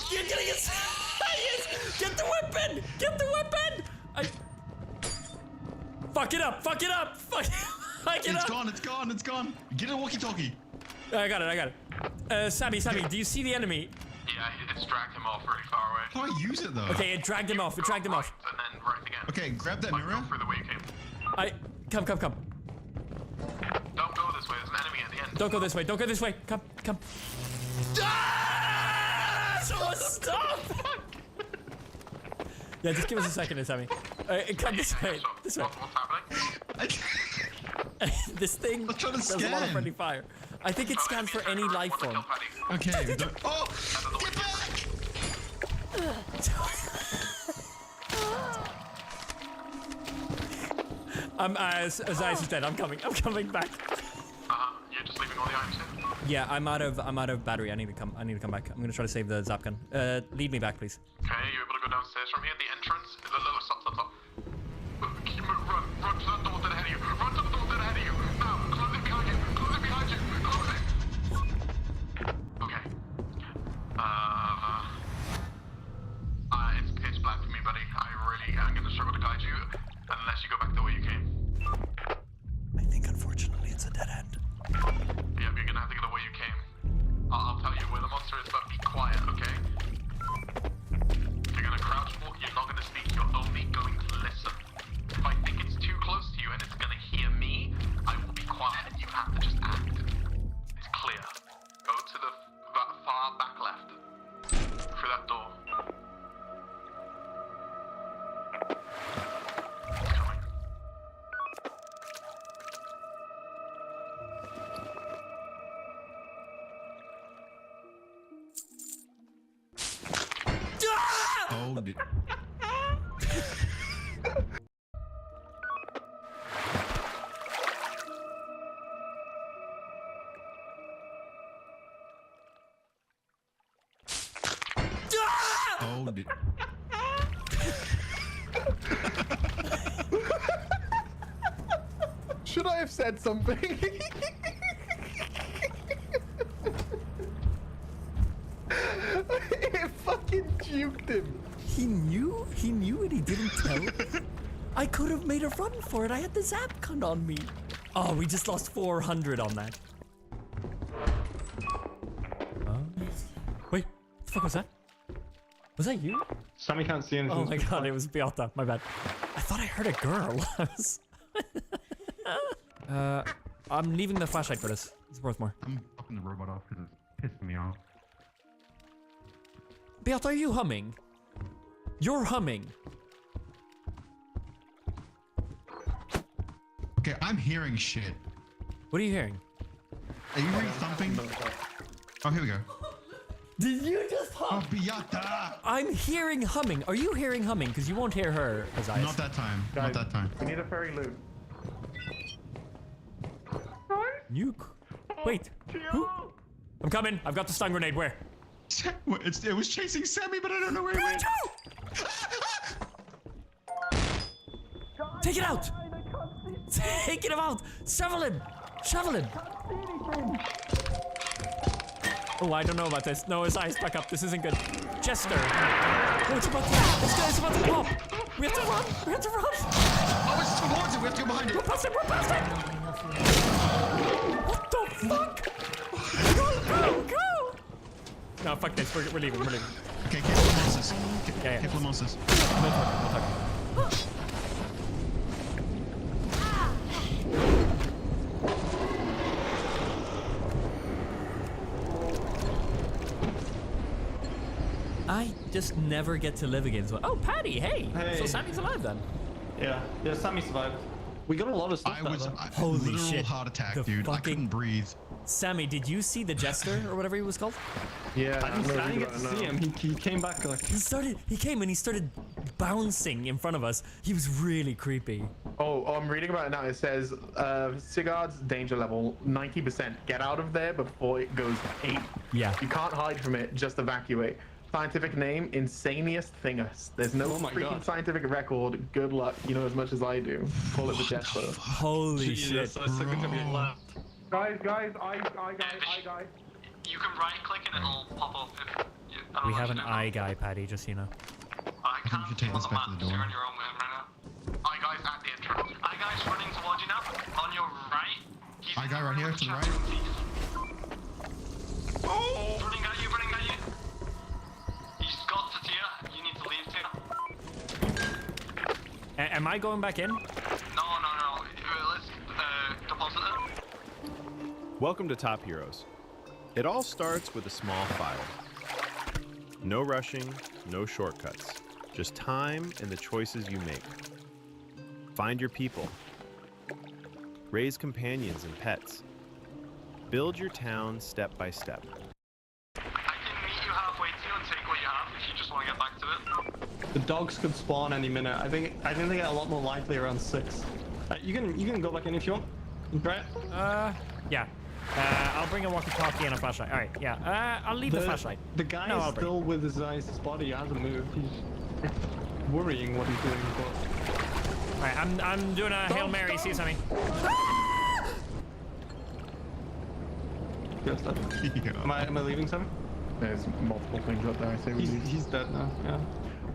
Get the weapon. Get the weapon. Fuck it up. Fuck it up. Fuck it up. It's gone. It's gone. It's gone. Get a walkie-talkie. I got it. I got it. Sammy, do you see the enemy? Yeah, it's dragged him off really far away. How do I use it though? Okay, it dragged him off. It dragged him off. And then right again. Okay, grab that mirror. Go through the way you came. Come. Don't go this way. There's an enemy at the end. Don't go this way. Don't go this way. Come. So stop! Yeah, just give us a second, Sammy. Come this way. This way. What's happening? This thing does a lot of friendly fire. I think it scans for any life form. Okay. Oh! Get back! Zeiss is dead. I'm coming back. You're just leaving all the items here? Yeah, I'm out of battery. I need to come back. I'm gonna try to save the zap gun. Lead me back, please. Okay, you able to go downstairs from here? The entrance? Stop. Run to the door that ahead of you. Run to the door that ahead of you. Now, close it behind you. Close it behind you. Close it. Okay. It's pitch black for me, buddy. I really am gonna struggle to guide you unless you go back the way you came. I think unfortunately it's a dead end. Yeah, but you're gonna have to go the way you came. I'll tell you where the monster is, but be quiet, okay? If you're gonna crouch walk, you're not gonna speak, you're only going to listen. If I think it's too close to you and it's gonna hear me, I will be quiet and you have to just act. It's clear. Go to the far back left. Through that door. It's coming. Oh, dude. Oh, dude. Should I have said something? It fucking juked him. He knew? He knew and he didn't tell? I could have made a run for it. I had the zap gun on me. Oh, we just lost 400 on that. Wait, what the fuck was that? Was that you? Sammy can't see anything. Oh my god, it was Beata. My bad. I thought I heard a girl. I'm leaving the flashlight for this. It's worth more. I'm fucking the robot off because it's pissing me off. Beata, are you humming? You're humming. Okay, I'm hearing shit. What are you hearing? Are you hearing thumping? Oh, here we go. Did you just hum? Oh, Beata! I'm hearing humming. Are you hearing humming? Because you won't hear her, Azais. Not that time. Not that time. We need a fairy loot. Nuke? Wait, who? I'm coming. I've got the stun grenade. Where? It was chasing Sammy, but I don't know where he went. Take it out! Take it out! Shovel him! Shovel him! Oh, I don't know about this. No, his eyes back up. This isn't good. Jester. Oh, it's about to pop. We have to run. We have to run. Oh, it's towards it. We have to go behind it. We're past it. We're past it. What the fuck? Go, go, go! No, fuck this. We're leaving. We're leaving. Okay, careful of monsters. Yeah. Careful of monsters. No talk. I just never get to live again. So, oh, Paddy, hey. So Sammy's alive then. Yeah, Sammy survived. We got a lot of stuff. Holy literal shit. heart attack, The dude. I fucking- couldn't breathe. Sammy, did you see the Jester or whatever he was called? Yeah, I didn't get to see him. He came back like... He came and he started bouncing in front of us. He was really creepy. Oh, I'm reading about it now. It says, Sigurd's danger level, 90%. Get out of there before it goes 8. Yeah. You can't hide from it, just evacuate. Scientific name, Insaniest Thingus. There's no freaking scientific record. Good luck. You know as much as I do. Call it the Jester. Holy shit. Guys, guys. You can right click and it'll pop up. We have an eye guy, Paddy, just so you know. I think we should take this back to the door. You're on your own with him right now. Eye guy's at the entrance. Eye guy's running towards you now. On your right. Eye guy right here to the right. Oh! Running at you, running at you. He's got to Tia. You need to leave Tia. Am I going back in? No. Let's deposit it. Welcome to Top Heroes. It all starts with a small fire. No rushing, no shortcuts. Just time and the choices you make. Find your people. Raise companions and pets. Build your town step by step. I can meet you halfway too and take what you have if you just want to get back to it. The dogs could spawn any minute. I think they get a lot more likely around 6. You can go back in if you want. Right? Yeah. I'll bring a walkie-talkie and a flashlight. All right, yeah. I'll leave the flashlight. The guy is still with his eyes. His body hasn't moved. He's worrying what he's doing. All right, I'm doing a Hail Mary. See you, Sammy. Yes, am I leaving Sammy? There's multiple things up there. I say he's dead now. Yeah.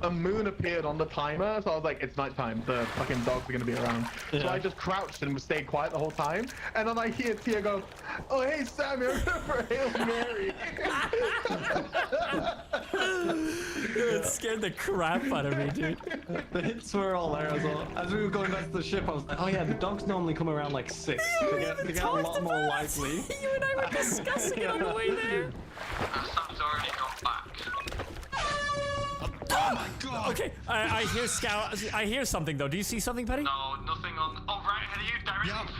A moon appeared on the timer, so I was like, it's nighttime. The fucking dogs are gonna be around. So Yeah. I just crouched and stayed quiet the whole time. And then I hear Tia go, "Oh hey Sam, you're for Hail Mary." It scared the crap out of me, dude. The hits were all there as well. As we were going back to the ship, I was like, oh yeah, the dogs normally come around like 6. They get a lot more likely. You and I were discussing it on the way there. Sam's already gone back. Oh my god! Okay, I hear Scout. I hear something though. Do you see something, Paddy? No, nothing on. Oh right, ahead of you, directly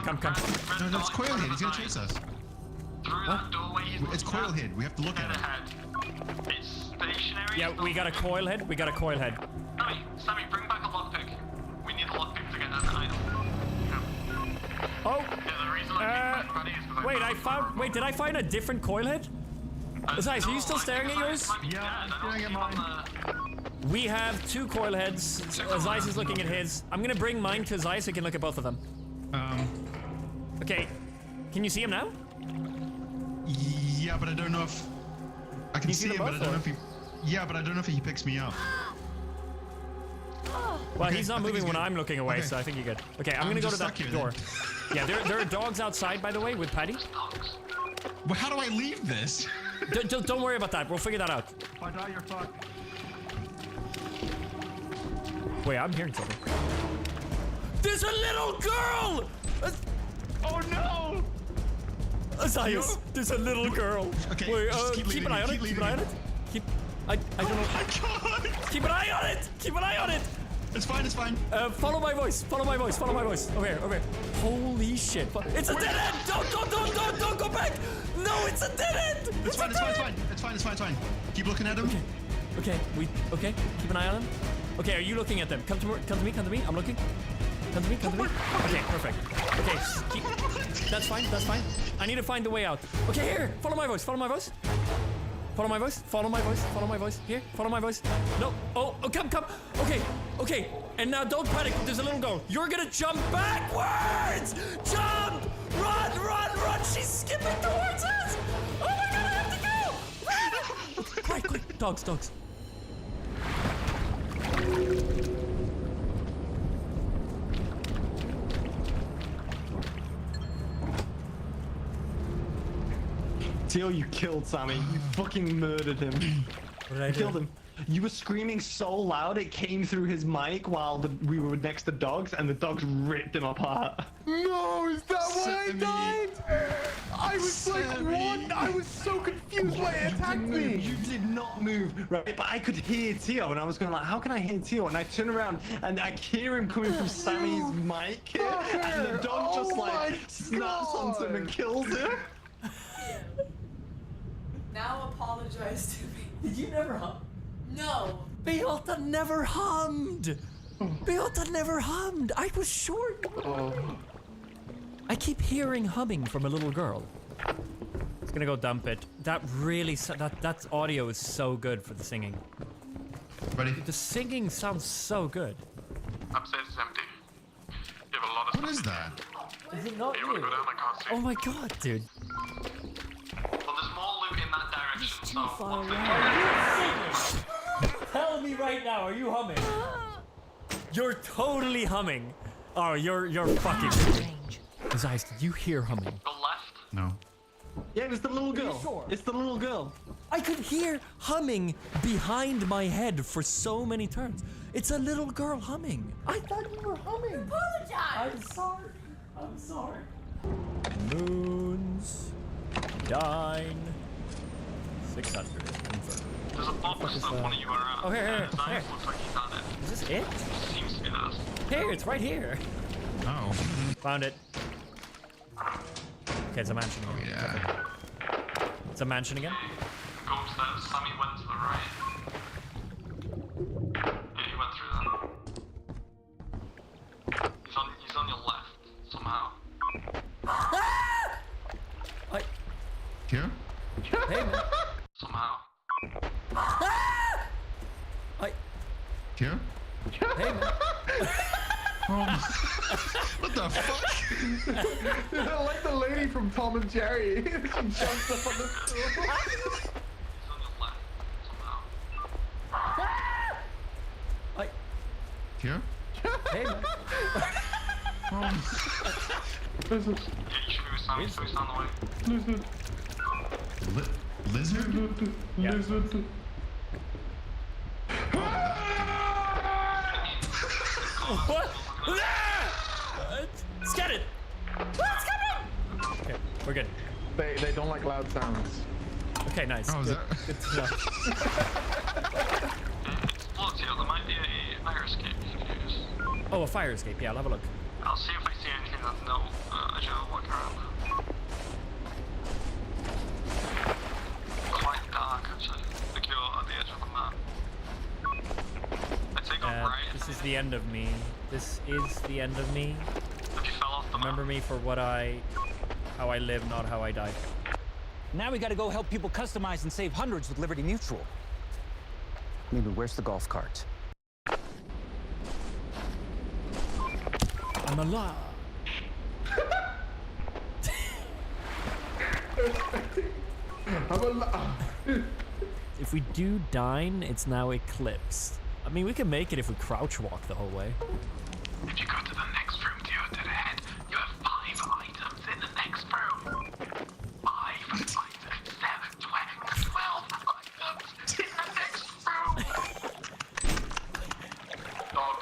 from. Come. No, that's Coilhead. He's gonna chase us. Through that doorway. It's Coilhead. We have to look at it. It's stationary. Yeah, we got a coil head. Sammy, bring back a lockpick. We need a lockpick to get an item. Oh. Yeah, the reason I picked is because Wait, Wait, did I find a different coil head? Zeiss, are you still staring at yours? Yeah, I'm staring at mine. We have 2 coil heads. Zeiss is looking at his. I'm gonna bring mine to Zeiss so he can look at both of them. Okay. Can you see him now? Yeah, but I don't know if I can see him, but I don't know if he. Yeah, but I don't know if he picks me up. Well, he's not moving when I'm looking away, so I think you're good. Okay, I'm gonna go to that door. Yeah, there are dogs outside, by the way, with Paddy. But how do I leave this? Don't worry about that. We'll figure that out. If I die, you're fucked. Wait, I'm hearing something. There's a little girl! Oh no! Zeiss, there's a little girl. Okay, wait, keep an eye on it. Keep an eye on it. I don't know. Keep an eye on it. Keep an eye on it. It's fine. It's fine. Follow my voice. Follow my voice. Follow my voice. Over here. Holy shit! It's a dead end. Don't go back. No, it's a dead end. It's fine. Keep looking at him. Okay. Keep an eye on him. Okay, are you looking at them? Come to me. I'm looking. Come to me, come to me. Okay, perfect. Okay, that's fine, that's fine. I need to find the way out. Okay, here, follow my voice, follow my voice. Follow my voice, follow my voice, follow my voice. Here, follow my voice. No, oh, come. Okay, okay. And now don't panic, there's a little girl. You're gonna jump backwards! Jump! Run! She's skipping towards us! Oh my god, I have to go! Run! Quick, dogs. Teal, you killed Sammy. You fucking murdered him. What did I do? Killed him. You were screaming so loud it came through his mic while we were next to dogs, and the dogs ripped him apart. No, is that why I died? I was like, what? I was so confused why it attacked me. You did not move, right? But I could hear Teal, and I was going like, how can I hear Teal? And I turn around, and I hear him coming from Sammy's mic, and the dog just like snaps onto him and kills him. Now apologize to me. Did you never hum? No. Beota never hummed. Beota never hummed. I was sure. I keep hearing humming from a little girl. It's gonna go dump it. That really, that audio is so good for the singing. Ready? The singing sounds so good. Upstairs is empty. You have a lot of What is that? Is it not you? Wanna go down? I can't see. Oh my god, dude. Well, there's more loot in that direction, so Are you singing? Tell me right now, are you humming? You're totally humming. Oh, you're fucking humming. Zeiss, did you hear humming? Go left. No. Yeah, it was the little girl. Sure? It's the little girl. I could hear humming behind my head for so many turns. It's a little girl humming. I thought you were humming. Apologize. I'm sorry. Moons. Dine. 600. Confirmed. There's a box of one of you around. Oh, here. Looks like he's done it. Is this it? Seems to be that. Here, it's right here. Oh. Found it. Okay, it's a mansion again. Yeah. It's a mansion again? Go upstairs. Sammy went to the right. Yeah, he went through that. He's on your left, somehow. Here? Hey, man. Somehow. Here? Hey, man. What the fuck? Dude, I like the lady from Tom and Jerry. She jumps up on the stool. He's on your left, somehow. Here? Hey, man. Yeah, you should be with Sammy, so he's on the way. Lizard? Lizard. What? Let's get it. Let's get it. Okay, we're good. They don't like loud sounds. Okay, nice. Oh, is good. that? Good to know. Look, there might be a fire escape you can use. Oh, a fire escape. Yeah, I'll have a look. I'll see if I see anything that no, as you'll walk around. Quite dark, actually. Like you're at the edge of the map. I'd say go right. This is the end of me. This is the end of me. If you fell off the Remember me for how I live, not how I died. Now we gotta go help people customize and save hundreds with Liberty Mutual. Maybe where's the golf cart? I'm alive. If we do dine, it's now eclipsed. I mean, we can make it if we crouch walk the whole way. If you go to the next room to your dead ahead, you have 5 items in the next room. 5 items, 7, 12 items in the next room. Dog.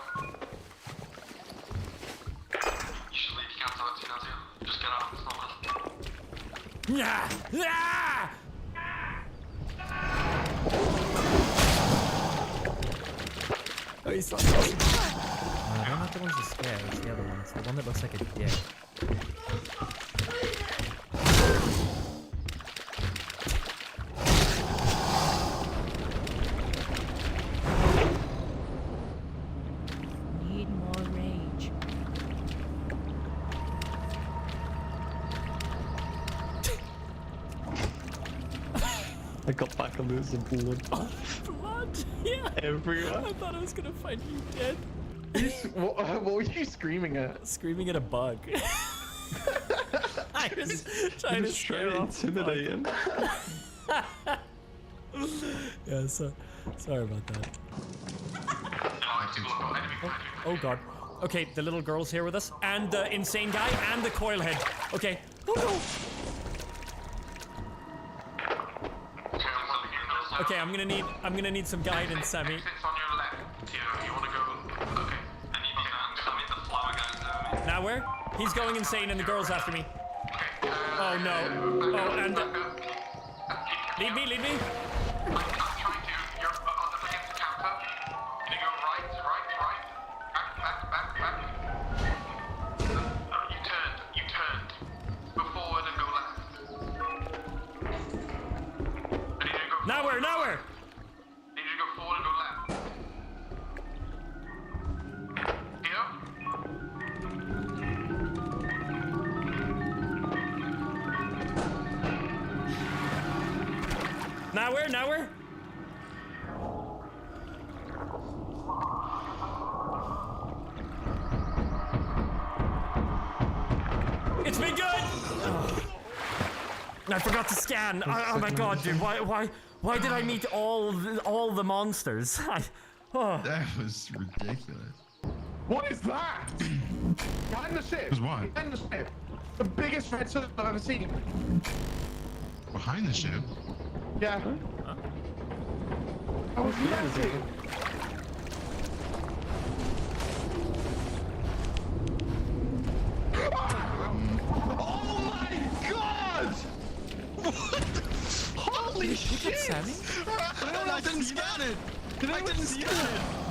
You should leave. You can't talk to you now. Just get out. It's not worth it. Yeah! Yeah! Oh, he's not. No, they're not the ones that scare. It's the other ones. The one that looks like a dick. Need more range. I got back and there's some blood. Blood? Yeah. Everywhere. I thought I was gonna find you dead. What were you screaming at? Screaming at a bug. I was trying to scare off. Intimidating. Yeah, so sorry about that. Oh god. Okay, the little girl's here with us, and the insane guy, and the coil head. Okay. Oh no. Okay, I'm gonna need some guidance, Sammy. Now where? He's going insane and the girl's after me. Oh no. Oh, and lead me, lead me. Nowhere, nowhere! Need you to go forward and go left. Here? Nowhere, nowhere? It's been good! Oh. I forgot to scan. Oh my god, dude. Why did I meet all the monsters? That was ridiculous. What is that? Behind the ship. What? Behind the ship. The biggest red circle I've ever seen. Behind the ship? Yeah. I was massive. Oh my god! Holy shit! Sammy? I didn't scan it! I didn't see it!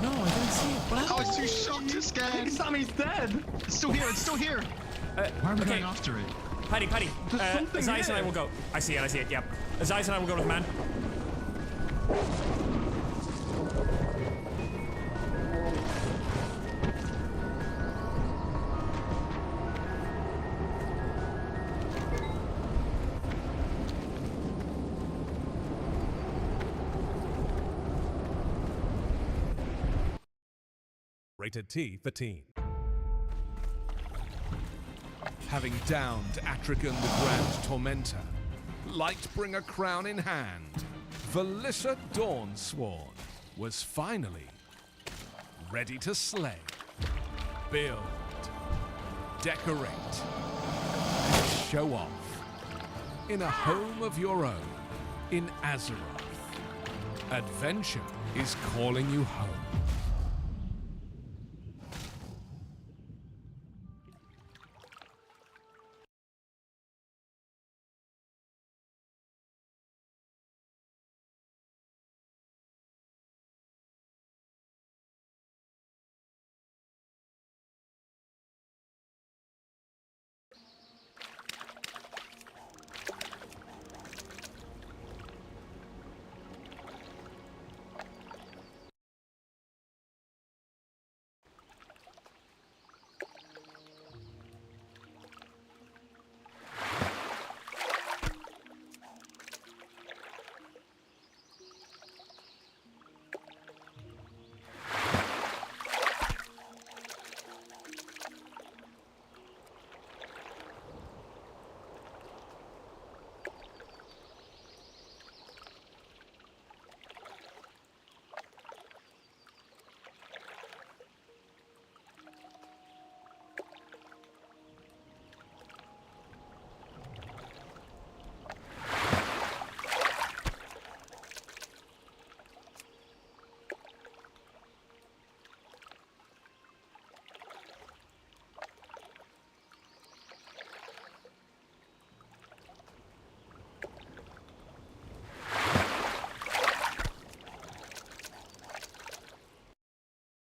No, I didn't see it. I was too shocked to scan. Sammy's dead! It's still here, it's still here! Why are we going after it? Paddy. Zeiss and I will go. I see it, yep. Zeiss and I will go to the man. Rated T for teen. Having downed Atragon the Grand Tormentor, Lightbringer crown in hand, Valissa Dawnsworn was finally ready to slay, build, decorate, and show off in a home of your own in Azeroth. Adventure is calling you home.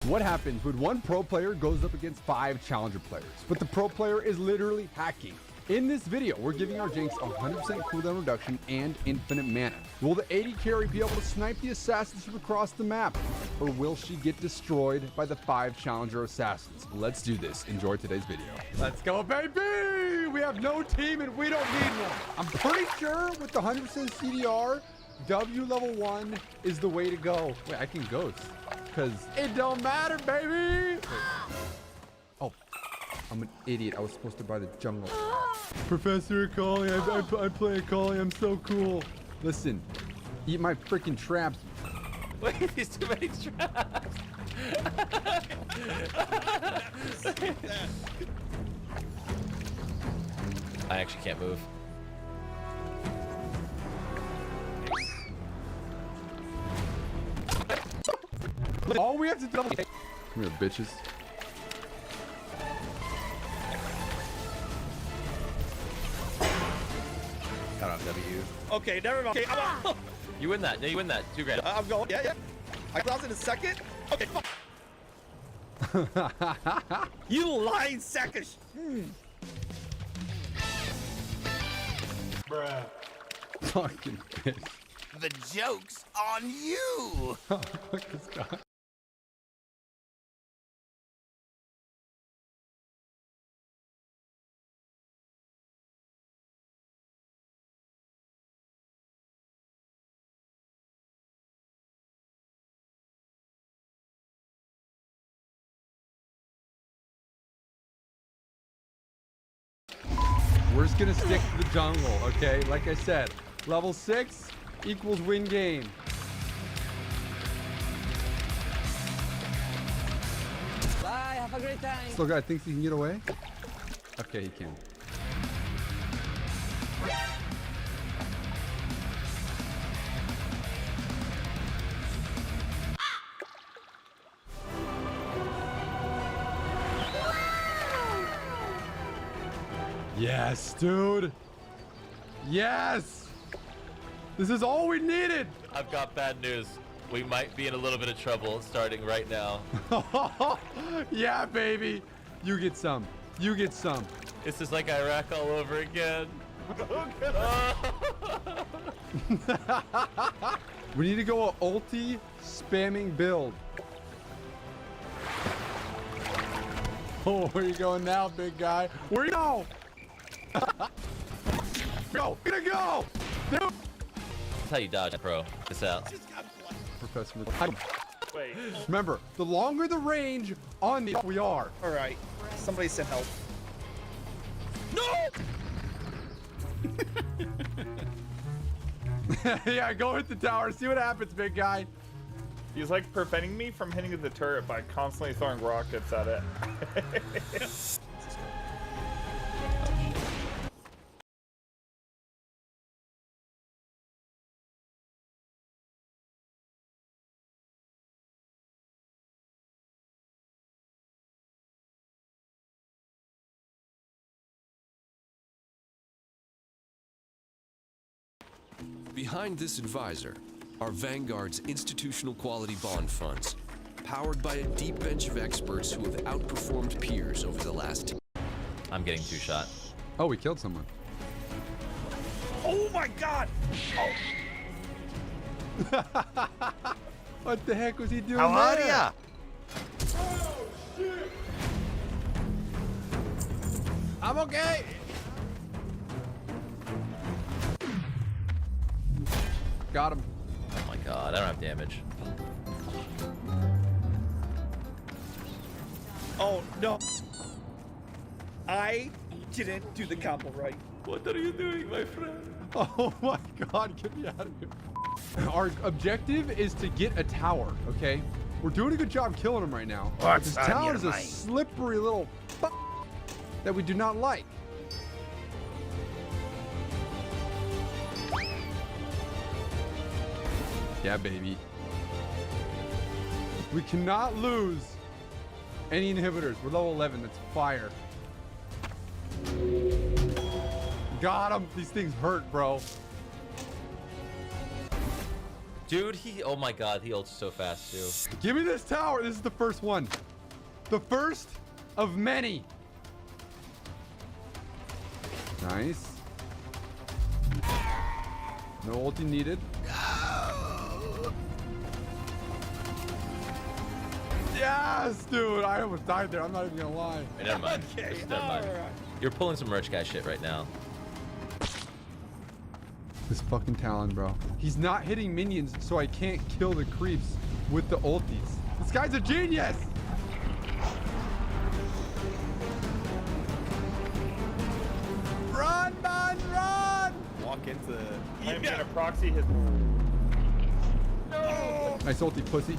What happens when one pro player goes up against 5 challenger players, but the pro player is literally hacking? In this video, we're giving our Jinx 100% cooldown reduction and infinite mana. Will the AD carry be able to snipe the assassins from across the map? Or will she get destroyed by the 5 challenger assassins? Let's do this. Enjoy today's video. Let's go, baby! We have no team and we don't need one. I'm pretty sure with the 100% CDR, W level 1 is the way to go. Wait, I can ghost. Because it don't matter, baby. Wait. Oh, I'm an idiot. I was supposed to buy the jungle. Professor Akali, I play Akali. I'm so cool. Listen, eat my freaking traps. Wait, there's too many traps. I actually can't move. All we have to do. Come here, bitches. Cut off W. Okay, never mind. Okay, I'm out. You win that. Yeah, you win that. 2 grand. I'm going. Yeah. I close in a second. Okay. You lying sack of Bruh. Fucking bitch. The joke's on you. Fuck this guy. We're just gonna stick to the jungle, okay? Like I said, level 6 equals win game. Bye, have a great time. Still guy thinks he can get away? Okay, he can. Yes, dude. Yes. This is all we needed. I've got bad news. We might be in a little bit of trouble starting right now. Yeah, baby. You get some. You get some. This is like Iraq all over again. We need to go a ulti spamming build. Oh, where you going now, big guy? Where you go? Go, gonna go! Dude. That's how you dodge, bro. This out. Professor. Wait. Remember, the longer the range on the we are. All right. Somebody said help. No! Yeah, go hit the tower. See what happens, big guy. He's like preventing me from hitting the turret by constantly throwing rockets at it. Behind this advisor are Vanguard's institutional quality bond funds, powered by a deep bench of experts who have outperformed peers over the last. I'm getting 2 shot. Oh, we killed someone. Oh my god! Oh. What the heck was he doing? How are there? ya? Oh, shit. I'm okay. Got him. Oh my god, I don't have damage. Oh no! I didn't do the combo right. What are you doing, my friend? Oh my god, get me out of here. Our objective is to get a tower, okay? We're doing a good job killing him right now. But this tower is a slippery little that we do not like. Yeah, baby. We cannot lose any inhibitors. We're level 11. That's fire. Got him. These things hurt, bro. Dude, oh my god, he ults so fast too. Give me this tower. This is the first one. The first of many. Nice. No ulti needed. Yes, dude. I almost died there. I'm not even gonna lie. Hey, never mind. Okay, Never mind. all right. You're pulling some rich guy shit right now. This fucking Talon, bro. He's not hitting minions, so I can't kill the creeps with the ultis. This guy's a genius! Run, man, run! Walk into the... I'm gonna proxy his... No! Nice ulti, pussy.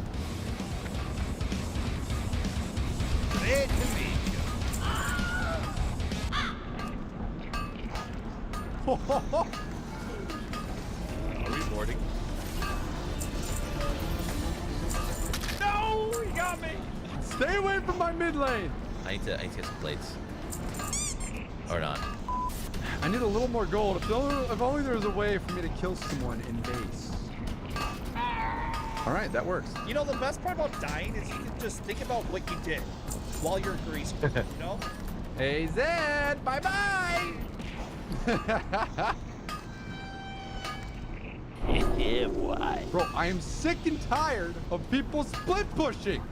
Say it to me. Are we boarding? No! He got me! Stay away from my mid lane! I need to get some plates. Or not. I need a little more gold. If only there was a way for me to kill someone in base. All right, that works. You know, the best part about dying is you can just think about what you did while you're in Greece, you know? Hey, Zed, bye-bye! Yeah, boy. Bro, I am sick and tired of people split pushing.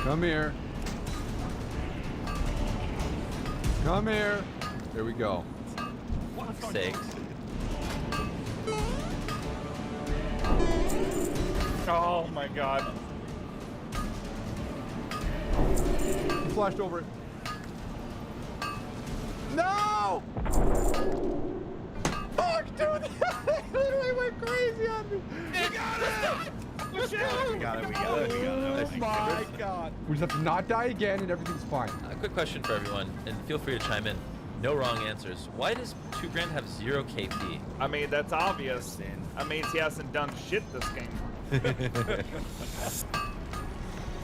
Come here. Come here. There we go. Sakes. Oh my god. He flashed over it. No! Fuck, dude! They literally went crazy on me. You got it! Push it! We got it, we got it, we got it. Oh my god. We just have to not die again and everything's fine. A quick question for everyone, and feel free to chime in. No wrong answers. Why does 2 Grand have 0 KP? I mean, that's obvious. That means he hasn't done shit this game.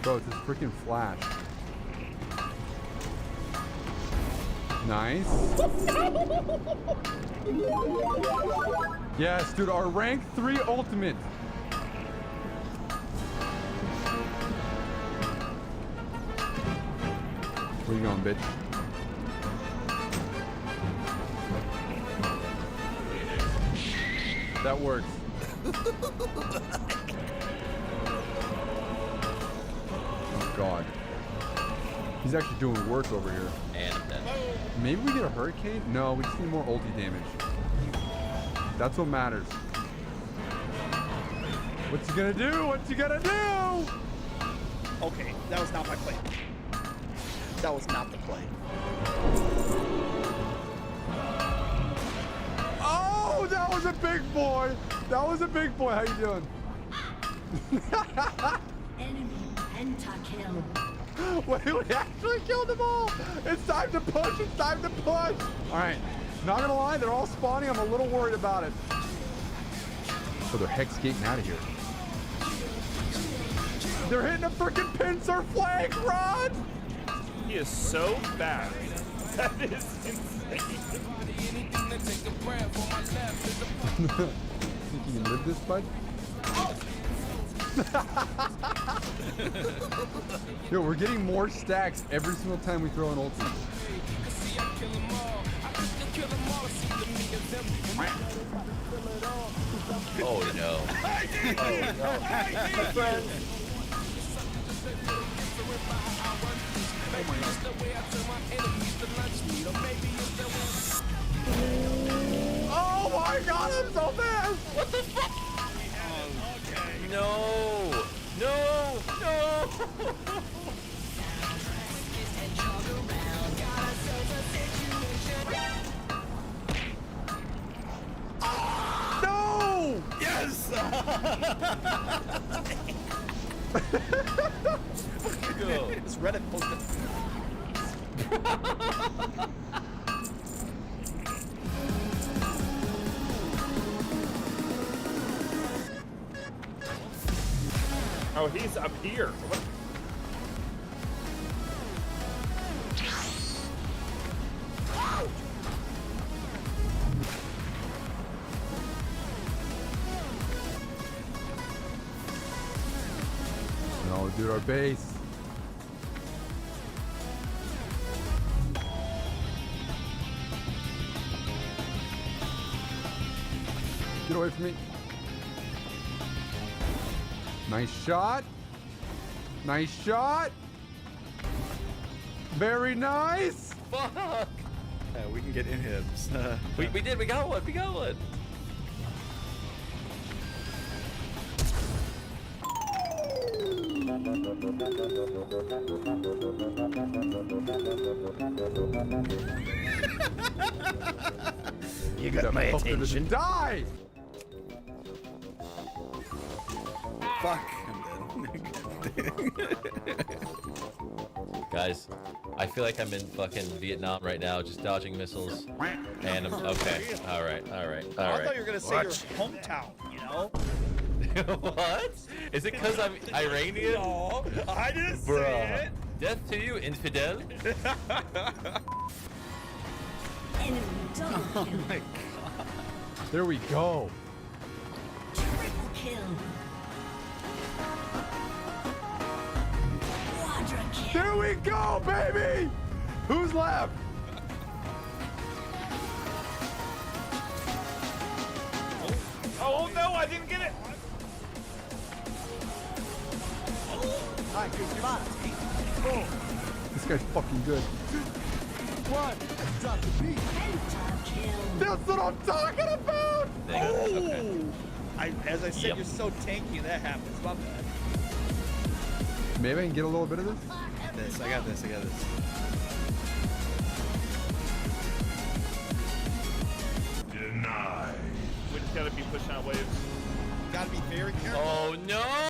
Bro, it's this freaking flash. Nice. Yes, dude, our rank 3 ultimate. Where you going, bitch? That works. Oh, God. He's actually doing work over here. And I'm dead. Maybe we get a hurricane? No, we just need more ulti damage. That's what matters. What's he gonna do? What's he gonna do? Okay, that was not my play. That was not the play. Oh, that was a big boy. That was a big boy. How you doing? Enemy pentakill. Wait, we actually killed them all. It's time to push. It's time to push. All right. Not gonna lie, they're all spawning. I'm a little worried about it. So they're hex gating out of here. They're hitting a freaking pincer flank. Run! He is so fast. That is insane. Think you can live this, bud? Yo, we're getting more stacks every single time we throw an ulti. Oh no. Oh my god, I'm so fast! What the fuck? No! No! No! No! Yes! Go. This Reddit posted. Oh, he's up here. What? No, dude, our base. Get away from me. Nice shot. Nice shot. Very nice. Fuck. Yeah, we can get inhibs. We did. We got one. We got one. You got my attention. Die! Fuck. I'm dead. Guys, I feel like I'm in fucking Vietnam right now, just dodging missiles. And I'm okay. All right. I thought you were gonna say your hometown. You know? What? Is it because I'm Iranian? No, I didn't say Bruh. it. Death to you, infidel. Oh my god. There we go. Triple kill. Quadra kill. There we go, baby! Who's left? Oh no, I didn't get it. This guy's fucking good. What? Drop the beat. That's what I'm talking about! Okay. As I said, you're so tanky that happens. My bad. Maybe I can get a little bit of this? I got this. We just gotta be pushing out waves. Gotta be very careful. Oh no!